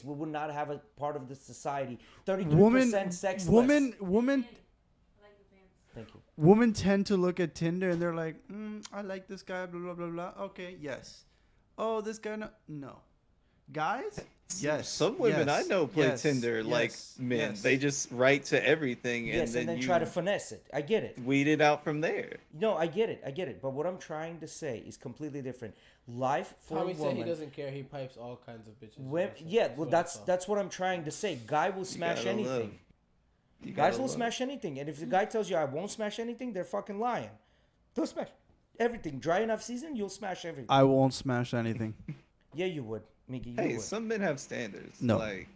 we would not have a part of the society. 33% Woman, sexless. woman. Thank you. Women tend to look at Tinder and they're like, I like this guy, blah, blah, blah, blah. Okay, yes. Oh, this guy, no. Guys? Yes. Some women I yes, know play yes, Tinder like yes, men. yes. They just write to everything Yes, and and then you try to finesse it. I get it. weed it out from there. No, I get it. But what I'm trying to say is completely different. Life for Tommy a said woman. he doesn't care. He pipes all kinds of bitches. Yeah, well, that's what I'm trying to say. Guy will smash gotta anything. love. You Guys gotta will love. smash anything, and if the guy tells you I won't smash anything, they're fucking lying. They'll smash everything. Dry enough season, you'll smash everything. I won't smash anything. Yeah, you would, Mickey. You Hey, would. some men have standards. No. Like,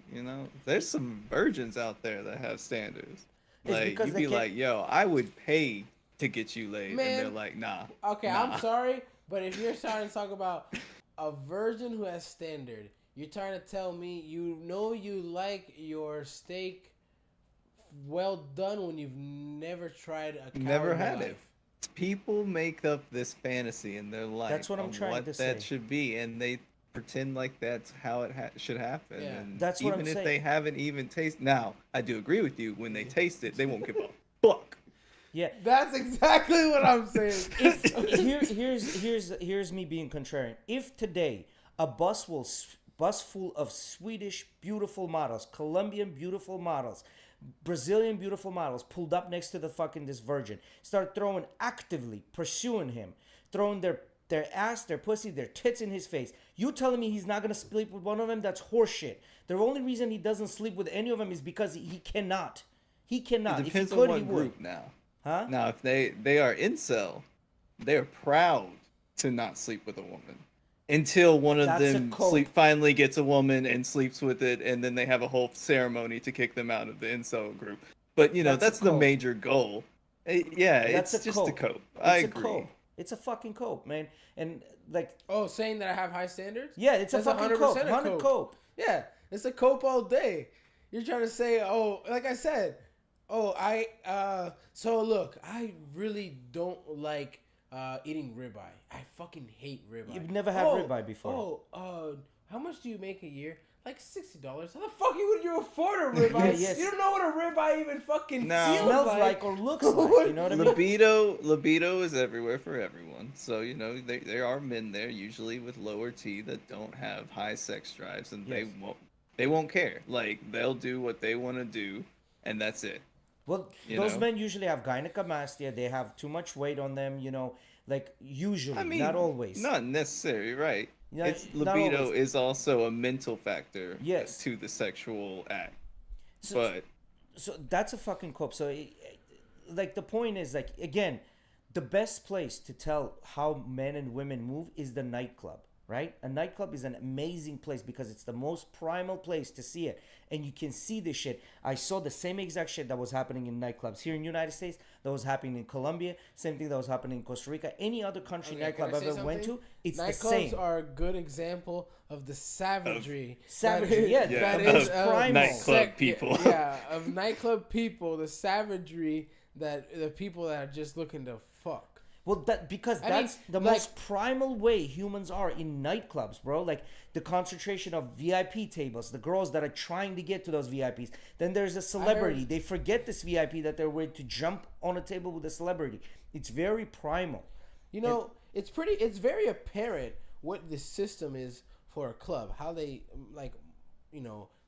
there's some virgins out there that have standards. It's Like, because you'd they be can't- like, yo, I would pay to get you laid. Man. And they're like, nah. Okay, nah. I'm sorry, but if you're starting to talk about a virgin who has standard, you're trying to tell me you like your steak well done when you've never tried a cow Never in your had life. it. People make up this fantasy in their life. That's what I'm on trying what to that say. should be, and they pretend like that's how it should happen. Yeah. And That's what even I'm if saying. they haven't even tasted. Now, I do agree with you. When they taste it, they won't give a fuck. Yeah. That's exactly what I'm saying. Here's me being contrarian. If today a bus full of Swedish beautiful models, Colombian beautiful models, Brazilian beautiful models pulled up next to this virgin, start actively pursuing him, throwing their ass, their pussy, their tits in his face. You telling me he's not gonna sleep with one of them? That's horseshit. The only reason he doesn't sleep with any of them is because he cannot. He cannot. It depends if he could, on he what would. group now. Huh? Now, if they are incel, they're proud to not sleep with a woman until one of That's a them cult. finally gets a woman and sleeps with it, and then they have a whole ceremony to kick them out of the incel group. But That's a the cult. major goal. Yeah, That's it's a just cope. a cope. It's I a agree. cope. It's a fucking cope, man. And like, Oh, saying that I have high standards? yeah, it's a That's fucking 100% cope. a 100 cope. cope. Yeah, it's a cope all day. You're trying to say, like I said, so look, I really don't like eating ribeye. I fucking hate ribeye. You've never had ribeye before. How much do you make a year? Like $60. How the fuck would you afford a ribeye? Yes. You don't know what a ribeye even fucking No. feels Smells like. like or looks like. You know what I mean? Libido is everywhere for everyone. So there are men there usually with lower T that don't have high sex drives, and Yes. they won't care. Like, they'll do what they want to do, and that's it. Well, You those know? men usually have gynecomastia. They have too much weight on them. Like usually, I mean, not always. Not necessarily, right? Yeah, It's not libido always. is also a mental factor Yes. to the sexual act. So- But So that's a fucking cope. So, like, the point is, like, again, the best place to tell how men and women move is the nightclub, right? A nightclub is an amazing place because it's the most primal place to see it. And you can see this shit. I saw the same exact shit that was happening in nightclubs here in the United States, that was happening in Colombia, same thing that was happening in Costa Rica. Any other country Okay, nightclub can I I've say ever went to, something? it's the Nightclubs same. are a good example of the savagery. Savagery, yeah, Yeah, that is of primal. nightclub people. Yeah, of nightclub people, the savagery that the people that are just looking to fuck. Well, because I that's mean, the like- most primal way humans are in nightclubs, bro. Like the concentration of VIP tables, the girls that are trying to get to those VIPs. Then there's a celebrity. They forget this VIP that they're with to jump on a table with a celebrity. It's very primal. You know, it's very apparent what the system is for a club. How they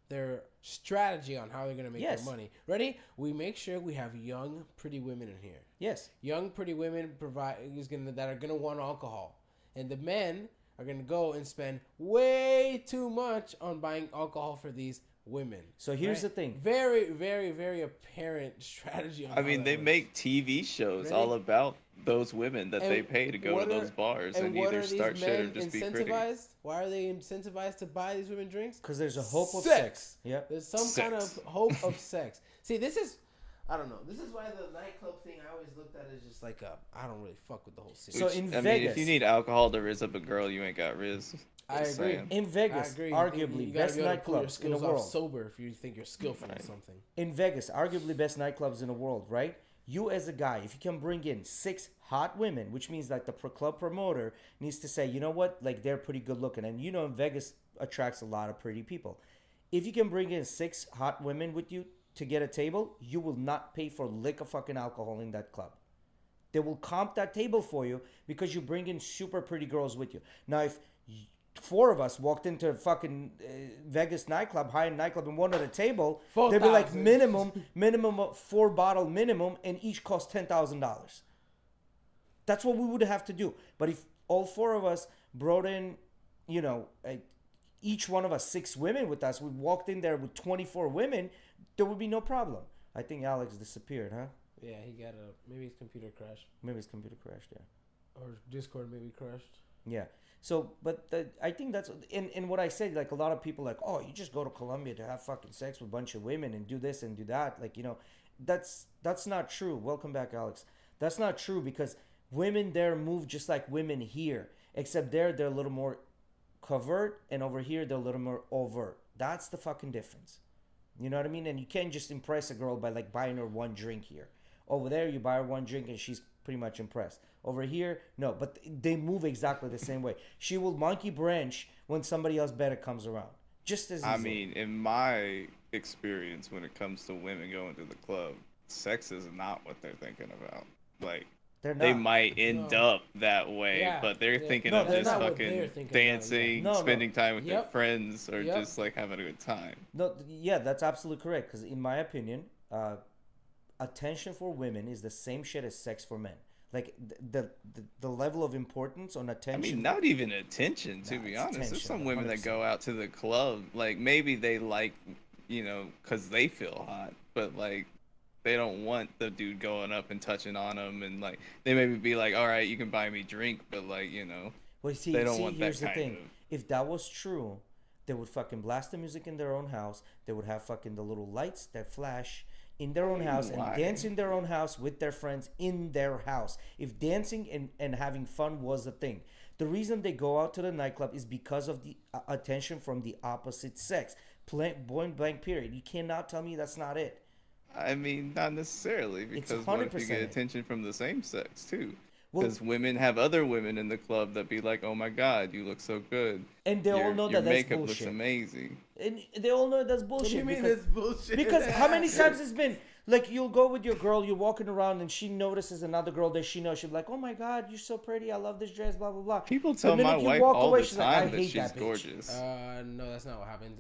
their strategy on how they're gonna make Yes. their money. Ready? We make sure we have young, pretty women in here. Yes. Young, pretty women that are gonna want alcohol, and the men are gonna go and spend way too much on buying alcohol for these women. So here's the thing. Very, very, very apparent strategy. On I how mean, that they works. make TV shows Ready? all about those women that And they pay to go to what those are- bars and what either are these start shit or men just be pretty. incentivized? Why are they incentivized to buy these women drinks? Because there's a hope of Sex. sex. Yep. There's some kind of hope of sex. See, this is, I don't know. This is why the nightclub thing I always looked at as just like I don't really fuck with the whole scene. So Which, in I mean, Vegas- if you need alcohol to rizz up a girl, you ain't got rizz. I Just agree. saying. In I Vegas, agree. arguably you gotta best be able to pull your nightclubs in the skills off world. sober if you think you're skillful at something. In Vegas, arguably best nightclubs in the world, right? You as a guy, if you can bring in 6 hot women, which means like the club promoter needs to say, you know what, like they're pretty good looking, and Vegas attracts a lot of pretty people. If you can bring in 6 hot women with you, to get a table, you will not pay for lick of fucking alcohol in that club. They will comp that table for you because you bring in super pretty girls with you. Now, if 4 of us walked into a fucking Vegas nightclub, high-end nightclub, and wanted a table, they'd be like 4,000. minimum of 4 bottle minimum, and each cost $10,000. That's what we would have to do. But if all 4 of us brought in, each one of us 6 women with us, we walked in there with 24 women, there would be no problem. I think Alex disappeared, huh? Yeah, he got maybe his computer crashed. Maybe his computer crashed, yeah. Or Discord maybe crashed. Yeah. So, but I think that's, in what I said, like a lot of people like, oh, you just go to Colombia to have fucking sex with a bunch of women and do this and do that. Like, that's not true. Welcome back, Alex. That's not true because women there move just like women here, except they're a little more covert, and over here they're a little more overt. That's the fucking difference. You know what I mean? And you can't just impress a girl by like buying her 1 drink here. Over there, you buy her 1 drink and she's pretty much impressed. Over here, no, but they move exactly the same way. She will monkey branch when somebody else better comes around. Just as easily. I mean, in my experience, when it comes to women going to the club, sex is not what they're thinking about. Like, they might end up that way, but they're thinking of just fucking dancing, spending time with their friends, or just like having a good time. No, yeah, that's absolutely correct. Because in my opinion, attention for women is the same shit as sex for men. Like the level of importance on attention. I mean, not even attention, to be honest. There's some women 100%. That go out to the club, like maybe they like, because they feel hot, but like they don't want the dude going up and touching on them, and like they maybe be like, all right, you can buy me a drink, but like, well, they don't want here's that the thing. of... If that was true, they would fucking blast the music in their own house. They would have fucking the little lights that flash in their own house and dance in their own house with their friends in their house. If dancing and having fun was the thing. The reason they go out to the nightclub is because of the attention from the opposite sex. Point blank period. You cannot tell me that's not it. I mean, not necessarily, because what if you get attention from the same sex too? Because women have other women in the club that be like, "Oh my God, you look so good," and they all know that that's makeup bullshit. Looks amazing. And they all know that's bullshit. What do you mean it's bullshit? Because how many times it's been like you'll go with your girl, you're walking around, and she notices another girl that she knows. She'll be like, "Oh my God, you're so pretty. I love this dress." Blah blah blah. People tell my wife all the time that she's that gorgeous. No, that's not what happens.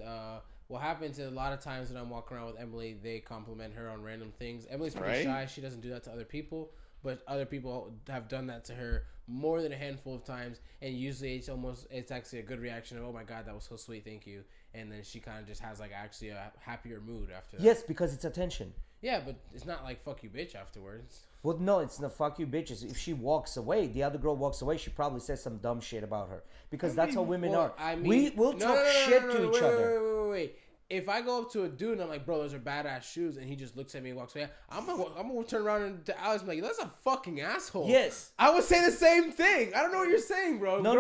What happens is a lot of times when I'm walking around with Emily, they compliment her on random things. Emily's pretty shy. She doesn't do that to other people, but other people have done that to her more than a handful of times, and usually it's actually a good reaction of, "Oh my God, that was so sweet, thank you," and then she kind of just has like actually a happier mood after that. Yes, because it's attention. Yeah, but it's not like "fuck you, bitch" afterwards. Well, no, it's not "fuck you, bitches." If she walks away, the other girl walks away, she probably says some dumb shit about her because that's how women are. I mean, we'll talk shit to each other. Wait. If I go up to a dude and I'm like, "Bro, those are badass shoes," and he just looks at me and walks away, I'm gonna turn around and to Alex and be like, "That's a fucking asshole." Yes, I would say the same thing. I don't know what you're saying, bro. No.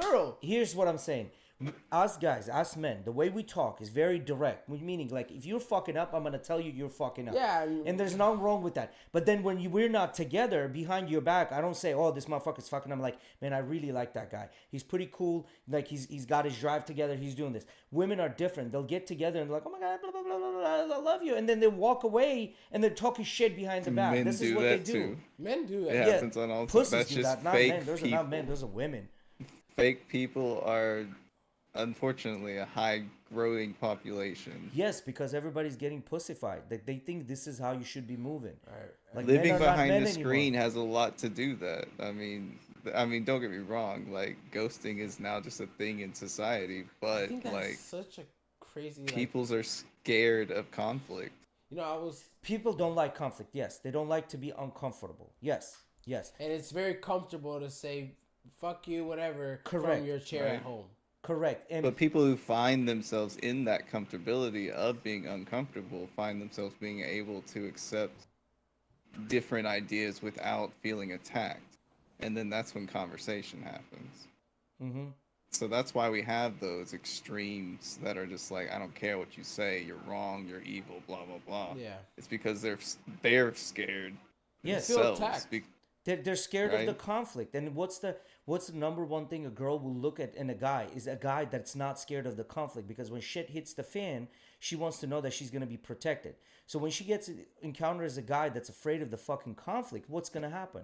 Girl. Here's what I'm saying. Us guys, us men, the way we talk is very direct. Meaning, like, if you're fucking up, I'm gonna tell you you're fucking up. Yeah. And there's nothing wrong with that. But then when we're not together, behind your back, I don't say, "Oh, this motherfucker's fucking." I'm like, "Man, I really like that guy. He's pretty cool. Like, he's got his drive together. He's doing this." Women are different. They'll get together and they're like, "Oh my God, blah blah blah blah blah. I love you," and then they walk away and they're talking shit behind the back. Men this do is what that they do. Too. Men do that. It happens on all sides. That's do just that. Not fake men. Those people. are not men. Those are women. Fake people are, unfortunately, a high growing population. Yes, because everybody's getting pussified. They think this is how you should be moving. Right. Like, living behind the screen has a lot to do that. I mean, don't get me wrong. Like, ghosting is now just a thing in society, but I think that's like, such a crazy. people's are scared of conflict. People don't like conflict. Yes, they don't like to be uncomfortable. Yes. And it's very comfortable to say "fuck you," whatever, Correct. from your chair at home. Correct. But people who find themselves in that comfortability of being uncomfortable find themselves being able to accept different ideas without feeling attacked. And then that's when conversation happens. Mm-hmm. So that's why we have those extremes that are just like, "I don't care what you say, you're wrong, you're evil, blah, blah, blah." Yeah. It's because they're scared Yes. Feel themselves. attacked. They're scared of the Right. conflict. And what's the number one thing a girl will look at in a guy is a guy that's not scared of the conflict, because when shit hits the fan, she wants to know that she's gonna be protected. So when she gets encounters a guy that's afraid of the fucking conflict, what's gonna happen?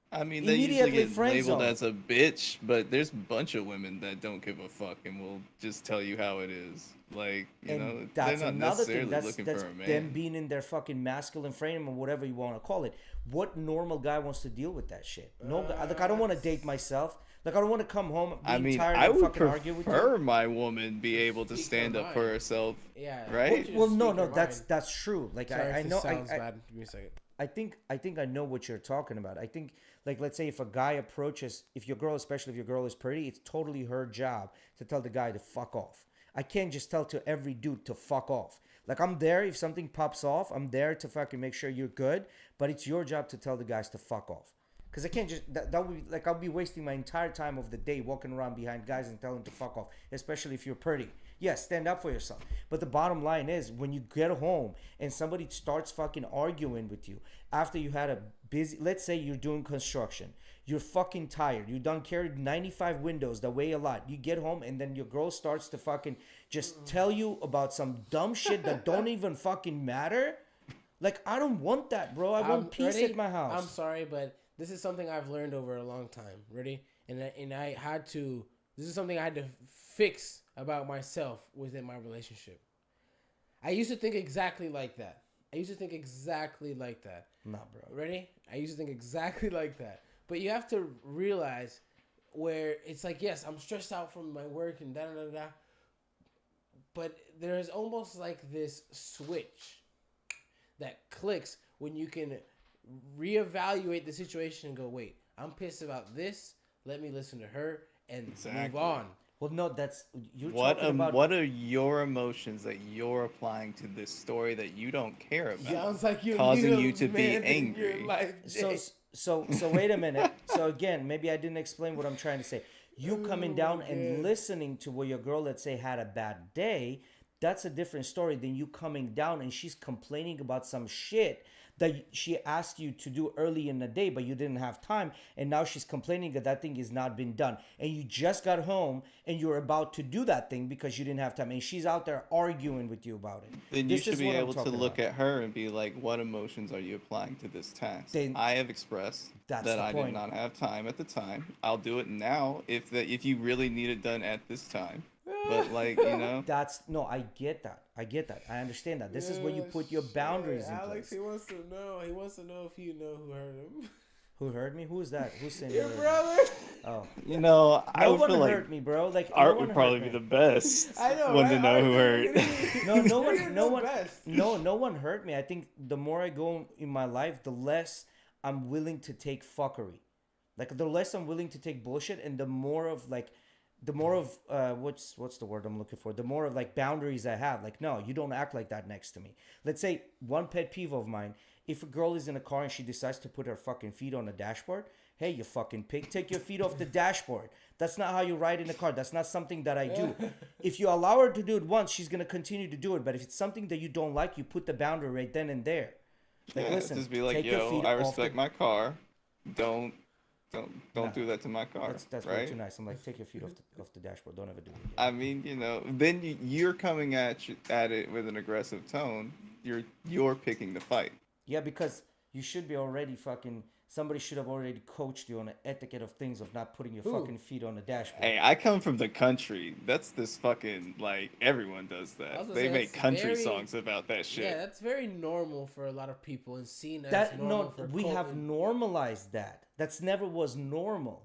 I mean, they usually Immediately get friend labeled zone. as a bitch, but there's a bunch of women that don't give a fuck and will just tell you how it is. Like, you And know, that's they're not another necessarily thing. That's looking that's for a them man. being in their fucking masculine frame or whatever you want to call it. What normal guy wants to deal with that shit? No, like I don't want to date myself. Like I don't want to come home being I mean, tired I and would fucking argue with you. prefer my woman be able to Speak stand her up for mind. herself, Yeah. I right? want you to Well, no, speak no, your that's mind. that's true. Like Sorry I if know, this sounds I bad. Give me a second. I think I know what you're talking about. I think, like, let's say if a guy approaches, if your girl, especially if your girl is pretty, it's totally her job to tell the guy to fuck off. I can't just tell to every dude to fuck off. Like, I'm there if something pops off, I'm there to fucking make sure you're good, but it's your job to tell the guys to fuck off. Because I can't just, that would be, like, I'll be wasting my entire time of the day walking around behind guys and telling them to fuck off, especially if you're pretty. Yes, stand up for yourself. But the bottom line is, when you get home and somebody starts fucking arguing with you after you had a busy, let's say you're doing construction, you're fucking tired, you done carried 95 windows that weigh a lot, you get home and then your girl starts to fucking just tell you about some dumb shit that don't even fucking matter. Like, I don't want that, bro. I want peace Ready? at my house. I'm sorry, but this is something I've learned over a long time. Ready? And I had to. This is something I had to fix about myself within my relationship. I used to think exactly like that. Nah, bro. Ready? I used to think exactly like that. But you have to realize where it's like, yes, I'm stressed out from my work and da da da da. But there's almost like this switch that clicks when you can reevaluate the situation and go, wait, I'm pissed about this. Let me listen to her and move Exactly. on. Well, no, that's, you're What talking about. what are your emotions that you're applying to this story that you don't care about? Sounds like you causing need a you to be man in your angry. life, So, Jay. so wait a minute. So again, maybe I didn't explain what I'm trying to say. You coming down and God. listening to where your girl, let's say, had a bad day, that's a different story than you coming down and she's complaining about some shit that she asked you to do early in the day, but you didn't have time, and now she's complaining that that thing has not been done, and you just got home and you're about to do that thing because you didn't have time, and she's out there arguing with you about it. Then you This should is be what I'm able to talking look about. at her and be like, what emotions are you applying to this task? Then- I have expressed That's that the I point. did not have time at the time. I'll do it now if you really need it done at this time. But like, you know, That's no, I get that. I understand that. This is where you put your boundaries in Alex, place. he wants to know. He wants to know if you know who hurt him. Who heard me? Who's that? Who's saying Your who heard me? brother. Oh, you know, I no would one feel hurt like me, bro. Like Art no would one probably hurt be me. the best I know. one right? to know Art, who you're hurt. gonna be- No, no you're one, the no one, best. no one hurt me. I think the more I go in my life, the less I'm willing to take fuckery. Like the less I'm willing to take bullshit, and the more of what's the word I'm looking for? The more of like boundaries I have. Like, no, you don't act like that next to me. Let's say one pet peeve of mine: if a girl is in a car and she decides to put her fucking feet on the dashboard, hey, you fucking pig, take your feet off the dashboard. That's not how you ride in a car. That's not something that I do. If you allow her to do it once, she's gonna continue to do it. But if it's something that you don't like, you put the boundary right then and there. Like, Yeah, listen, just be like, take your yo, feet I off respect the- my car. Don't Nah. do that to my car. That's way right? too nice. I'm like, take your feet off the dashboard. Don't ever do it again. I mean, you know, then you're coming at it with an aggressive tone. You're picking the fight. Yeah, because you should be already fucking. Somebody should have already coached you on the etiquette of things of not putting your Who? fucking feet on the dashboard. Hey, I come from the country. That's this fucking like everyone does I was that. gonna They say, make that's country very- songs about that shit. Yeah, that's very normal for a lot of people and seen as That normal no, for we have culture. normalized that. That's never was normal.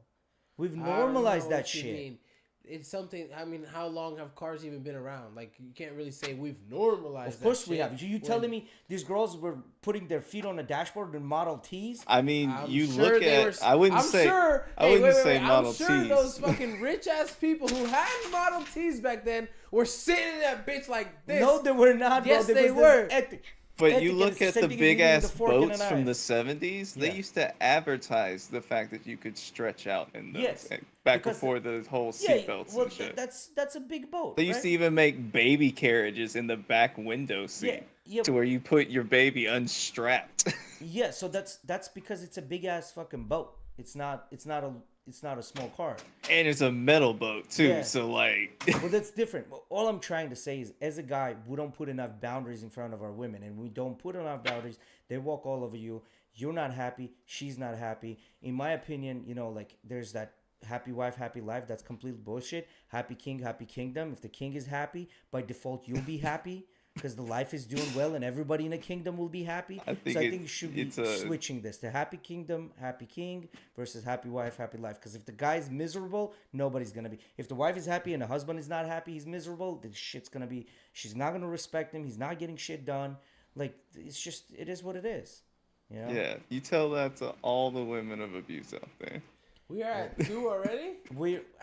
We've I don't normalized know that what you shit. mean. It's something. I mean, how long have cars even been around? Like, you can't really say we've normalized. Of course that we shit have. You when- telling me these girls were putting their feet on the dashboard in Model Ts? I mean, I'm you sure look they at. were- I wouldn't I'm say. Sure, I wouldn't wait, say Model I'm sure Ts. those fucking rich ass people who had Model Ts back then were sitting in that bitch like this. No, they were not. Yes, bro. they There was were. this ethic. But Etiquette you is look the at same the thing as big eating with ass a fork and a boats from knife. the 70s. They Yeah. used to advertise the fact that you could stretch out in those. Yes, Back because- before the whole Yeah, seatbelts well, and shit. that's a big boat. They used right? to even make baby carriages in the back window seat yeah. to where you put your baby unstrapped. Yeah, so that's because it's a big ass fucking boat. It's not a small car. And it's a metal boat too, Yeah. so like Well, that's different. Well, all I'm trying to say is, as a guy, we don't put enough boundaries in front of our women, and we don't put enough boundaries. They walk all over you. You're not happy. She's not happy. In my opinion, like there's that happy wife, happy life. That's complete bullshit. Happy king, happy kingdom. If the king is happy, by default, you'll be happy. Because the life is doing well and everybody in the kingdom will be happy. I think you should be switching this to happy kingdom, happy king versus happy wife, happy life. Because if the guy's miserable, nobody's going to be. If the wife is happy and the husband is not happy, he's miserable, then shit's going to be. She's not going to respect him. He's not getting shit done. Like, it's just, it is what it is. You know? yeah, you tell that to all the women of abuse out there. We are at 2 already?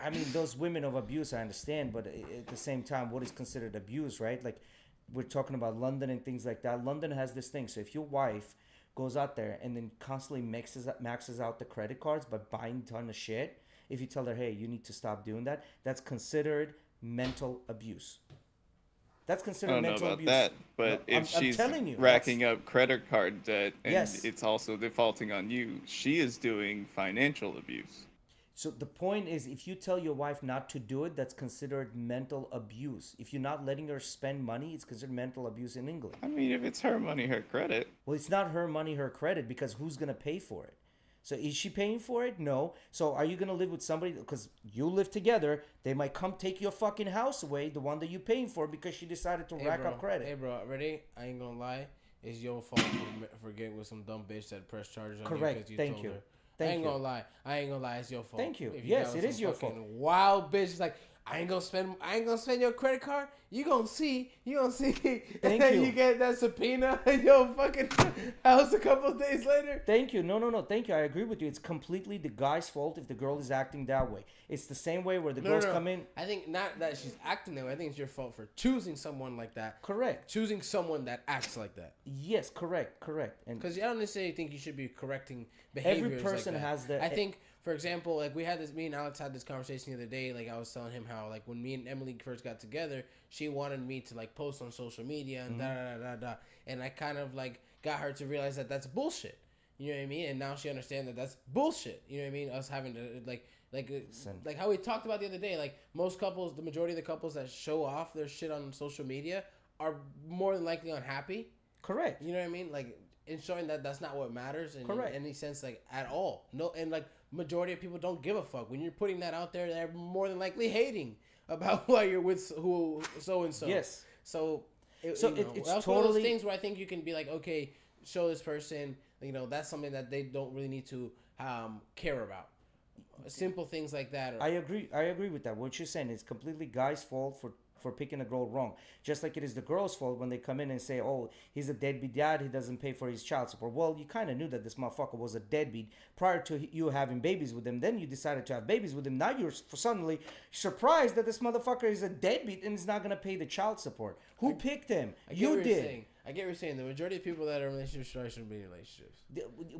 I mean, those women of abuse, I understand. But at the same time, what is considered abuse, right? Like, we're talking about London and things like that. London has this thing. So if your wife goes out there and then constantly maxes out the credit cards by buying a ton of shit, if you tell her, hey, you need to stop doing that, that's considered mental abuse. That's considered mental abuse. I don't know about that, but No, if she's telling you, racking up credit card debt and Yes. it's also defaulting on you, she is doing financial abuse. So the point is, if you tell your wife not to do it, that's considered mental abuse. If you're not letting her spend money, it's considered mental abuse in England. I mean, if it's her money, her credit. Well, it's not her money, her credit, because who's going to pay for it? So is she paying for it? No. So are you going to live with somebody? Because you live together, they might come take your fucking house away, the one that you're paying for, because she decided to rack up credit. Hey, bro, ready? I ain't going to lie. It's your fault for getting with some dumb bitch that pressed charges on Correct. you because you Thank told you. her. Thank I ain't you. gonna lie. It's your fault. Thank you. If Yes, got with it is some your fucking fault. Wild bitch like, I ain't gonna spend your credit card. You gonna see. Thank and then you. you get that subpoena in your fucking house a couple of days later. Thank you. No. Thank you. I agree with you. It's completely the guy's fault if the girl is acting that way. It's the same way where the girls come in. I think not that she's acting that way. I think it's your fault for choosing someone like that. Correct. Choosing someone that acts like that. Yes, correct. And Because I don't necessarily think you should be correcting behaviors. every person like that. has the. I think, for example, like me and Alex had this conversation the other day. Like I was telling him how, like when me and Emily first got together, she wanted me to like post on social media and and I kind of like got her to realize that that's bullshit. You know what I mean? And now she understands that that's bullshit. You know what I mean? Us having to like how we talked about the other day. Like most couples, the majority of the couples that show off their shit on social media are more than likely unhappy. Correct. You know what I mean? Like, in showing that that's not what matters in Correct. any sense, like, at all. No, and, like, majority of people don't give a fuck. When you're putting that out there, they're more than likely hating about why you're with who so-and-so. Yes. So it's that's one of totally those things where I think you can be like, okay, show this person, that's something that they don't really need to care about. Simple things like that. I agree with that. What you're saying is completely guy's fault for picking a girl wrong. Just like it is the girl's fault when they come in and say, oh, he's a deadbeat dad, he doesn't pay for his child support. Well, you kind of knew that this motherfucker was a deadbeat prior to you having babies with him. Then you decided to have babies with him. Now you're suddenly surprised that this motherfucker is a deadbeat and is not going to pay the child support. Who picked him? You did. I get what you're saying. The majority of people that are in relationships shouldn't be in relationships.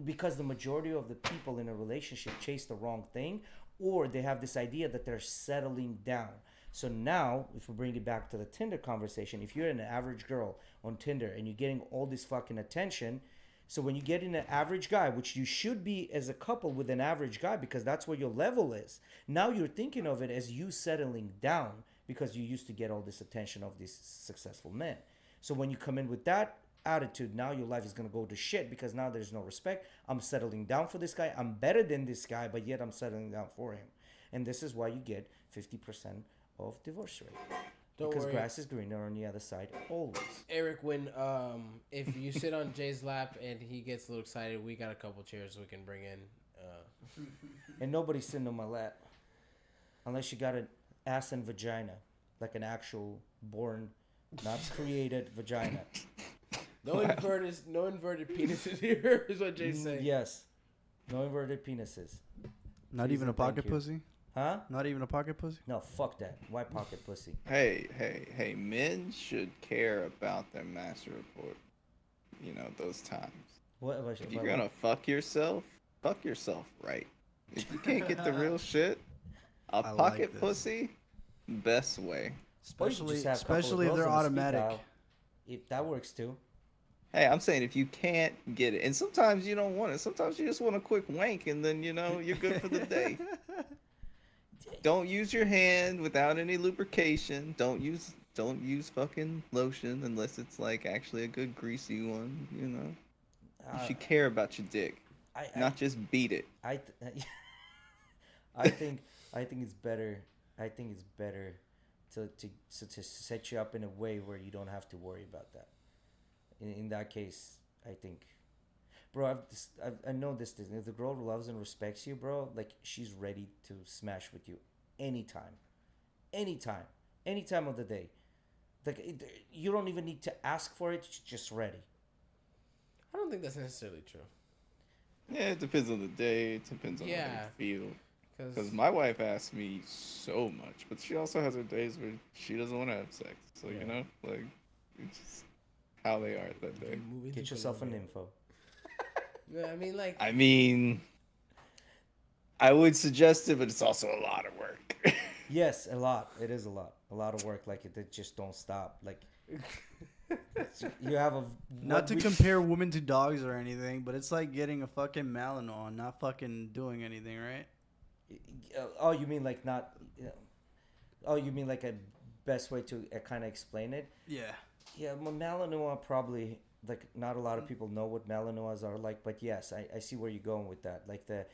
Because the majority of the people in a relationship chase the wrong thing, or they have this idea that they're settling down. So now, if we bring it back to the Tinder conversation, if you're an average girl on Tinder and you're getting all this fucking attention, so when you get in an average guy, which you should be as a couple with an average guy because that's where your level is, now you're thinking of it as you settling down because you used to get all this attention of these successful men. So when you come in with that attitude, now your life is going to go to shit because now there's no respect. I'm settling down for this guy. I'm better than this guy, but yet I'm settling down for him. And this is why you get 50% of divorce rate. Because grass is greener on the other side, always. Eric, when if you sit on Jay's lap and he gets a little excited, we got a couple chairs we can bring in. And nobody's sitting on my lap. Unless you got an ass and vagina. Like an actual born, not created vagina. No inverted penises here, is what Jay's saying. Yes. No inverted penises. Not Please even a and thank pocket you. pussy? Huh? Not even a pocket pussy? No, fuck that. Why pocket pussy? Hey, men should care about their master report. Those times. If you're gonna fuck yourself right. If you can't get the real shit, a I like pocket this. pussy, best way. Or you could just have a couple of Especially if girls they're on the speed automatic. dial. If that works too. Hey, I'm saying if you can't get it, and sometimes you don't want it. Sometimes you just want a quick wank, and then you're good for the day. Don't use your hand without any lubrication. Don't use fucking lotion unless it's like actually a good greasy one. You Uh, should care about your dick, not just beat it. I, I think I think it's better. I think it's better to set you up in a way where you don't have to worry about that. In that case, I think, bro, I know this thing. If the girl loves and respects you, bro, like she's ready to smash with you, anytime, anytime, any time of the day. Like you don't even need to ask for it; she's just ready. I don't think that's necessarily true. Yeah, it depends on the day. It depends on how Yeah. you feel. Because Because my wife asks me so much, but she also has her days where she doesn't want to have sex. So like it's just how they are that day. Get yourself an info. I mean, like, I mean, I would suggest it, but it's also a lot of work. Yes, a lot. It is a lot. A lot of work. Like it just don't stop. Like you have a Not to compare women to dogs or anything, but it's like getting a fucking Malinois and not fucking doing anything, right? Oh, you mean like not? Oh, you mean like a best way to kind of explain it? Yeah. Yeah, Malinois probably like not a lot of people know what Malinois are like, but yes, I see where you're going with that. Like the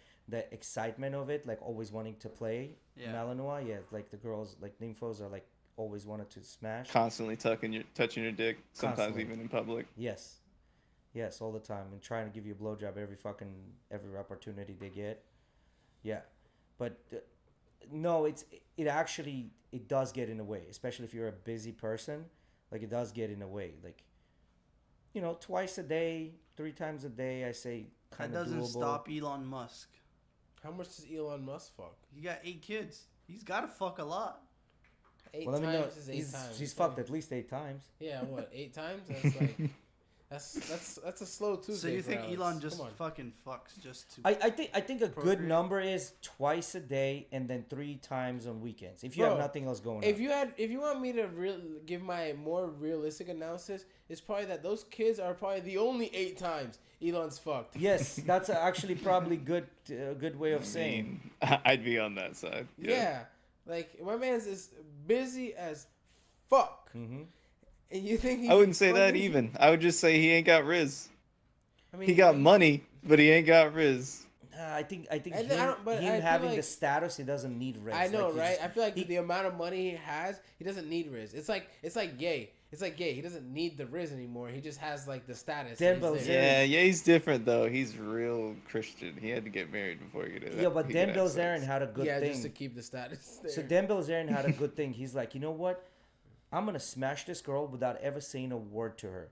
excitement of it, like always wanting to play Malinois. Yeah, like the girls, like nymphos are like always wanted to smash. Constantly touching your dick, sometimes Constantly. even in public. Yes, yes, all the time, and trying to give you a blowjob every opportunity they get. Yeah, but no, it actually it does get in the way, especially if you're a busy person. Like it does get in the way. Like twice a day, 3 times a day. I say That kind of doesn't doable. stop Elon Musk. how much does Elon Musk fuck? He got 8 kids. He's got to fuck a lot. 8 Well, let me know. times is 8 times. He's fucked at least 8 times. Yeah, what? 8 times? That's like that's a slow Tuesday. So you for think Alex. Elon just Come on. fucking fucks just to? I think a good Procreate. number is twice a day and then 3 times on weekends. If you have Bro, nothing else going If on. you want me to give my more realistic analysis, it's probably that those kids are probably the only 8 times Elon's fucked. Yes, that's actually probably good way of saying. I'd be on that side. Yeah. Like my man's is busy as fuck. Mm-hmm. And you think he's I wouldn't say that fucking- even. I would just say he ain't got Riz. I mean, He got money, but he ain't got Riz. I think And him, I don't- but I him feel having like- the status, he doesn't need Riz. I know, Like, he right? just- I feel like he- the amount of money he has, he doesn't need Riz. It's like gay. It's like gay. He doesn't need the Riz anymore. He just has like the status. Dan that he's Bilzerian. there. Yeah, he's different though. He's real Christian. He had to get married before he could. Yeah, but he Dan could have Bilzerian sex. had a good Yeah, thing. just to keep the status there. So Dan Bilzerian had a good thing. He's like, you know what? I'm gonna smash this girl without ever saying a word to her.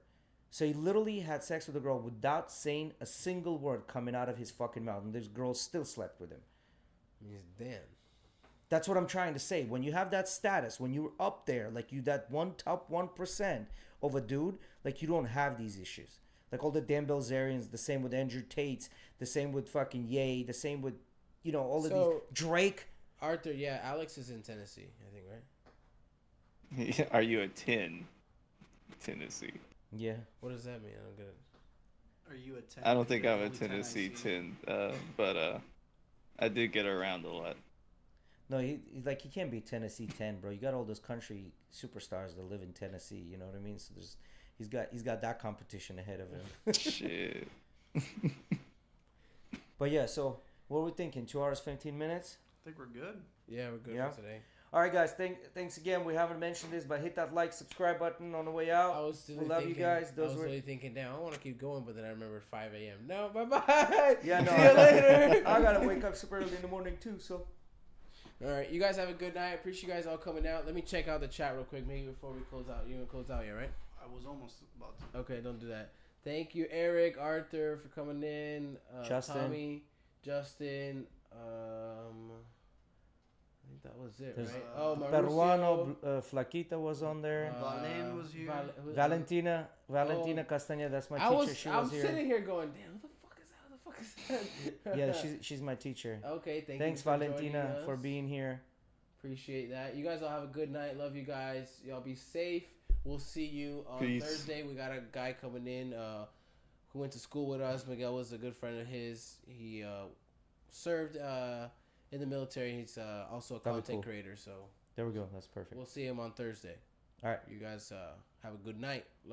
So he literally had sex with a girl without saying a single word coming out of his fucking mouth, and this girl still slept with him. He's Dan. That's what I'm trying to say. When you have that status, when you're up there, like you that top 1% of a dude, like you don't have these issues. Like all the Dan Bilzerians, the same with Andrew Tate's, the same with fucking Ye, the same with, all of So- these. Drake. Arthur, yeah, Alex is in Tennessee, I think, right? Are you a 10? Tennessee. Yeah. What does that mean? I don't get it. Are you a 10? I don't think I'm a Tennessee 10, but I did get around a lot. No, he can't be Tennessee 10, bro. You got all those country superstars that live in Tennessee. You know what I mean? So he's got that competition ahead of him. Shit. But yeah, so what are we thinking? 2 hours 15 minutes. I think we're good. Yeah, we're good Yeah. for today. All right, guys. Thanks again. We haven't mentioned this, but hit that like, subscribe button on the way out. I was We love you guys. I Those was were really thinking, damn, I want to keep going, but then I remembered 5 a.m. No, bye-bye. yeah. No, See you later. I gotta wake up super early in the morning too. So All right, you guys have a good night. Appreciate you guys all coming out. Let me check out the chat real quick, maybe before we close out. You're gonna close out, yeah, right? I was almost about to. Okay, don't do that. Thank you, Eric, Arthur, for coming in. Justin. Tommy, Justin. I think that was it, There's, right? Oh, Peruano, Mauricio. Flaquita was on there. Valen was here. Valentina Oh. Castañeda, that's my I teacher. was She I'm was here. sitting here going, damn, what the fuck is that? What the fuck is that? Yeah, she's my teacher. Okay, Thanks, you for joining Valentina, for us. being here. Appreciate that. You guys all have a good night. Love you guys. Y'all be safe. We'll see you on Peace. Thursday. We got a guy coming in who went to school with us. Miguel was a good friend of his. He served in the military. He's also a That'd be content cool. creator. So There we go. That's perfect. we'll see him on Thursday. All right. You guys have a good night.